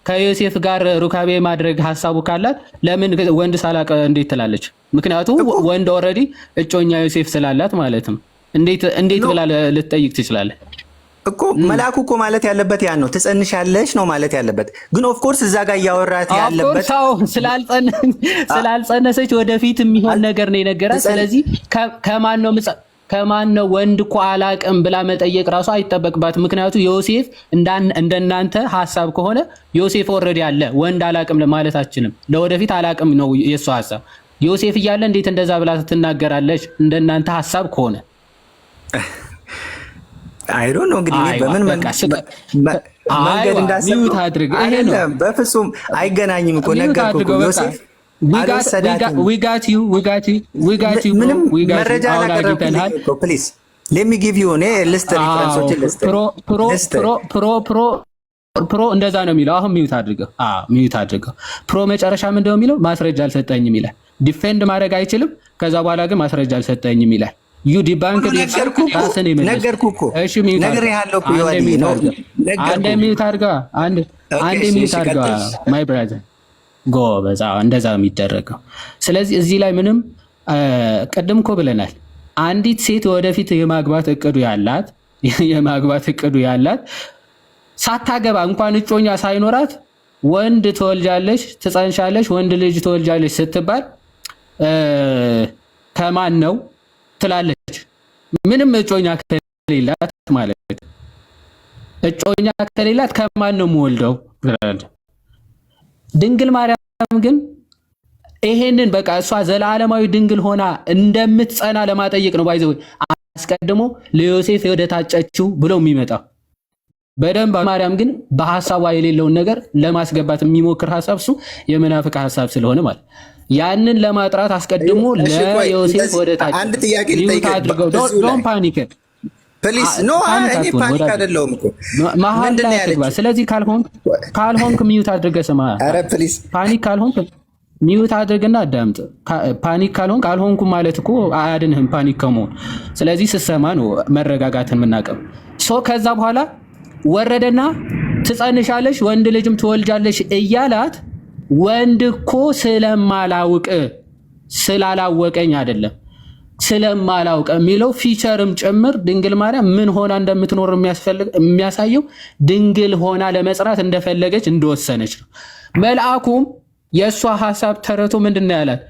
ከዮሴፍ ጋር ሩካቤ ማድረግ ሀሳቡ ካላት ለምን ወንድ ሳላቅ እንዴት ትላለች? ምክንያቱም ወንድ ኦልሬዲ እጮኛ ዮሴፍ ስላላት ማለት ነው። እንዴት ብላ ልትጠይቅ ትችላለህ እኮ? መልአኩ እኮ ማለት ያለበት ያን ነው፣ ትጸንሻለሽ ነው ማለት ያለበት። ግን ኦፍ ኮርስ እዛ ጋር እያወራት ያለበት ስላልጸነሰች ወደፊት የሚሆን ነገር ነው የነገራት። ስለዚህ ከማን ነው ወንድ እኮ አላቅም ብላ መጠየቅ ራሱ አይጠበቅባት። ምክንያቱ ዮሴፍ እንደናንተ ሀሳብ ከሆነ ዮሴፍ ኦልሬዲ አለ፣ ወንድ አላቅም ማለት አችልም። ለወደፊት አላቅም ነው የእሱ ሀሳብ። ዮሴፍ እያለ እንዴት እንደዛ ብላ ትናገራለች? እንደናንተ ሀሳብ ከሆነ አይዶ ነው እንግዲህ በምን መንገድ እንዳሰብኩት አድርግ። ይሄ ነው በፍጹም አይገናኝም እኮ ነገርኩ። ዮሴፍ we got you ምንም መረጃ አላቀረብክልኝ እኮ ፕሊዝ let me give you እኔ ሊስት ሪፈረንሶችን ፕሮ እንደዛ ነው የሚለው። አሁን ሚዩት አድርገው። ፕሮ መጨረሻ ምንድን ነው የሚለው? ማስረጃ አልሰጠኝም ይላል። ዲፌንድ ማድረግ አይችልም። ከዛ በኋላ ግን ማስረጃ አልሰጠኝም ይላል። ዩ ዲባንክ ነገርኩ እኮ እሺ፣ ነገርኩህ እኮ አንዴ ሚዩት አድርጋ ማይ ብራዘር ጎበዝ። እንደዛ የሚደረገው። ስለዚህ እዚህ ላይ ምንም ቅድም እኮ ብለናል። አንዲት ሴት ወደፊት የማግባት እቅዱ ያላት ሳታገባ እንኳን እጮኛ ሳይኖራት ወንድ ትወልጃለሽ፣ ትጸንሻለሽ፣ ወንድ ልጅ ትወልጃለሽ ስትባል ከማን ነው ትላለች። ምንም እጮኛ ከሌላት ማለት እጮኛ ከሌላት ከማን ነው የምወልደው? ድንግል ማርያም ግን ይሄንን በቃ እሷ ዘላለማዊ ድንግል ሆና እንደምትጸና ለማጠየቅ ነው። ባይዘው አስቀድሞ ለዮሴፍ ወደ ታጨችው ብሎ የሚመጣው በደንብ ማርያም ግን በሐሳቧ የሌለውን ነገር ለማስገባት የሚሞክር ሐሳብ እሱ የመናፍቅ ሐሳብ ስለሆነ ማለት ያንን ለማጥራት አስቀድሞ ለዮሴፍ ወደ ታጨችው አንድ ጥያቄ ልጠይቅህ። ዶንት ፓኒክ ፕሊዝ ኖ እኔ ፓኒክ አይደለሁም እኮ ምንድን ነው ያለችው? ስለዚህ ካልሆንክ ሚዩት አድርገህ ስማ። ኧረ ፕሊዝ ፓኒክ ካልሆንክ ሚዩት አድርግና አዳምጥ። ፓኒክ ካልሆንኩ ማለት እኮ አያድንህም ፓኒክ ከመሆን። ስለዚህ ስትሰማ ነው መረጋጋትን የምናውቀው። ከዛ በኋላ ወረደና ትጸንሻለሽ፣ ወንድ ልጅም ትወልጃለሽ እያላት ወንድ እኮ ስላላወቀኝ አይደለም ስለማላውቅ የሚለው ፊቸርም ጭምር ድንግል ማርያም ምን ሆና እንደምትኖር የሚያሳየው ድንግል ሆና ለመጽናት እንደፈለገች እንደወሰነች ነው። መልአኩም የእሷ ሀሳብ ተረቶ ምንድን ነው ያላት?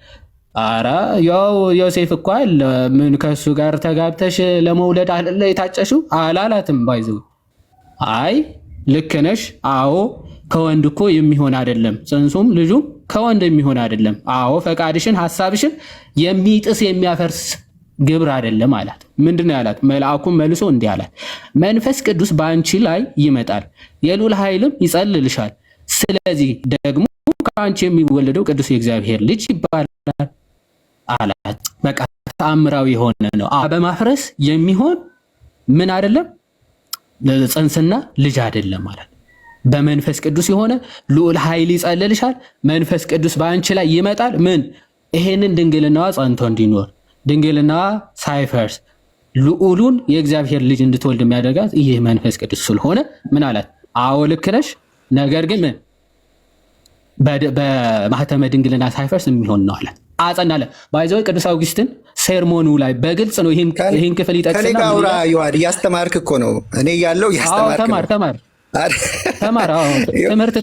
አረ ያው ዮሴፍ እኮ አለ ምን ከእሱ ጋር ተጋብተሽ ለመውለድ አለ የታጨሽው አላላትም። ባይዘው አይ ልክ ነሽ፣ አዎ ከወንድ እኮ የሚሆን አይደለም፣ ጽንሱም ልጁም ከወንድ የሚሆን አይደለም። አዎ ፈቃድሽን ሐሳብሽን የሚጥስ የሚያፈርስ ግብር አይደለም አላት። ምንድነው ያላት? መልአኩም መልሶ እንዲህ አላት፣ መንፈስ ቅዱስ በአንቺ ላይ ይመጣል፣ የልዑል ኃይልም ይጸልልሻል። ስለዚህ ደግሞ ከአንቺ የሚወለደው ቅዱስ የእግዚአብሔር ልጅ ይባላል አላት። በቃ ተአምራዊ የሆነ ነው። በማፍረስ የሚሆን ምን አይደለም፣ ጽንስና ልጅ አይደለም ማለት በመንፈስ ቅዱስ የሆነ ልዑል ኃይል ይጸልልሻል። መንፈስ ቅዱስ በአንቺ ላይ ይመጣል። ምን ይሄንን ድንግልናዋ ጸንቶ እንዲኖር ድንግልናዋ ሳይፈርስ ልዑሉን የእግዚአብሔር ልጅ እንድትወልድ የሚያደርጋት ይህ መንፈስ ቅዱስ ስለሆነ ምን አላት? አዎ ልክ ነሽ፣ ነገር ግን ምን በማህተመ ድንግልና ሳይፈርስ የሚሆን ነው አላት። አጸናለ። ባይዘው ቅዱስ አውግስትን ሴርሞኑ ላይ በግልጽ ነው ይህን ክፍል ይጠቅስና ከኔ ጋር አውራ ይዋድ እያስተማርክ እኮ ነው። እኔ ያለው እያስተማርክ ተማር ተማር። ትምህርት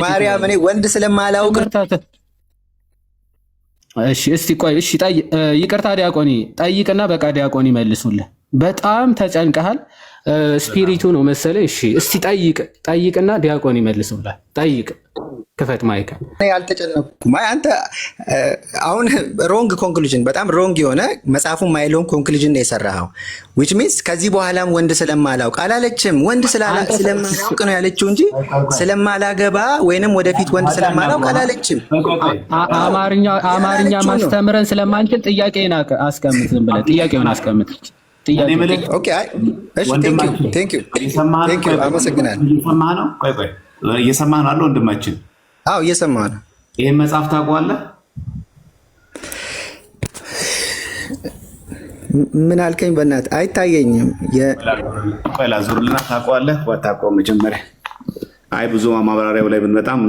ማርያም እኔ ወንድ ስለማላውቅ እሺ፣ እስቲ ቆይ፣ እሺ፣ ይቅርታ ዲያቆኒ ጠይቅና በቃ ዲያቆኒ መልሱልህ። በጣም ተጨንቀሃል። ስፒሪቱ ነው መሰለህ። እሺ፣ እስቲ ጠይቅና ዲያቆኒ መልሱልህ። ጠይቅ፣ ክፈት ማይክ። አልተጨነኩም። አንተ አሁን ሮንግ ኮንክሉዥን፣ በጣም ሮንግ የሆነ መጽሐፉ ማይለውን ኮንክሉዥን ነው የሰራኸው። ዊች ሚንስ ከዚህ በኋላም ወንድ ስለማላውቅ አላለችም። ወንድ ስለማላውቅ ነው ያለችው እንጂ ስለማላገባ ወይንም ወደፊት ወንድ ስለማላውቅ አላለችም። አማርኛ ማስተምረን ስለማንችል ጥያቄን አስቀምጥ። ዝም ብለህ ጥያቄውን አስቀምጥ። አመሰግናለሁ። እየሰማህ ነው አለ ወንድማችን? አዎ እየሰማህ ነው። ይህን መጽሐፍ ታውቀዋለህ? ምን አልከኝ? በእናትህ አይታየኝም። ላዙርልና ታውቀዋለህ? ታውቀው መጀመሪያ አይ ብዙ ማብራሪያው ላይ ብንመጣም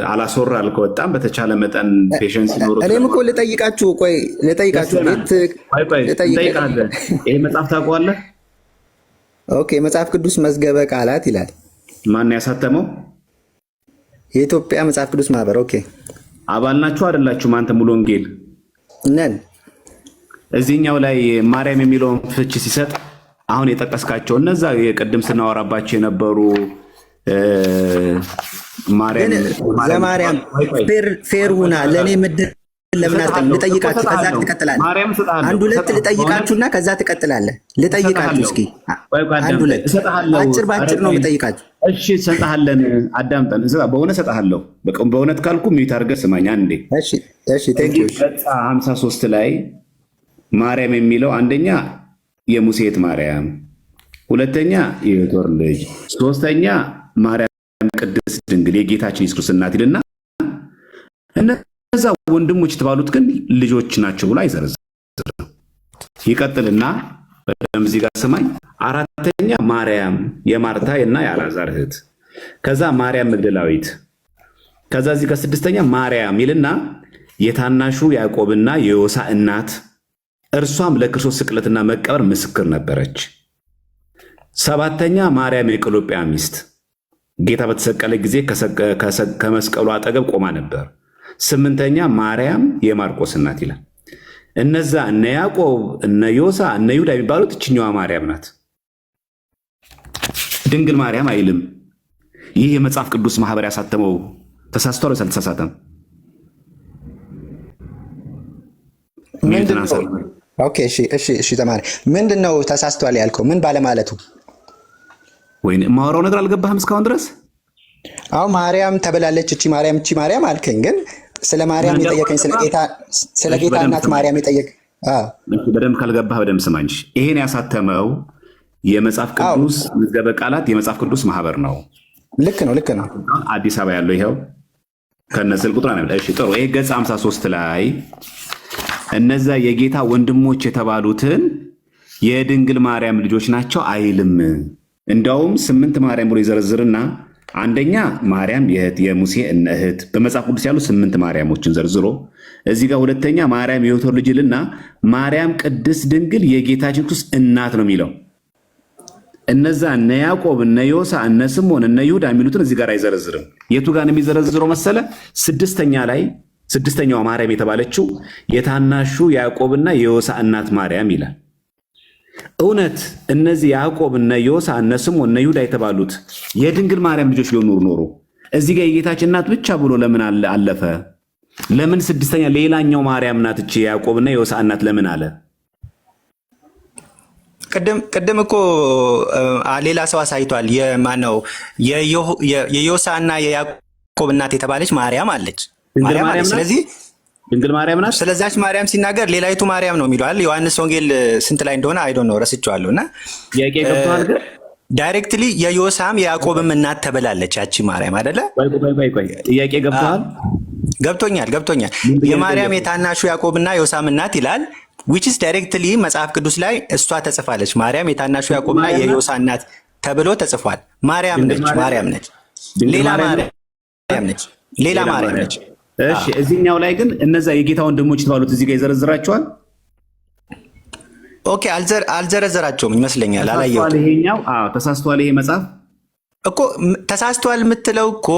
አላስወራ አልከው። በጣም በተቻለ መጠን ፔሽንስ ኖሮ እኔም እኮ ልጠይቃችሁ ልጠይቃለህ። ይሄ መጽሐፍ ታውቀዋለህ? ኦኬ። መጽሐፍ ቅዱስ መዝገበ ቃላት ይላል። ማን ያሳተመው? የኢትዮጵያ መጽሐፍ ቅዱስ ማህበር። ኦኬ። አባል ናችሁ አይደላችሁም? አንተ ሙሉ ወንጌል ነን። እዚህኛው ላይ ማርያም የሚለውን ፍቺ ሲሰጥ አሁን የጠቀስካቸው እነዛ የቅድም ስናወራባቸው የነበሩ ማርያም ፌር ሁና ለእኔ ምድር ለምን አትቀም? ልጠይቃችሁ፣ ከዛ ትቀጥላለህ። አንድ ሁለት ልጠይቃችሁና ከዛ ትቀጥላለህ። ልጠይቃችሁ እስኪ አንድ ሁለት፣ አጭር በአጭር ነው የምጠይቃችሁ። እሺ እንሰጥሃለን። አዳምጠን። በእውነት እሰጥሃለሁ። በእውነት ካልኩ ሚዩት አድርገህ ስማኝ አንዴ። እሺ ቴንክ ዩ። 53 ላይ ማርያም የሚለው አንደኛ የሙሴት ማርያም፣ ሁለተኛ የዮቶር ልጅ፣ ሶስተኛ ማርያም ቅድስት ድንግል የጌታችን ኢየሱስ ክርስቶስ እናት ይልና እነዛ ወንድሞች የተባሉት ግን ልጆች ናቸው ብሎ አይዘረዝርም። ይቀጥልና እዚህ ጋር ስማኝ። አራተኛ ማርያም የማርታ እና የአልዓዛር እህት፣ ከዛ ማርያም መግደላዊት፣ ከዛ እዚህ ጋር ስድስተኛ ማርያም ይልና የታናሹ ያዕቆብና የዮሳ እናት፣ እርሷም ለክርስቶስ ስቅለትና መቀበር ምስክር ነበረች። ሰባተኛ ማርያም የቀሎጵያ ሚስት ጌታ በተሰቀለ ጊዜ ከመስቀሉ አጠገብ ቆማ ነበር። ስምንተኛ ማርያም የማርቆስ እናት ይላል። እነዛ እነ ያዕቆብ፣ እነ ዮሳ፣ እነ ይሁዳ የሚባሉት እችኛዋ ማርያም ናት። ድንግል ማርያም አይልም። ይህ የመጽሐፍ ቅዱስ ማህበር ያሳተመው ተሳስቷል ወይስ አልተሳሳተም? ኦኬ እሺ ተማሪ ምንድን ነው ተሳስቷል ያልከው? ምን ባለማለቱ? ወይ የማወራው ነገር አልገባህም እስካሁን ድረስ? አዎ ማርያም ተብላለች። እቺ ማርያም አልከኝ፣ ግን ስለ ማርያም የጠየቀኝ ስለ ጌታ እናት ማርያም የጠየቅ በደንብ ካልገባህ በደንብ ስማኝ። ይሄን ያሳተመው የመጽሐፍ ቅዱስ መዝገበ ቃላት የመጽሐፍ ቅዱስ ማህበር ነው። ልክ ነው። አዲስ አበባ ያለው ይኸው ከነስል ቁጥር ነው። እሺ ጥሩ። ይሄ ገጽ 53 ላይ እነዛ የጌታ ወንድሞች የተባሉትን የድንግል ማርያም ልጆች ናቸው አይልም። እንደውም 8 ማርያም ብሎ ይዘረዝርና አንደኛ ማርያም የሙሴ እህት፣ በመጽሐፍ ቅዱስ ያሉ 8 ማርያሞችን ዘርዝሮ እዚህ ጋር ሁለተኛ ማርያም የዮቶር ልጅ ይልና ማርያም ቅድስት ድንግል የጌታችን ክርስቶስ እናት ነው የሚለው። እነዛ እነ ያዕቆብ፣ እነ ዮሳ፣ እነ ስምዖን፣ እነ ይሁዳ የሚሉትን እዚህ ጋር አይዘረዝርም። የቱ ጋር ነው የሚዘረዝረው መሰለ? ስድስተኛዋ ማርያም የተባለችው የታናሹ ያዕቆብና የዮሳ እናት ማርያም ይላል። እውነት እነዚህ ያዕቆብ፣ እነ ዮሳ፣ እነ ስምዖን፣ እነ ይሁዳ የተባሉት የድንግል ማርያም ልጆች ሊሆኑ ኖሮ እዚህ ጋር የጌታችን እናት ብቻ ብሎ ለምን አለፈ? ለምን ስድስተኛ ሌላኛው ማርያም ናት እቺ ያዕቆብና የዮሳ እናት ለምን አለ? ቅድም እኮ ሌላ ሰው አሳይቷል። የማነው የዮሳ እና የያዕቆብ እናት የተባለች ማርያም አለች። ስለዚህ ድንግል ማርያም ናት። ስለዛች ማርያም ሲናገር ሌላይቱ ማርያም ነው የሚለዋል። ዮሐንስ ወንጌል ስንት ላይ እንደሆነ አይዶን ነው ረስቼዋለሁ። እና ዳይሬክትሊ የዮሳም የያዕቆብም እናት ተብላለች ያቺ ማርያም አይደለ? ቆይ ጥያቄ ገብቶሃል? ገብቶኛል። የማርያም የታናሹ ያዕቆብና ዮሳም እናት ይላል። which is directly መጽሐፍ ቅዱስ ላይ እሷ ተጽፋለች። ማርያም የታናሹ ያዕቆብና የዮሳ እናት ተብሎ ተጽፏል። ማርያም ነች። ሌላ ማርያም ነች። እሺ እዚህኛው ላይ ግን እነዛ የጌታ ወንድሞች የተባሉት እዚህ ጋር ይዘረዝራቸዋል። ኦኬ አልዘረዘራቸውም ይመስለኛል። አላየሁትም። ይሄኛው ተሳስቷል። ይሄ መጽሐፍ እኮ ተሳስቷል የምትለው እኮ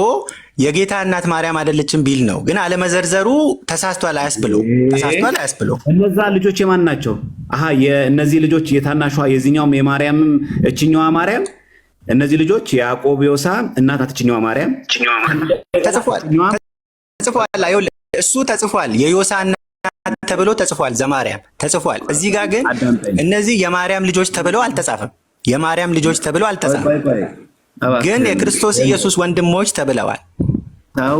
የጌታ እናት ማርያም አይደለችም ቢል ነው። ግን አለመዘርዘሩ ተሳስቷል አያስብለው። ተሳስቷል አያስብለው። እነዛ ልጆች የማን ናቸው? አሃ የእነዚህ ልጆች የታናሿ የዚህኛውም የማርያምም እችኛዋ ማርያም እነዚህ ልጆች የያዕቆብ ዮሳ እናት እችኛዋ ማርያም ተጽፏል። አይደል? እሱ ተጽፏል። የዮሳ እናት ተብሎ ተጽፏል። ዘማርያም ተጽፏል። እዚህ ጋር ግን እነዚህ የማርያም ልጆች ተብለው አልተጻፈም። የማርያም ልጆች ተብለው አልተጻፈም። ግን የክርስቶስ ኢየሱስ ወንድሞች ተብለዋል። ሰው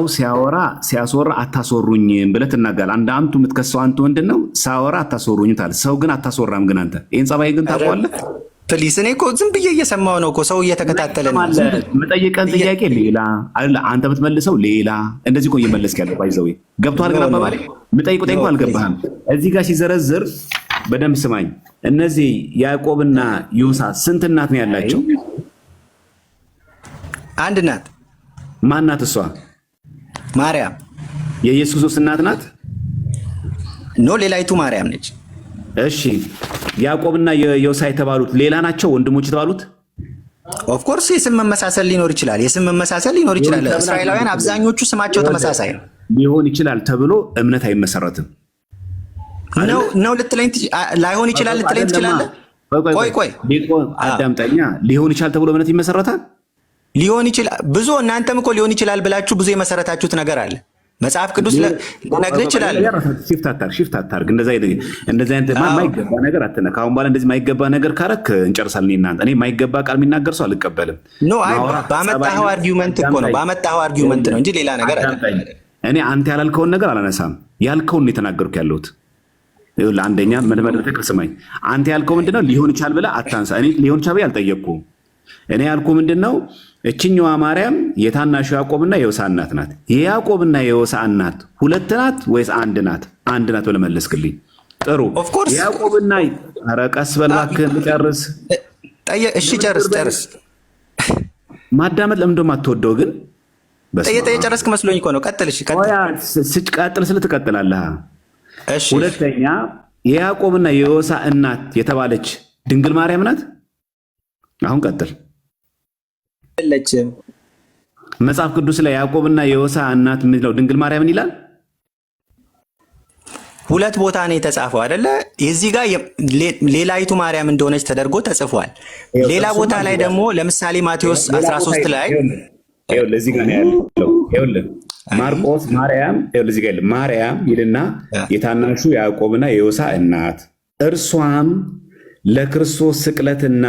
ሲያስወራ አታስወሩኝም ብለህ ትናገራለህ። አንተ የምትከሰው አንተ ወንድን ነው። ሳወራ አታስወሩኝ ታል። ሰው ግን አታስወራም። ግን አንተ ይህን ጸባይ ግን ታውቀዋለህ። ፕሊስ እኔ እኮ ዝም ብዬ እየሰማሁ ነው እኮ ሰው እየተከታተለ ነው። የምጠይቀን ጥያቄ ሌላ አይደለ፣ አንተ የምትመልሰው ሌላ። እንደዚህ እኮ እየመለስክ ያለው ባይዘው ገብቶሃል። ግን አባባሌ የምጠይቁ ጠይቁ አልገባህም። እዚህ ጋር ሲዘረዝር በደንብ ስማኝ። እነዚህ ያዕቆብና ዮሳ ስንት እናት ነው ያላቸው? አንድ እናት። ማን ናት እሷ? ማርያም። የኢየሱስ ክርስቶስ እናት ናት? ኖ፣ ሌላይቱ ማርያም ነች። እሺ፣ ያዕቆብና ዮሳ የተባሉት ሌላ ናቸው ወንድሞች የተባሉት? ኦፍ ኮርስ የስም መመሳሰል ሊኖር ይችላል። እስራኤላውያን አብዛኞቹ ስማቸው ተመሳሳይ ነው። ሊሆን ይችላል ተብሎ እምነት አይመሰረትም ነው ልትለኝ ላይሆን ይችላል ልትለኝ ትችላለህ። ቆይ አዳምጠኛ። ሊሆን ይችላል ተብሎ እምነት ይመሰረታል? ሊሆን ይችላል። ብዙ እናንተም እኮ ሊሆን ይችላል ብላችሁ ብዙ የመሰረታችሁት ነገር አለ። መጽሐፍ ቅዱስ ልነግርህ ይችላል። ሽፍት አታርግ። እንደዛ አይነት የማይገባ ነገር አትነካ። አሁን በኋላ እንደዚህ የማይገባ ነገር ካረክ እንጨርሳለን። እናንተ እኔ የማይገባ ቃል የሚናገር ሰው አልቀበልም። ባመጣኸው አርጊውመንት እኮ ነው። ባመጣኸው አርጊውመንት ነው እንጂ ሌላ ነገር አይደለም። እኔ አንተ ያላልከውን ነገር አላነሳም። ያልከውን ነው የተናገርኩ ያለሁት። ለአንደኛ መድረክ ስማኝ። አንተ ያልከው ምንድነው? ሊሆን ይችላል ብለህ አታንሳ። እኔ ሊሆን ይችላል ብለህ አልጠየቅኩም። እኔ ያልኩ ምንድነው? እችኛዋ ማርያም የታናሹ ያዕቆብና የዮሳ እናት ናት። የያዕቆብና የዮሳ እናት ሁለት ናት ወይስ አንድ ናት? አንድ ናት ብለህ መለስክልኝ። ጥሩ። ያዕቆብና ኧረ ቀስ በል እባክህ ልጨርስ። እሺ ጨርስ። ማዳመጥ ለምን እንደማትወደው ግን ጨረስክ መስሎኝ እኮ ነው። ቀጥል። እሺ ቀጥል ስል ትቀጥላለህ። ሁለተኛ የያዕቆብና የዮሳ እናት የተባለች ድንግል ማርያም ናት። አሁን ቀጥል። መጽሐፍ ቅዱስ ላይ ያዕቆብና የዮሳ እናት የሚለው ድንግል ማርያምን ይላል። ሁለት ቦታ ነው የተጻፈው አይደለ? እዚህ ጋር ሌላይቱ ማርያም እንደሆነች ተደርጎ ተጽፏል። ሌላ ቦታ ላይ ደግሞ ለምሳሌ ማቴዎስ 13 ላይ እዚህ ጋር ነው ያለው። ማርቆስ ማርያም እዚህ ጋር ማርያም ይልና የታናሹ ያዕቆብና የዮሳ እናት እርሷም ለክርስቶስ ስቅለትና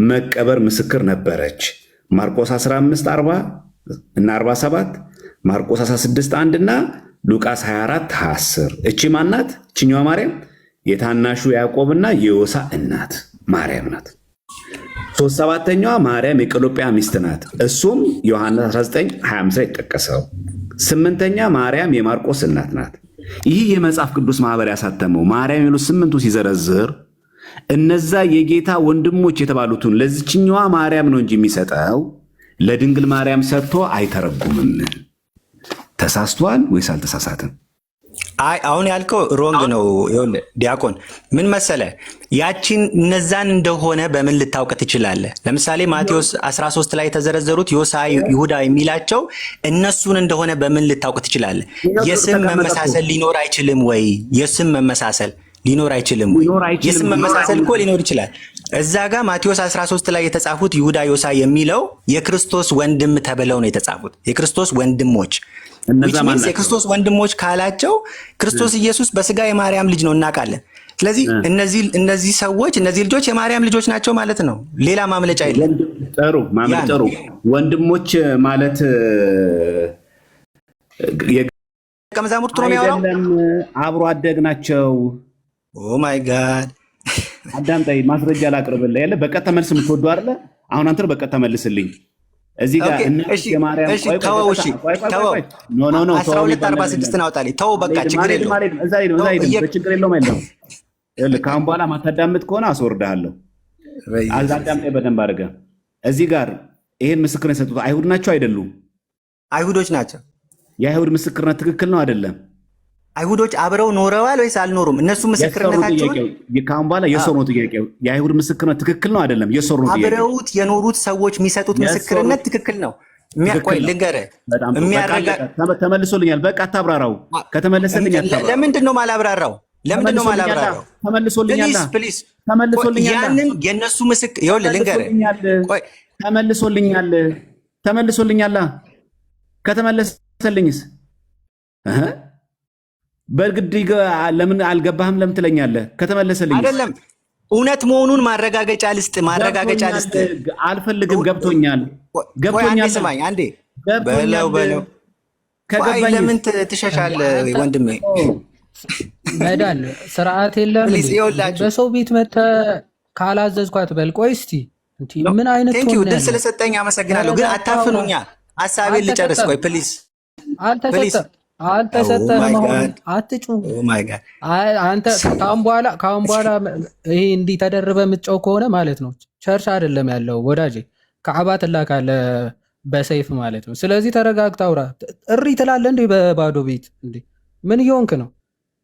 መቀበር ምስክር ነበረች። ማርቆስ 15:40 እና 47፣ ማርቆስ 16:1 እና ሉቃስ 24:10። እቺ ማናት? እቺኛዋ ማርያም የታናሹ ያዕቆብና የዮሳ እናት ማርያም ናት። 7ኛዋ ማርያም የቀሎጵያ ሚስት ናት። እሱም ዮሐንስ 19:25 ላይ ይጠቀሰው። 8ኛ ማርያም የማርቆስ እናት ናት። ይህ የመጽሐፍ ቅዱስ ማህበር ያሳተመው ማርያም የሚሉት 8ቱ ሲዘረዝር እነዛ የጌታ ወንድሞች የተባሉትን ለዚችኛዋ ማርያም ነው እንጂ የሚሰጠው ለድንግል ማርያም ሰጥቶ አይተረጉምም። ተሳስቷል ወይስ አልተሳሳትም? አሁን ያልከው ሮንግ ነው። ይኸውልህ ዲያቆን ምን መሰለህ፣ ያቺን እነዛን እንደሆነ በምን ልታውቅ ትችላለህ? ለምሳሌ ማቴዎስ 13 ላይ የተዘረዘሩት ዮሳ፣ ይሁዳ የሚላቸው እነሱን እንደሆነ በምን ልታውቅ ትችላለህ? የስም መመሳሰል ሊኖር አይችልም ወይ? የስም መመሳሰል ሊኖር አይችልም ወይ? የስም መመሳሰል እኮ ሊኖር ይችላል። እዛ ጋር ማቴዎስ 13 ላይ የተጻፉት ይሁዳ፣ ዮሳ የሚለው የክርስቶስ ወንድም ተብለው ነው የተጻፉት። የክርስቶስ ወንድሞች የክርስቶስ ወንድሞች ካላቸው ክርስቶስ ኢየሱስ በስጋ የማርያም ልጅ ነው እናውቃለን። ስለዚህ እነዚህ ሰዎች እነዚህ ልጆች የማርያም ልጆች ናቸው ማለት ነው። ሌላ ማምለጫ የለም። ጥሩ ወንድሞች ማለት ደቀ መዛሙርቱ ነው የሚያወራው። አብሮ አደግ ናቸው። ኦ ማይ ጋድ አዳምጠኝ፣ ማስረጃ ላቅርብልህ። ያለ በቀጥታ መልስ የምትወደው አይደለ? አሁን አንተ በቀጥታ መልስልኝ። እዚህ ጋር የማርያም 1246 አውጣልኝ። ተው በቃ ችግር የለውም። ችግር የለውም አይደለም። ከአሁን በኋላ ማታዳምጥ ከሆነ አስወርድሃለሁ። አዳምጠኝ በደንብ አድርገህ። እዚህ ጋር ይሄን ምስክር የሰጡት አይሁድ ናቸው አይደሉም? አይሁዶች ናቸው። የአይሁድ ምስክርነት ትክክል ነው አይደለም? አይሁዶች አብረው ኖረዋል ወይስ አልኖሩም? እነሱ ምስክርነታቸውን ከአሁን በኋላ የሰሩ ነው ጥያቄው። የአይሁድ ምስክርነት ትክክል ነው አይደለም? የሰሩ ነው ጥያቄው። አብረውት የኖሩት ሰዎች የሚሰጡት ምስክርነት ትክክል ነው። ቆይ ልንገርህ፣ ተመልሶልኛል። በቃ አታብራራው። ከተመለሰልኝ አታብራራው። ለምንድን ነው ማላብራራው? ተመልሶልኛል። ያንን የእነሱ ምስክር ይኸውልህ፣ ልንገርህ፣ ተመልሶልኛል። ከተመለሰልኝስ በግድ ለምን አልገባህም? ለምን ትለኛለህ? ከተመለሰልኝ አይደለም እውነት መሆኑን ማረጋገጫ ልስጥ። አልፈልግም። ገብቶኛል። ስማኝ አንዴ በለው። ለምን ትሸሻለህ ወንድሜ? መዳን ስርዓት የለም። በሰው ቤት መተህ ካላዘዝኳት በል። ቆይ እስቲ ምን አይነት ድል ስለሰጠኝ አመሰግናለሁ፣ ግን አታፍኑኛ። ሀሳቤን ልጨርስ። ቆይ ፕሊዝ። አልተሰጠህም። አሁን አትጩ። አንተ ከአሁን በኋላ ይሄ እንዲህ ተደርበህ የምትጨው ከሆነ ማለት ነው ቸርች አይደለም ያለው ወዳጄ፣ ከዓባ ትላካለህ በሰይፍ ማለት ነው። ስለዚህ ተረጋግተህ አውራ። እሪ ትላለህ እንዴ በባዶ ቤት? እንዴ ምን እየሆንክ ነው?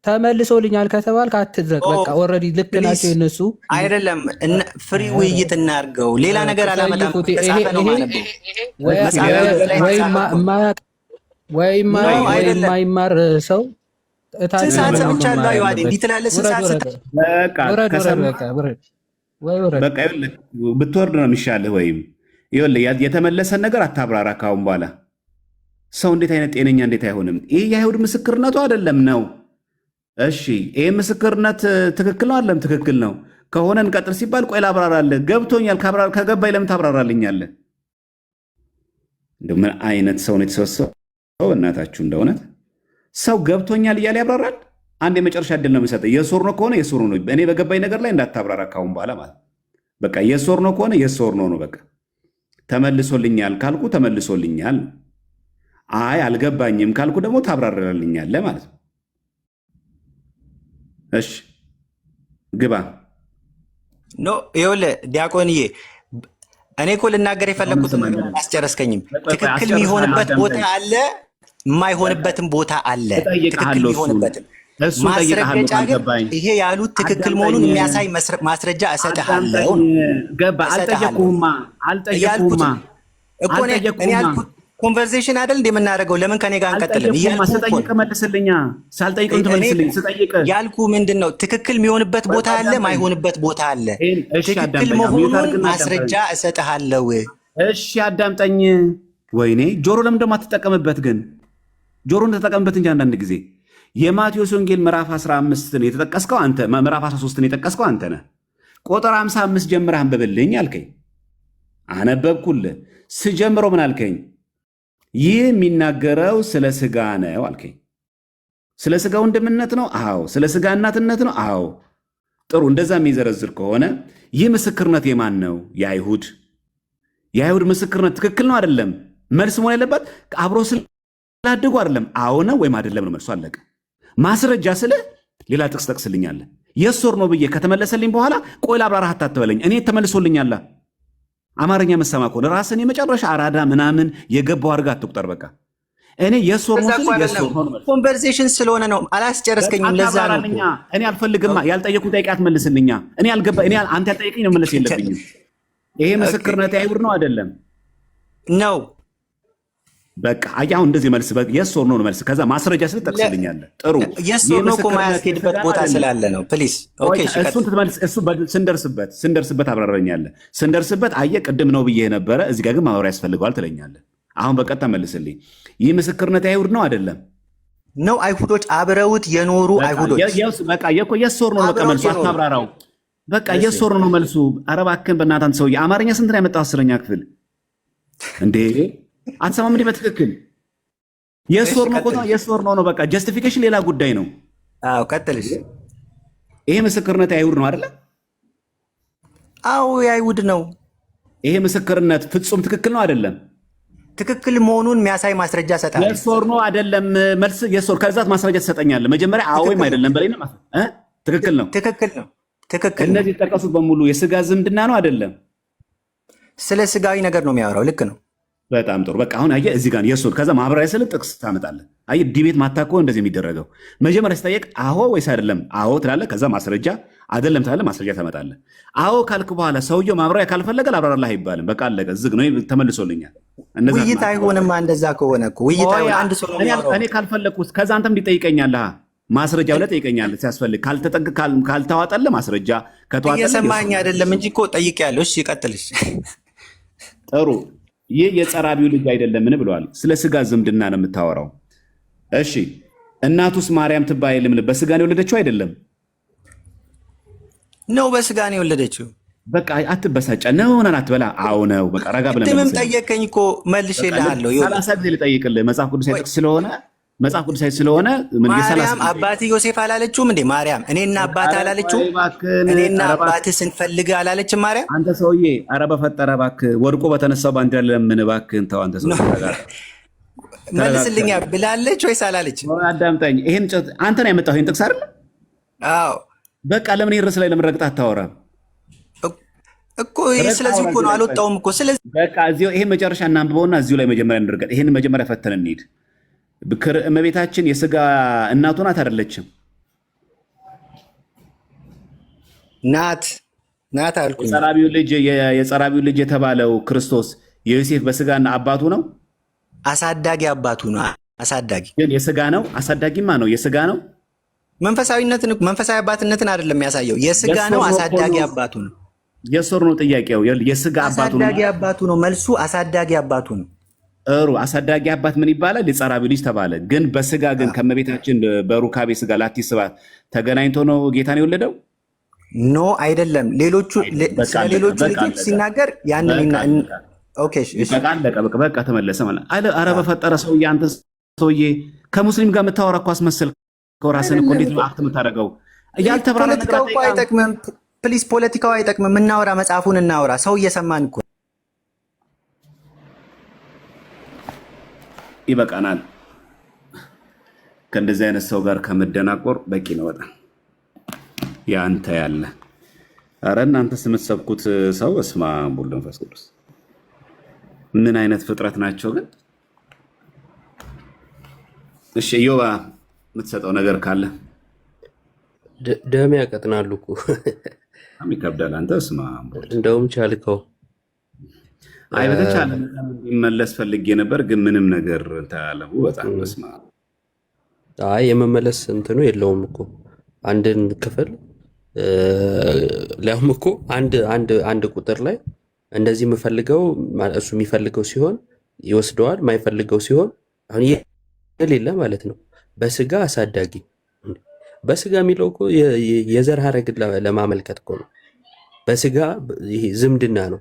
ተመልሶልኛል ከተባልክ አትድረቅ። በቃ ኦልሬዲ ልክ ናቸው የነሱ አይደለም። ፍሪ ውይይት እናድርገው። ሌላ ነገር አላመጣም። ወይም የማይማር ሰው ብትወርድ ነው የሚሻልህ። ወይም የተመለሰን ነገር አታብራራ ካሁን በኋላ። ሰው እንዴት አይነት ጤነኛ እንዴት አይሆንም? ይህ የአይሁድ ምስክርነቱ አይደለም ነው። እሺ ይህ ምስክርነት ትክክል ነው አይደለም? ትክክል ነው ከሆነ እንቀጥል ሲባል ቆይ ላብራራለህ። ገብቶኛል። ከገባኝ ለምን ታብራራልኛለህ? እንደው ምን አይነት ሰው ነው የተሰበሰበው? እናታችሁ እንደ እውነት ሰው ገብቶኛል እያለ ያብራራል። አንድ የመጨረሻ እድል ነው የምሰጠው። የሶር ነው ከሆነ የሶር ነው። እኔ በገባኝ ነገር ላይ እንዳታብራራ ካሁን በኋላ ማለት በቃ። የሶር ነው ከሆነ የሶር ነው ነው በቃ። ተመልሶልኛል ካልኩ ተመልሶልኛል፣ አይ አልገባኝም ካልኩ ደግሞ ታብራራልኛለህ ማለት ነው። እሺ ግባ። ኖ ይኸውልህ ዲያቆንዬ፣ እኔ እኮ ልናገር የፈለግኩት አስጨረስከኝም። ትክክል የሚሆንበት ቦታ አለ፣ የማይሆንበትም ቦታ አለ። ትክክል የሚሆንበትም ማስረገጫ ግን ይሄ ያሉት ትክክል መሆኑን የሚያሳይ ማስረጃ እሰጥሃለሁ። ገባ። አልጠየቁህማ እኮ እኔ ያልኩት ኮንቨርሴሽን አይደል እንደ የምናደርገው? ለምን ከኔ ጋር አንቀጥልም? ስጠይቅ መልስልኛ። ሳልጠይቅም ትመልስልኝ። ስጠይቅ ያልኩ ምንድን ነው ትክክል የሚሆንበት ቦታ አለ፣ ማይሆንበት ቦታ አለ። ትክክል መሆኑን ማስረጃ እሰጥሃለሁ። እሺ አዳምጠኝ። ወይኔ ጆሮ ለምን ደግሞ አትጠቀምበት? ግን ጆሮን ተጠቀምበት እንጂ አንዳንድ ጊዜ የማቴዎስ ወንጌል ምዕራፍ 15 የተጠቀስከው አንተ፣ ምዕራፍ 13 የጠቀስከው አንተ ነህ። ቁጥር 55 ጀምረህ አንብብልኝ አልከኝ። አነበብኩልህ። ስጀምረው ምን አልከኝ? ይህ የሚናገረው ስለ ስጋ ነው አልከኝ። ስለ ስጋ ወንድምነት ነው? አዎ። ስለ ስጋ እናትነት ነው? አዎ። ጥሩ። እንደዛ የሚዘረዝር ከሆነ ይህ ምስክርነት የማን ነው? የአይሁድ። የአይሁድ ምስክርነት ትክክል ነው አይደለም? መልስ መሆን ያለበት አብሮ ስላደጉ አይደለም። አዎ ነው ወይም አይደለም ነው መልሱ። አለቀ። ማስረጃ ስለ ሌላ ጥቅስ ጠቅስልኛለህ። የሶር ነው ብዬ ከተመለሰልኝ በኋላ ቆይ ላብራራህ አታትበለኝ። እኔ ተመልሶልኛል። አማርኛ መሰማ ከሆነ ራስን የመጨረሻ አራዳ ምናምን የገባው አድርጋ አትቁጠር። በቃ እኔ የሶር ነው ኮንቨርሴሽን ስለሆነ ነው። አላስጨረስከኝም። ለዛ ነው እኔ አልፈልግማ። ያልጠየቁን ጠይቄ አትመልስልኛ። እኔ አልገባ እኔ አንተ ያልጠየቀኝ ነው መለስ የለብኝም። ይሄ ምስክርነት አይሁድ ነው አይደለም ነው። በቃ አሁን እንደዚህ መልስ የሶር ነው መልስ። ከዛ ማስረጃ ስለ ጠቅስልኛለህ። ጥሩ የሶር ነው እኮ ማያስኬድበት ቦታ ስላለ ነው። ፕሊዝ ኦኬ። እሱን ትመልስ። እሱ ስንደርስበት አብራራኛለህ። ስንደርስበት አየህ ቅድም ነው ብዬ ነበረ። እዚህ ጋር ግን ማብራሪያ ያስፈልገዋል ትለኛለህ። አሁን በቀጥታ መልስልኝ። ይህ ምስክርነት አይሁድ ነው አይደለም? ነው። አይሁዶች አብረውት የኖሩ አይሁዶች። በቃ የሶር ነው በቃ መልሱ። አታብራራው። በቃ የሶር ነው መልሱ። ኧረ እባክህን በእናትህ አንተ ሰውዬ፣ አማርኛ ስንት ነው ያመጣው? 10ኛ ክፍል እንዴ? አትሰማም እንዴ? በትክክል የሶር ነው ቆጣ የሶር ነው በቃ። ጀስቲፊኬሽን ሌላ ጉዳይ ነው። አዎ ቀጥልሽ። ይሄ ምስክርነት አይሁድ ነው አይደለ? አዎ የአይሁድ ነው። ይሄ ምስክርነት ፍጹም ትክክል ነው አይደለም? ትክክል መሆኑን የሚያሳይ ማስረጃ ሰጣለሁ። የሶር ነው አይደለም? መልስ የሶር ከዛት ማስረጃ ትሰጠኛለህ። መጀመሪያ አዎ ወይም አይደለም በለኝ። ትክክል ነው። ትክክል ነው። ትክክል። እነዚህ የተጠቀሱት በሙሉ የስጋ ዝምድና ነው አይደለም? ስለ ስጋዊ ነገር ነው የሚያወራው። ልክ ነው። በጣም ጥሩ። በቃ አሁን አየህ እዚህ ጋር የእሱን ከዛ ማህበራዊ ስል ጥቅስ ታመጣለህ። አየህ ዲቤት ማታኮ እንደዚህ የሚደረገው መጀመሪያ ሲጠየቅ አዎ ወይስ አይደለም አዎ ትላለህ። ከዛ ማስረጃ አይደለም ትላለህ፣ ማስረጃ ታመጣለህ። አዎ ካልክ በኋላ ሰውየው ማብራሪያ ካልፈለገ ላብራራልህ አይባልም። በቃ አለቀ፣ ዝግ ነው፣ ተመልሶልኛል። ውይይት አይሆንም። እንደዛ ከሆነ እኮ ውይይት አይሆን። አንድ ሰው እኔ ካልፈለግኩት ከዛ አንተም ሊጠይቀኛለህ፣ ማስረጃ ብለህ ጠይቀኛለህ ሲያስፈልግ። ካልተዋጠልህ ማስረጃ ከተዋጠልህ እየሰማኸኝ አይደለም እንጂ እኮ ጠይቄያለሁ። እሺ ይቀጥልሽ። ጥሩ። ይህ የጸራቢው ልጅ አይደለምን ብለዋል። ስለ ስጋ ዝምድና ነው የምታወራው። እሺ እናቱስ ማርያም ትባል የለም? በስጋ ነው የወለደችው አይደለም? ነው በስጋ ነው የወለደችው። በቃ አትበሳጫ። ነው ነን አትበላ። አዎ ነው። በቃ ረጋ ብለህ ቅድምም ጠየቀኝ እኮ መልሼልሃለሁ። 30 ጊዜ ልጠይቅልህ መጽሐፍ ቅዱሳዊ ጥቅስ ስለሆነ ማርያም አባት ዮሴፍ አላለችውም እንዴ? ማርያም እኔና አባት አላለችው? እኔና አባት ስንፈልግ አላለችም ማርያም? አንተ ሰውዬ፣ ኧረ በፈጠረ እባክህ ወድቆ በተነሳው ባንዲራ ለምን እባክህን ተው። አንተ ሰው መልስልኛ ብላለች ወይስ አላለች? አዳምጠኝ። ይሄን አንተ ነው ያመጣው ይሄን ጥቅስ አይደል? አዎ። በቃ ለምን ይሄን ርዕስ ላይ ለምን ረግጠህ አታወራም እኮ? ስለዚህ እኮ ነው አልወጣውም እኮ። ስለዚህ በቃ እዚሁ ይሄን መጨረሻ እናንብበውና እዚሁ ላይ መጀመሪያ እንድርገጥ። ይሄን መጀመሪያ ፈተን እንሂድ። እመቤታችን የስጋ እናቱ ናት አይደለችም? ናት አልኩኝ። የጸራቢው ልጅ የተባለው ክርስቶስ የዮሴፍ በስጋና አባቱ ነው? አሳዳጊ አባቱ ነው። አሳዳጊ ግን የስጋ ነው? አሳዳጊማ ነው። የስጋ ነው። መንፈሳዊ አባትነትን አይደለም የሚያሳየው። የስጋ ነው። አሳዳጊ አባቱ ነው። የሶር ነው ጥያቄው። የስጋ አባቱ ነው። አሳዳጊ አባቱ ነው። መልሱ አሳዳጊ አባቱ ነው። ጥሩ። አሳዳጊ አባት ምን ይባላል? የጸራቢው ልጅ ተባለ። ግን በስጋ ግን ከመቤታችን በሩካቤ ስጋ ላቲስ ስባት ተገናኝቶ ነው ጌታን የወለደው? ኖ አይደለም። ስለ ሌሎቹ ልጆች ሲናገር ያንን በቃ ተመለሰ ማለት። ኧረ በፈጠረ ሰውዬ፣ አንተ ሰውዬ ከሙስሊም ጋር የምታወራ እኮ አስመሰልከው ራስን እኮ። እንዴት ነው አክት የምታደርገው? ያልተብራራ ነገር አይጠቅምም። ፕሊስ፣ ፖለቲካው አይጠቅምም። እናወራ፣ መጽሐፉን እናወራ። ሰው እየሰማን እኮ ይበቃናል። ከእንደዚህ አይነት ሰው ጋር ከመደናቆር በቂ ነው በጣም ያንተ ያለ። አረ እናንተስ የምትሰብኩት ሰው እስማ ወልድ መንፈስ ቅዱስ ምን አይነት ፍጥረት ናቸው ግን? እሺ ዮባ የምትሰጠው ነገር ካለ። ደም ያቀጥናሉ እኮ ይከብዳል። አንተ እስማ እንደውም ቻልከው። አይ በተቻለ መመለስ ፈልጌ ነበር ግን ምንም ነገር ታያለሁ። በጣም እስማ አይ የመመለስ እንትኑ የለውም እኮ አንድን ክፍል ሊያውም እኮ አንድ ቁጥር ላይ እንደዚህ የምፈልገው እሱ የሚፈልገው ሲሆን ይወስደዋል፣ የማይፈልገው ሲሆን አሁን የሌለ ማለት ነው። በስጋ አሳዳጊ በስጋ የሚለው እኮ የዘር ሐረግን ለማመልከት እኮ ነው። በስጋ ይሄ ዝምድና ነው፣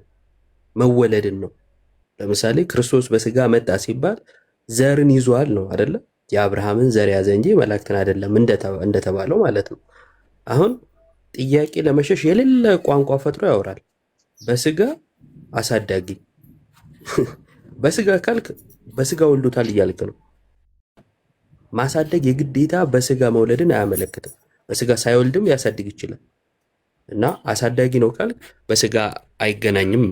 መወለድን ነው። ለምሳሌ ክርስቶስ በስጋ መጣ ሲባል ዘርን ይዟል ነው አይደለ? የአብርሃምን ዘር ያዘ እንጂ መላእክትን አይደለም እንደተባለው ማለት ነው። አሁን ጥያቄ ለመሸሽ የሌለ ቋንቋ ፈጥሮ ያወራል። በስጋ አሳዳጊ በስጋ ካልክ በስጋ ወልዶታል እያልክ ነው። ማሳደግ የግዴታ በስጋ መውለድን አያመለክትም። በስጋ ሳይወልድም ሊያሳድግ ይችላል። እና አሳዳጊ ነው ካልክ በስጋ አይገናኝም።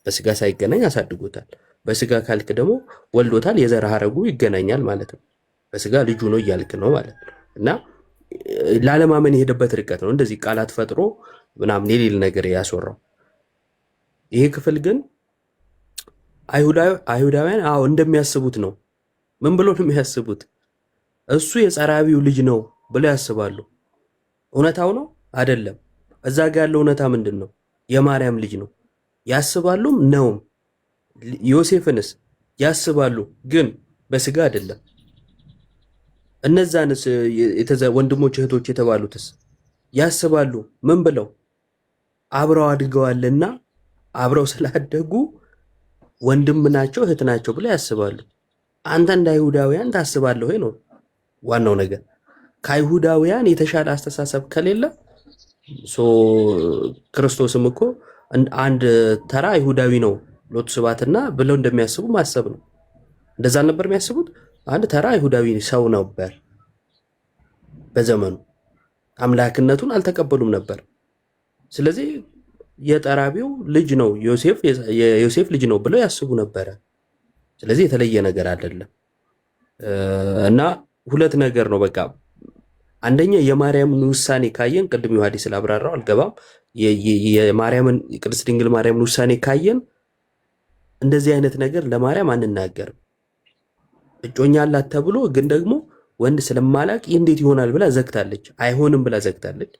በስጋ ሳይገናኝ አሳድጎታል። በስጋ ካልክ ደግሞ ወልዶታል፣ የዘር ሐረጉ ይገናኛል ማለት ነው። በስጋ ልጁ ነው እያልክ ነው ማለት ነው። እና ላለማመን የሄደበት ርቀት ነው እንደዚህ ቃላት ፈጥሮ ምናምን የሌል ነገር ያስወራው። ይሄ ክፍል ግን አይሁዳውያን እንደሚያስቡት ነው። ምን ብሎ ነው የሚያስቡት? እሱ የጸራቢው ልጅ ነው ብለው ያስባሉ። እውነታው ነው አይደለም? እዛ ጋ ያለው እውነታ ምንድን ነው? የማርያም ልጅ ነው ያስባሉም ነውም። ዮሴፍንስ ያስባሉ፣ ግን በስጋ አይደለም። እነዛንስ ወንድሞች እህቶች የተባሉትስ ያስባሉ። ምን ብለው? አብረው አድገዋልና አብረው ስላደጉ ወንድም ናቸው እህት ናቸው ብለው ያስባሉ። አንተ እንደ አይሁዳውያን ታስባለህ ወይ ነው ዋናው ነገር። ከአይሁዳውያን የተሻለ አስተሳሰብ ከሌለ ክርስቶስም እኮ አንድ ተራ አይሁዳዊ ነው ሎቱ ስብሐትና ብለው እንደሚያስቡ ማሰብ ነው። እንደዛ ነበር የሚያስቡት። አንድ ተራ አይሁዳዊ ሰው ነበር። በዘመኑ አምላክነቱን አልተቀበሉም ነበር። ስለዚህ የጠራቢው ልጅ ነው የዮሴፍ ልጅ ነው ብለው ያስቡ ነበረ። ስለዚህ የተለየ ነገር አይደለም እና ሁለት ነገር ነው በቃ። አንደኛ የማርያምን ውሳኔ ካየን ቅድም ዮሐዲ ስላብራራው አልገባም። የማርያምን ቅድስት ድንግል ማርያምን ውሳኔ ካየን እንደዚህ አይነት ነገር ለማርያም አንናገርም። እጮኛ አላት ተብሎ ግን ደግሞ ወንድ ስለማላቅ እንዴት ይሆናል ብላ ዘግታለች። አይሆንም ብላ ዘግታለች።